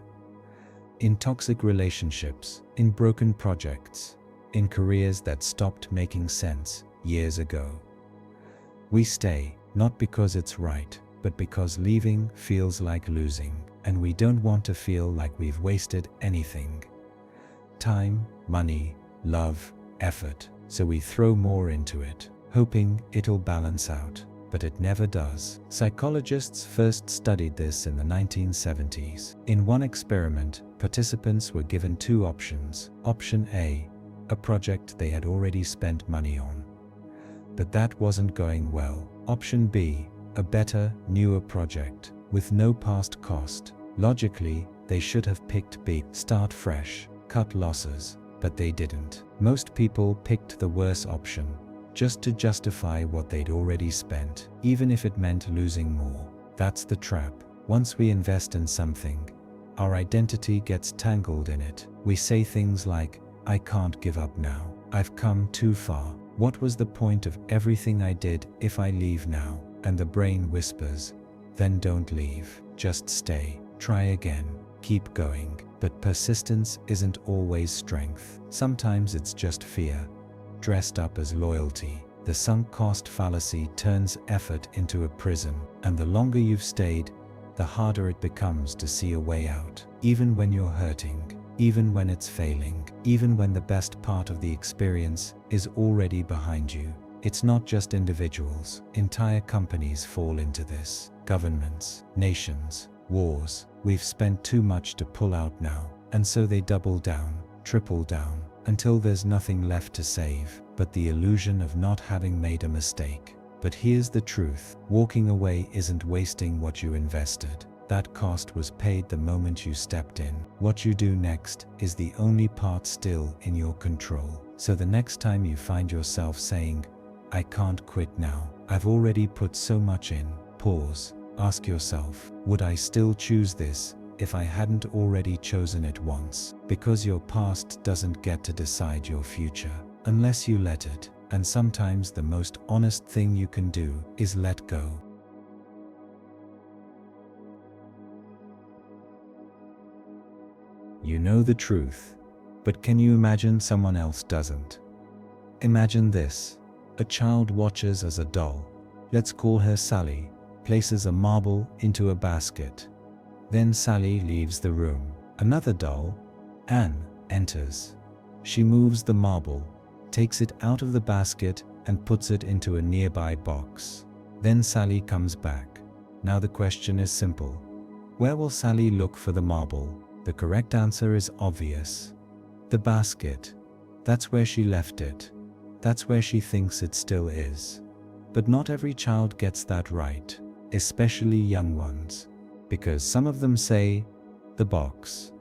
In toxic relationships, in broken projects, in careers that stopped making sense years ago. We stay, not because it's right, but because leaving feels like losing, and we don't want to feel like we've wasted anything. Time, money, love, effort, so we throw more into it, hoping it'll balance out. But it never does. Psychologists first studied this in the 1970s. In one experiment, participants were given two options. Option A, a project they had already spent money on, but that wasn't going well. Option B, a better, newer project with no past cost. Logically, they should have picked B, start fresh, cut losses, but they didn't. Most people picked the worse option, just to justify what they'd already spent, even if it meant losing more. That's the trap. Once we invest in something, our identity gets tangled in it. We say things like, I can't give up now. I've come too far. What was the point of everything I did if I leave now? And the brain whispers, then don't leave. Just stay. Try again. Keep going. But persistence isn't always strength. Sometimes it's just fear, dressed up as loyalty. The sunk cost fallacy turns effort into a prison, and the longer you've stayed, the harder it becomes to see a way out. Even when you're hurting, even when it's failing, even when the best part of the experience is already behind you. It's not just individuals. Entire companies fall into this. Governments, nations, wars. We've spent too much to pull out now. And so they double down, triple down, until there's nothing left to save but the illusion of not having made a mistake. But here's the truth: walking away isn't wasting what you invested. That cost was paid the moment you stepped in. What you do next is the only part still in your control. So the next time you find yourself saying, "I can't quit now, I've already put so much in," pause. Ask yourself, would I still choose this if I hadn't already chosen it once? Because your past doesn't get to decide your future unless you let it. And sometimes the most honest thing you can do is let go. You know the truth, but can you imagine someone else doesn't? Imagine this: a child watches as a doll, let's call her Sally, places a marble into a basket. Then Sally leaves the room. Another doll, Anne, enters. She moves the marble, takes it out of the basket and puts it into a nearby box. Then Sally comes back. Now the question is simple: where will Sally look for the marble? The correct answer is obvious. The basket. That's where she left it. That's where she thinks it still is. But not every child gets that right, especially young ones. Because some of them say, "the box."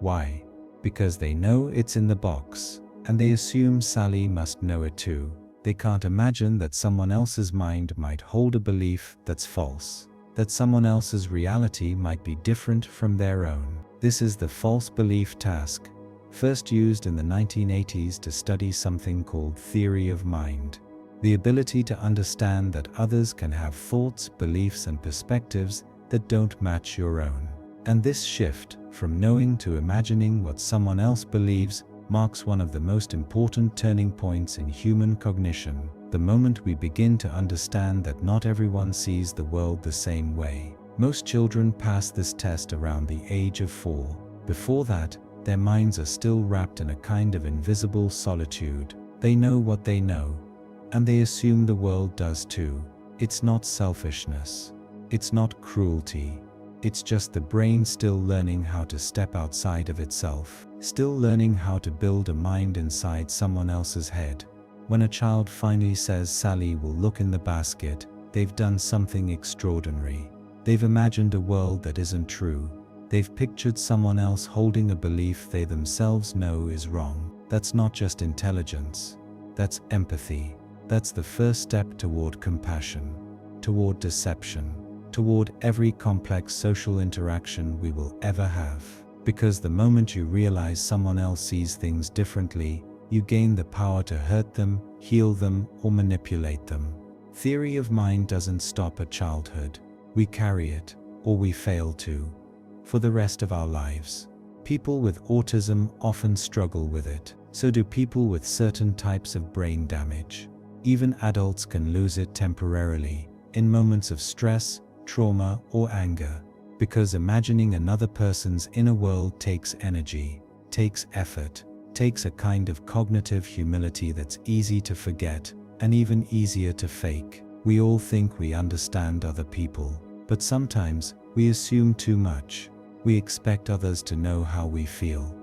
Why? Because they know it's in the box, and they assume Sally must know it too. They can't imagine that someone else's mind might hold a belief that's false, that someone else's reality might be different from their own. This is the false belief task, first used in the 1980s to study something called theory of mind. The ability to understand that others can have thoughts, beliefs, and perspectives that don't match your own. And this shift from knowing to imagining what someone else believes marks one of the most important turning points in human cognition, the moment we begin to understand that not everyone sees the world the same way. Most children pass this test around the age of 4. Before that, their minds are still wrapped in a kind of invisible solitude. They know what they know, and they assume the world does too. It's not selfishness. It's not cruelty. It's just the brain still learning how to step outside of itself, still learning how to build a mind inside someone else's head. When a child finally says Sally will look in the basket, they've done something extraordinary. They've imagined a world that isn't true. They've pictured someone else holding a belief they themselves know is wrong. That's not just intelligence. That's empathy. That's the first step toward compassion, toward deception, toward every complex social interaction we will ever have. Because the moment you realize someone else sees things differently, you gain the power to hurt them, heal them, or manipulate them. Theory of mind doesn't stop at childhood. We carry it, or we fail to, for the rest of our lives. People with autism often struggle with it. So do people with certain types of brain damage. Even adults can lose it temporarily, in moments of stress, trauma, or anger. Because imagining another person's inner world takes energy, takes effort, takes a kind of cognitive humility that's easy to forget, and even easier to fake. We all think we understand other people, but sometimes we assume too much. We expect others to know how we feel,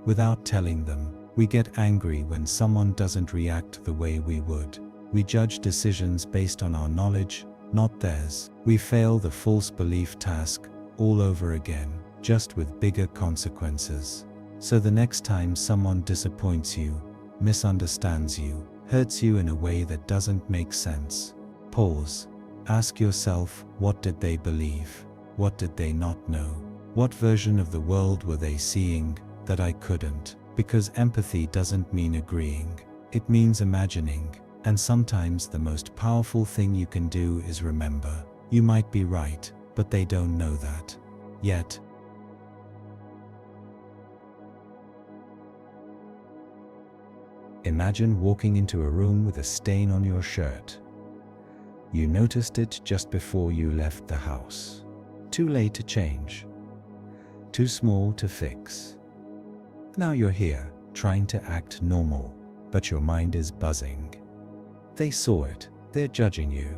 without telling them. We get angry when someone doesn't react the way we would. We judge decisions based on our knowledge, not theirs. We fail the false belief task all over again, just with bigger consequences. So the next time someone disappoints you, misunderstands you, hurts you in a way that doesn't make sense, pause. Ask yourself, what did they believe? What did they not know? What version of the world were they seeing that I couldn't? Because empathy doesn't mean agreeing. It means imagining. And sometimes the most powerful thing you can do is remember, you might be right, but they don't know that yet. Imagine walking into a room with a stain on your shirt. You noticed it just before you left the house. Too late to change. Too small to fix. Now you're here, trying to act normal, but your mind is buzzing. They saw it. They're judging you.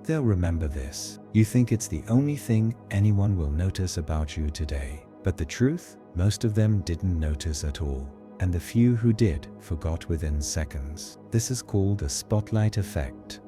They'll remember this. You think it's the only thing anyone will notice about you today. But the truth? Most of them didn't notice at all, and the few who did forgot within seconds. This is called a spotlight effect.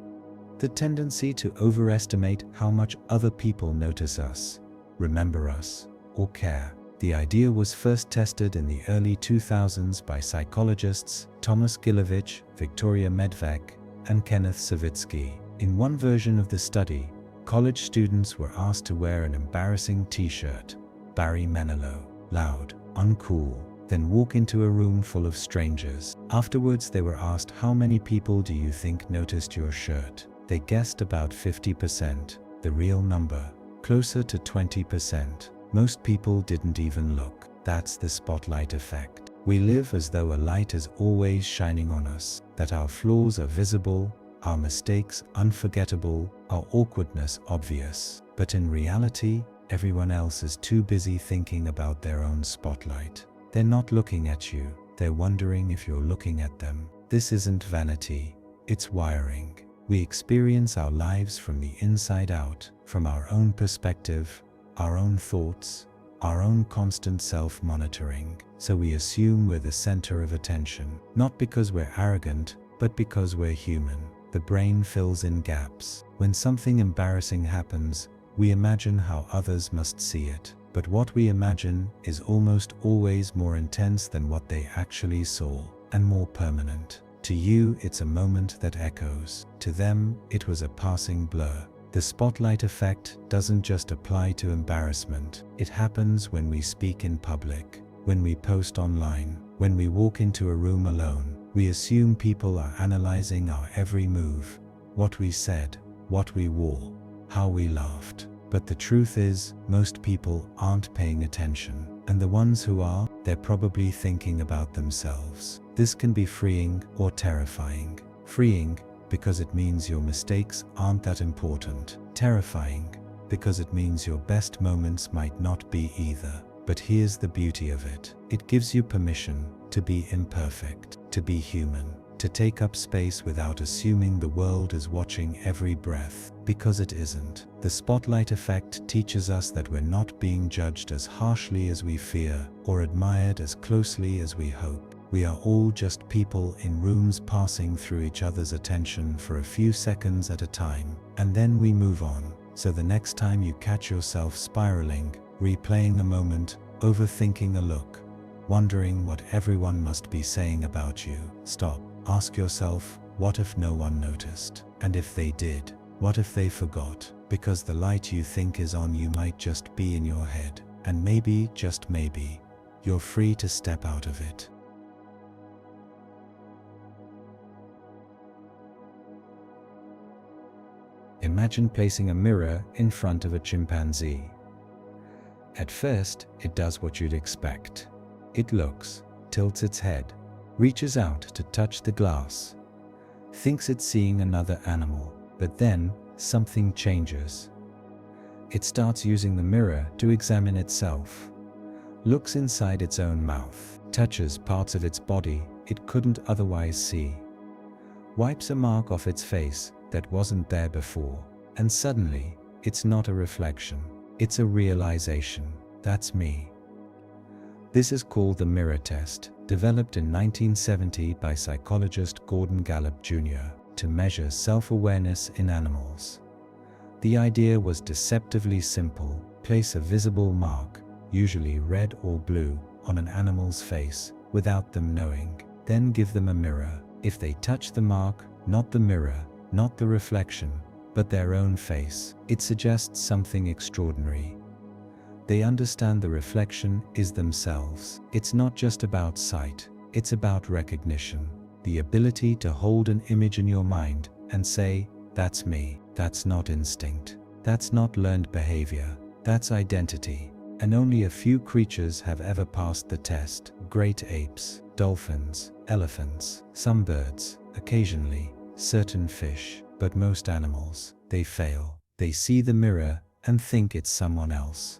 The tendency to overestimate how much other people notice us, remember us, or care. The idea was first tested in the early 2000s by psychologists Thomas Gilovich, Victoria Medvec, and Kenneth Savitsky. In one version of the study, college students were asked to wear an embarrassing t-shirt, Barry Manilow, loud, uncool, then walk into a room full of strangers. Afterwards, they were asked, how many people do you think noticed your shirt? They guessed about 50%, the real number, closer to 20%. Most people didn't even look. That's the spotlight effect. We live as though a light is always shining on us, that our flaws are visible, our mistakes unforgettable, our awkwardness obvious. But in reality, everyone else is too busy thinking about their own spotlight. They're not looking at you, they're wondering if you're looking at them. This isn't vanity, it's wiring. We experience our lives from the inside out, from our own perspective, our own thoughts, our own constant self-monitoring. So we assume we're the center of attention, not because we're arrogant, but because we're human. The brain fills in gaps. When something embarrassing happens, we imagine how others must see it. But what we imagine is almost always more intense than what they actually saw, and more permanent. To you, it's a moment that echoes. To them, it was a passing blur. The spotlight effect doesn't just apply to embarrassment. It happens when we speak in public, when we post online, when we walk into a room alone. We assume people are analyzing our every move, what we said, what we wore, how we laughed. But the truth is, most people aren't paying attention. And the ones who are, they're probably thinking about themselves. This can be freeing or terrifying. Freeing, because it means your mistakes aren't that important. Terrifying, because it means your best moments might not be either. But here's the beauty of it. It gives you permission to be imperfect, to be human, to take up space without assuming the world is watching every breath, because it isn't. The spotlight effect teaches us that we're not being judged as harshly as we fear, or admired as closely as we hope. We are all just people in rooms passing through each other's attention for a few seconds at a time, and then we move on. So the next time you catch yourself spiraling, replaying a moment, overthinking a look, wondering what everyone must be saying about you, stop. Ask yourself, what if no one noticed? And if they did, what if they forgot? Because the light you think is on you might just be in your head, and maybe, just maybe, you're free to step out of it. Imagine placing a mirror in front of a chimpanzee. At first, it does what you'd expect. It looks, tilts its head, reaches out to touch the glass, thinks it's seeing another animal, but then something changes. It starts using the mirror to examine itself, looks inside its own mouth, touches parts of its body it couldn't otherwise see, wipes a mark off its face that wasn't there before, and suddenly, it's not a reflection, it's a realization. That's me. This is called the mirror test, developed in 1970 by psychologist Gordon Gallup Jr. to measure self-awareness in animals. The idea was deceptively simple. Place a visible mark, usually red or blue, on an animal's face without them knowing. Then give them a mirror. If they touch the mark, not the mirror, not the reflection, but their own face, it suggests something extraordinary. They understand the reflection is themselves. It's not just about sight, it's about recognition. The ability to hold an image in your mind and say, that's me. That's not instinct. That's not learned behavior. That's identity. And only a few creatures have ever passed the test. Great apes, dolphins, elephants, some birds, occasionally, certain fish, but most animals, they fail. They see the mirror and think it's someone else.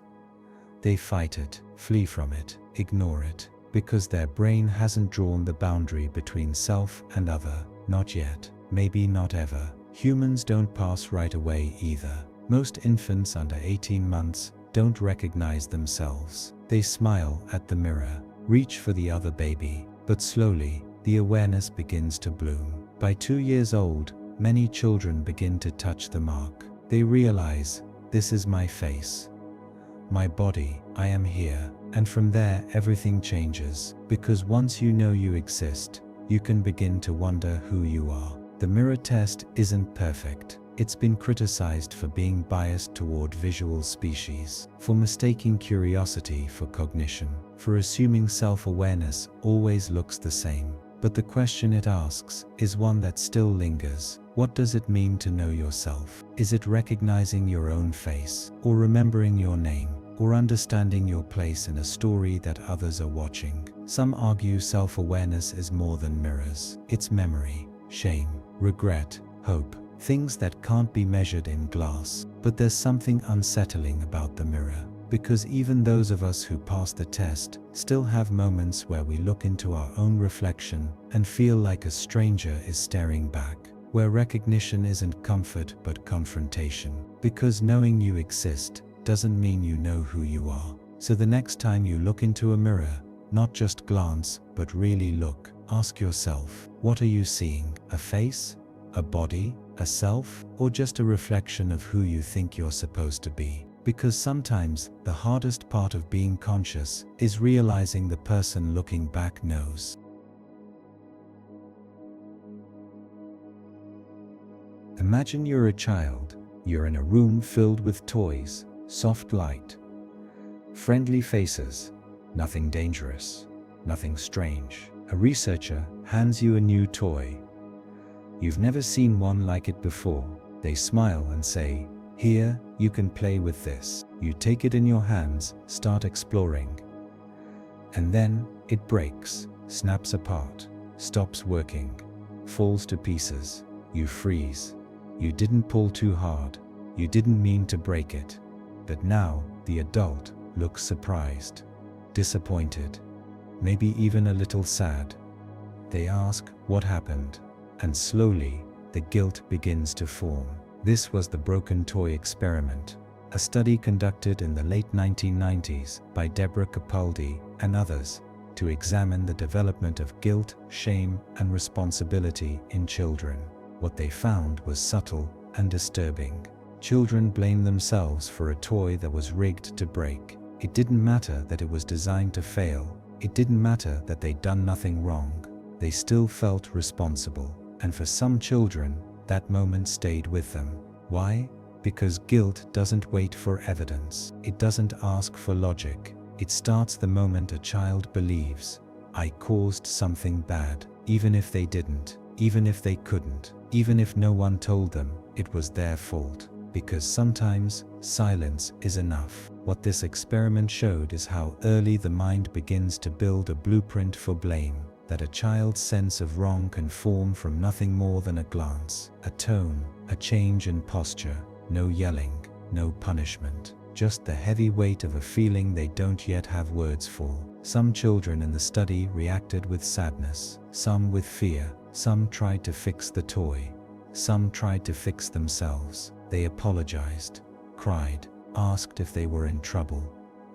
They fight it, flee from it, ignore it, because their brain hasn't drawn the boundary between self and other. Not yet, maybe not ever. Humans don't pass right away either. Most infants under 18 months don't recognize themselves. They smile at the mirror, reach for the other baby, but slowly, the awareness begins to bloom. By 2 years old, many children begin to touch the mark. They realize, this is my face, my body, I am here. And from there, everything changes, because once you know you exist, you can begin to wonder who you are. The mirror test isn't perfect. It's been criticized for being biased toward visual species, for mistaking curiosity for cognition, for assuming self-awareness always looks the same. But the question it asks is one that still lingers. What does it mean to know yourself? Is it recognizing your own face, or remembering your name, or understanding your place in a story that others are watching? Some argue self-awareness is more than mirrors. It's memory, shame, regret, hope, things that can't be measured in glass. But there's something unsettling about the mirror, because even those of us who pass the test still have moments where we look into our own reflection and feel like a stranger is staring back, where recognition isn't comfort but confrontation, because knowing you exist doesn't mean you know who you are. So the next time you look into a mirror, not just glance, but really look, ask yourself, what are you seeing? A face? A body? A self? Or just a reflection of who you think you're supposed to be? Because sometimes the hardest part of being conscious is realizing the person looking back knows. Imagine you're a child. You're in a room filled with toys, soft light, friendly faces, nothing dangerous, nothing strange. A researcher hands you a new toy. You've never seen one like it before. They smile and say, "Here, you can play with this." You take it in your hands, start exploring. And then, it breaks, snaps apart, stops working, falls to pieces. You freeze. You didn't pull too hard. You didn't mean to break it. But now, the adult looks surprised, disappointed, maybe even a little sad. They ask, what happened? And slowly, the guilt begins to form. This was the broken toy experiment, a study conducted in the late 1990s by Deborah Capaldi and others to examine the development of guilt, shame, and responsibility in children. What they found was subtle and disturbing. Children blamed themselves for a toy that was rigged to break. It didn't matter that it was designed to fail. It didn't matter that they'd done nothing wrong. They still felt responsible. And for some children, that moment stayed with them. Why? Because guilt doesn't wait for evidence. It doesn't ask for logic. It starts the moment a child believes, I caused something bad, even if they didn't, even if they couldn't, even if no one told them it was their fault. Because sometimes, silence is enough. What this experiment showed is how early the mind begins to build a blueprint for blame, that a child's sense of wrong can form from nothing more than a glance, a tone, a change in posture, no yelling, no punishment, just the heavy weight of a feeling they don't yet have words for. Some children in the study reacted with sadness, some with fear, some tried to fix the toy, some tried to fix themselves. They apologized, cried, asked if they were in trouble.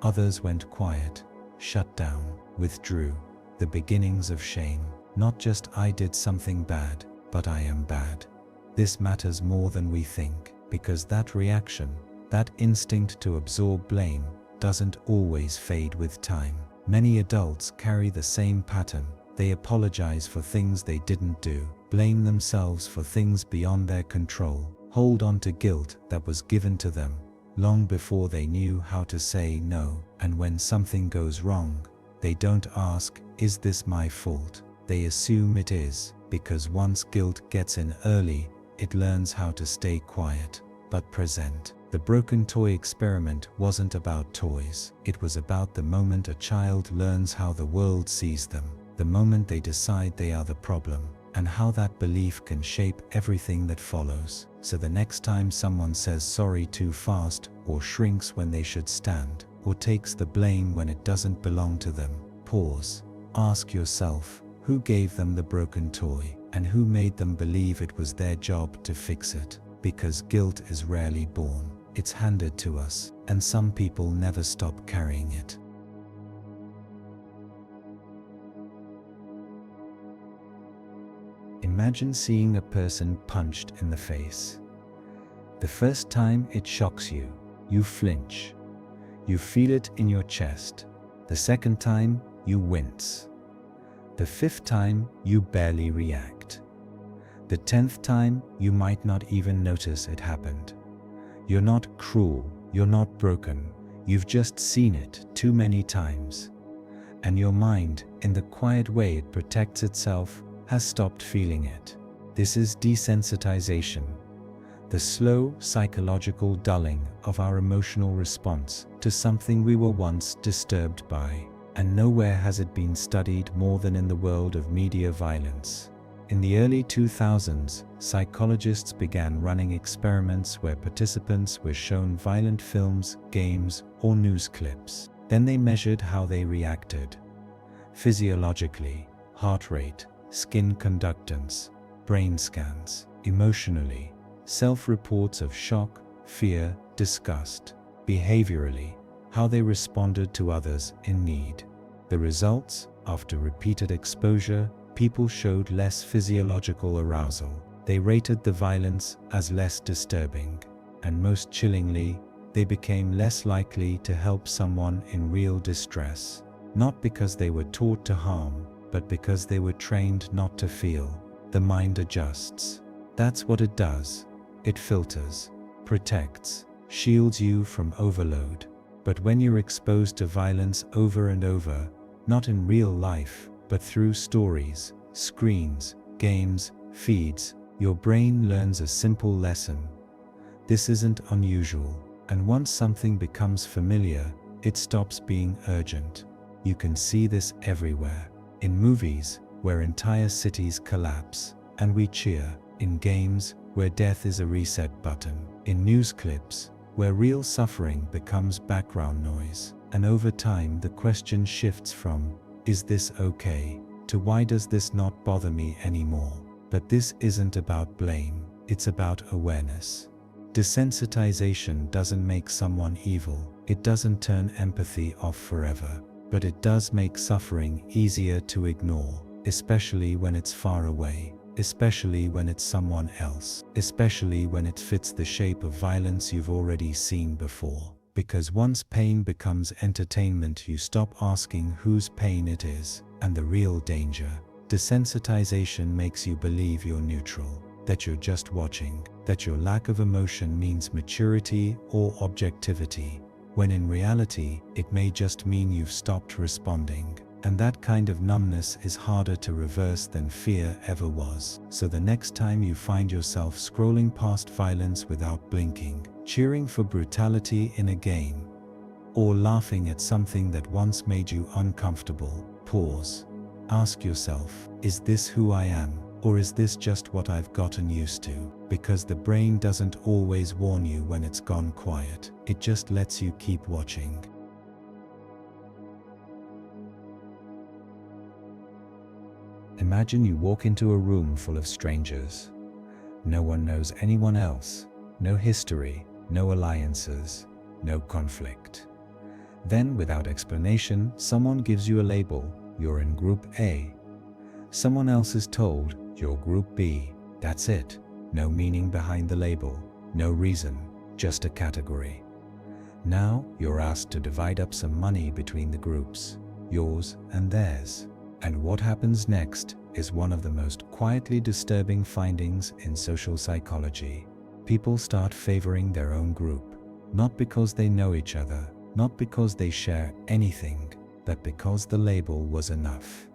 Others went quiet, shut down, withdrew. The beginnings of shame, not just I did something bad, but I am bad. This matters more than we think, because that reaction, that instinct to absorb blame, doesn't always fade with time. Many adults carry the same pattern. They apologize for things they didn't do, blame themselves for things beyond their control, hold on to guilt that was given to them long before they knew how to say no. And when something goes wrong, they don't ask, is this my fault? They assume it is, because once guilt gets in early, it learns how to stay quiet, but present. The broken toy experiment wasn't about toys. It was about the moment a child learns how the world sees them, the moment they decide they are the problem, and how that belief can shape everything that follows. So the next time someone says sorry too fast, or shrinks when they should stand, or takes the blame when it doesn't belong to them, pause. Ask yourself, who gave them the broken toy, and who made them believe it was their job to fix it? Because guilt is rarely born, it's handed to us. and some people never stop carrying it. Imagine seeing a person punched in the face. The first time it shocks you, you flinch. You feel it in your chest. The second time, you wince. The fifth time, you barely react. The 10th time, you might not even notice it happened. You're not cruel, you're not broken, you've just seen it too many times. And your mind, in the quiet way it protects itself, has stopped feeling it. This is desensitization, the slow psychological dulling of our emotional response to something we were once disturbed by. And nowhere has it been studied more than in the world of media violence. In the early 2000s, psychologists began running experiments where participants were shown violent films, games, or news clips. Then they measured how they reacted. Physiologically, heart rate, skin conductance, brain scans; emotionally, self-reports of shock, fear, disgust; behaviorally, how they responded to others in need. The results: after repeated exposure, people showed less physiological arousal. They rated the violence as less disturbing. And most chillingly, they became less likely to help someone in real distress. Not because they were taught to harm, but because they were trained not to feel. The mind adjusts. That's what it does. It filters, protects, shields you from overload. But when you're exposed to violence over and over, not in real life, but through stories, screens, games, feeds, your brain learns a simple lesson. This isn't unusual, and once something becomes familiar, it stops being urgent. You can see this everywhere. In movies, where entire cities collapse, and we cheer. In games, where death is a reset button. In news clips, where real suffering becomes background noise. And over time the question shifts from, is this okay, to why does this not bother me anymore? But this isn't about blame, it's about awareness. Desensitization doesn't make someone evil, it doesn't turn empathy off forever, but it does make suffering easier to ignore, especially when it's far away. Especially when it's someone else, especially when it fits the shape of violence you've already seen before. Because once pain becomes entertainment, you stop asking whose pain it is, and the real danger. Desensitization makes you believe you're neutral, that you're just watching, that your lack of emotion means maturity or objectivity, when in reality, it may just mean you've stopped responding. And that kind of numbness is harder to reverse than fear ever was. So the next time you find yourself scrolling past violence without blinking, cheering for brutality in a game, or laughing at something that once made you uncomfortable, pause. Ask yourself, is this who I am, or is this just what I've gotten used to? Because the brain doesn't always warn you when it's gone quiet. It just lets you keep watching. Imagine you walk into a room full of strangers. No one knows anyone else, no history, no alliances, no conflict. Then, without explanation, someone gives you a label. You're in Group A. Someone else is told, you're Group B. That's it. No meaning behind the label, no reason, just a category. Now, you're asked to divide up some money between the groups, yours and theirs. And what happens next is one of the most quietly disturbing findings in social psychology. People start favoring their own group, not because they know each other, not because they share anything, but because the label was enough.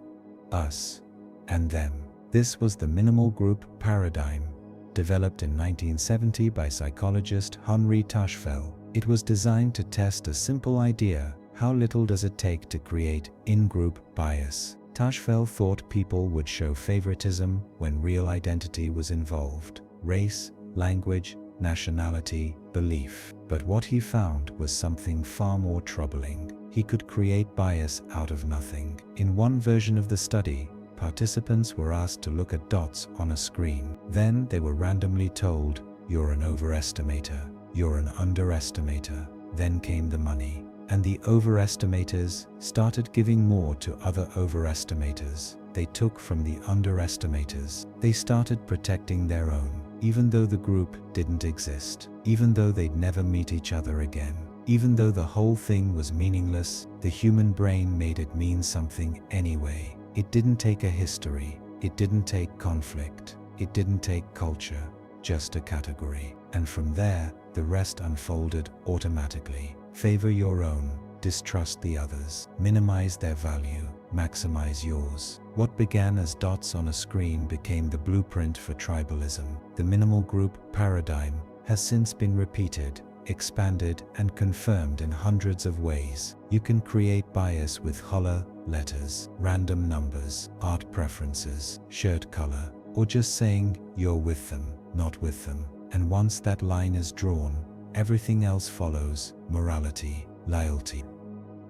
Us and them. This was the minimal group paradigm, developed in 1970 by psychologist Henri Tajfel. It was designed to test a simple idea: how little does it take to create in-group bias? Tajfel thought people would show favoritism when real identity was involved: race, language, nationality, belief. But what he found was something far more troubling. He could create bias out of nothing. In one version of the study, participants were asked to look at dots on a screen. Then they were randomly told, you're an overestimator, you're an underestimator, then came the money. And the overestimators started giving more to other overestimators. They took from the underestimators. They started protecting their own, even though the group didn't exist, even though they'd never meet each other again. Even though the whole thing was meaningless, the human brain made it mean something anyway. It didn't take a history. It didn't take conflict. It didn't take culture, just a category. And from there, the rest unfolded automatically. Favor your own, distrust the others, minimize their value, maximize yours. What began as dots on a screen became the blueprint for tribalism. The minimal group paradigm has since been repeated, expanded, and confirmed in hundreds of ways. You can create bias with hollow letters, random numbers, art preferences, shirt color, or just saying you're with them, not with them. And once that line is drawn, everything else follows: morality, loyalty,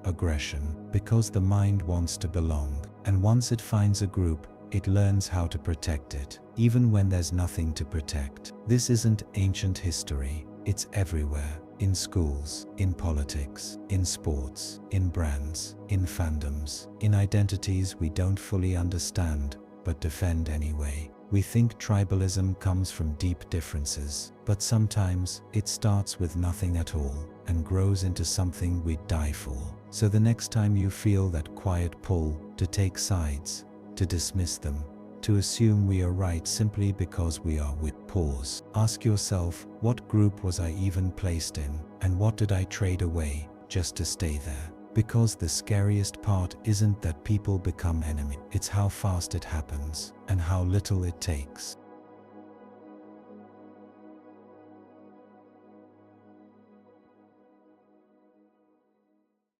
aggression, because the mind wants to belong. And once it finds a group, it learns how to protect it, even when there's nothing to protect. This isn't ancient history. It's everywhere. In schools, in politics, in sports, in brands, in fandoms, in identities we don't fully understand, but defend anyway. We think tribalism comes from deep differences, but sometimes it starts with nothing at all and grows into something we'd die for. So the next time you feel that quiet pull to take sides, to dismiss them, to assume we are right simply because we are with, pause. Ask yourself, what group was I even placed in, and what did I trade away just to stay there? Because the scariest part isn't that people become enemy, it's how fast it happens and how little it takes.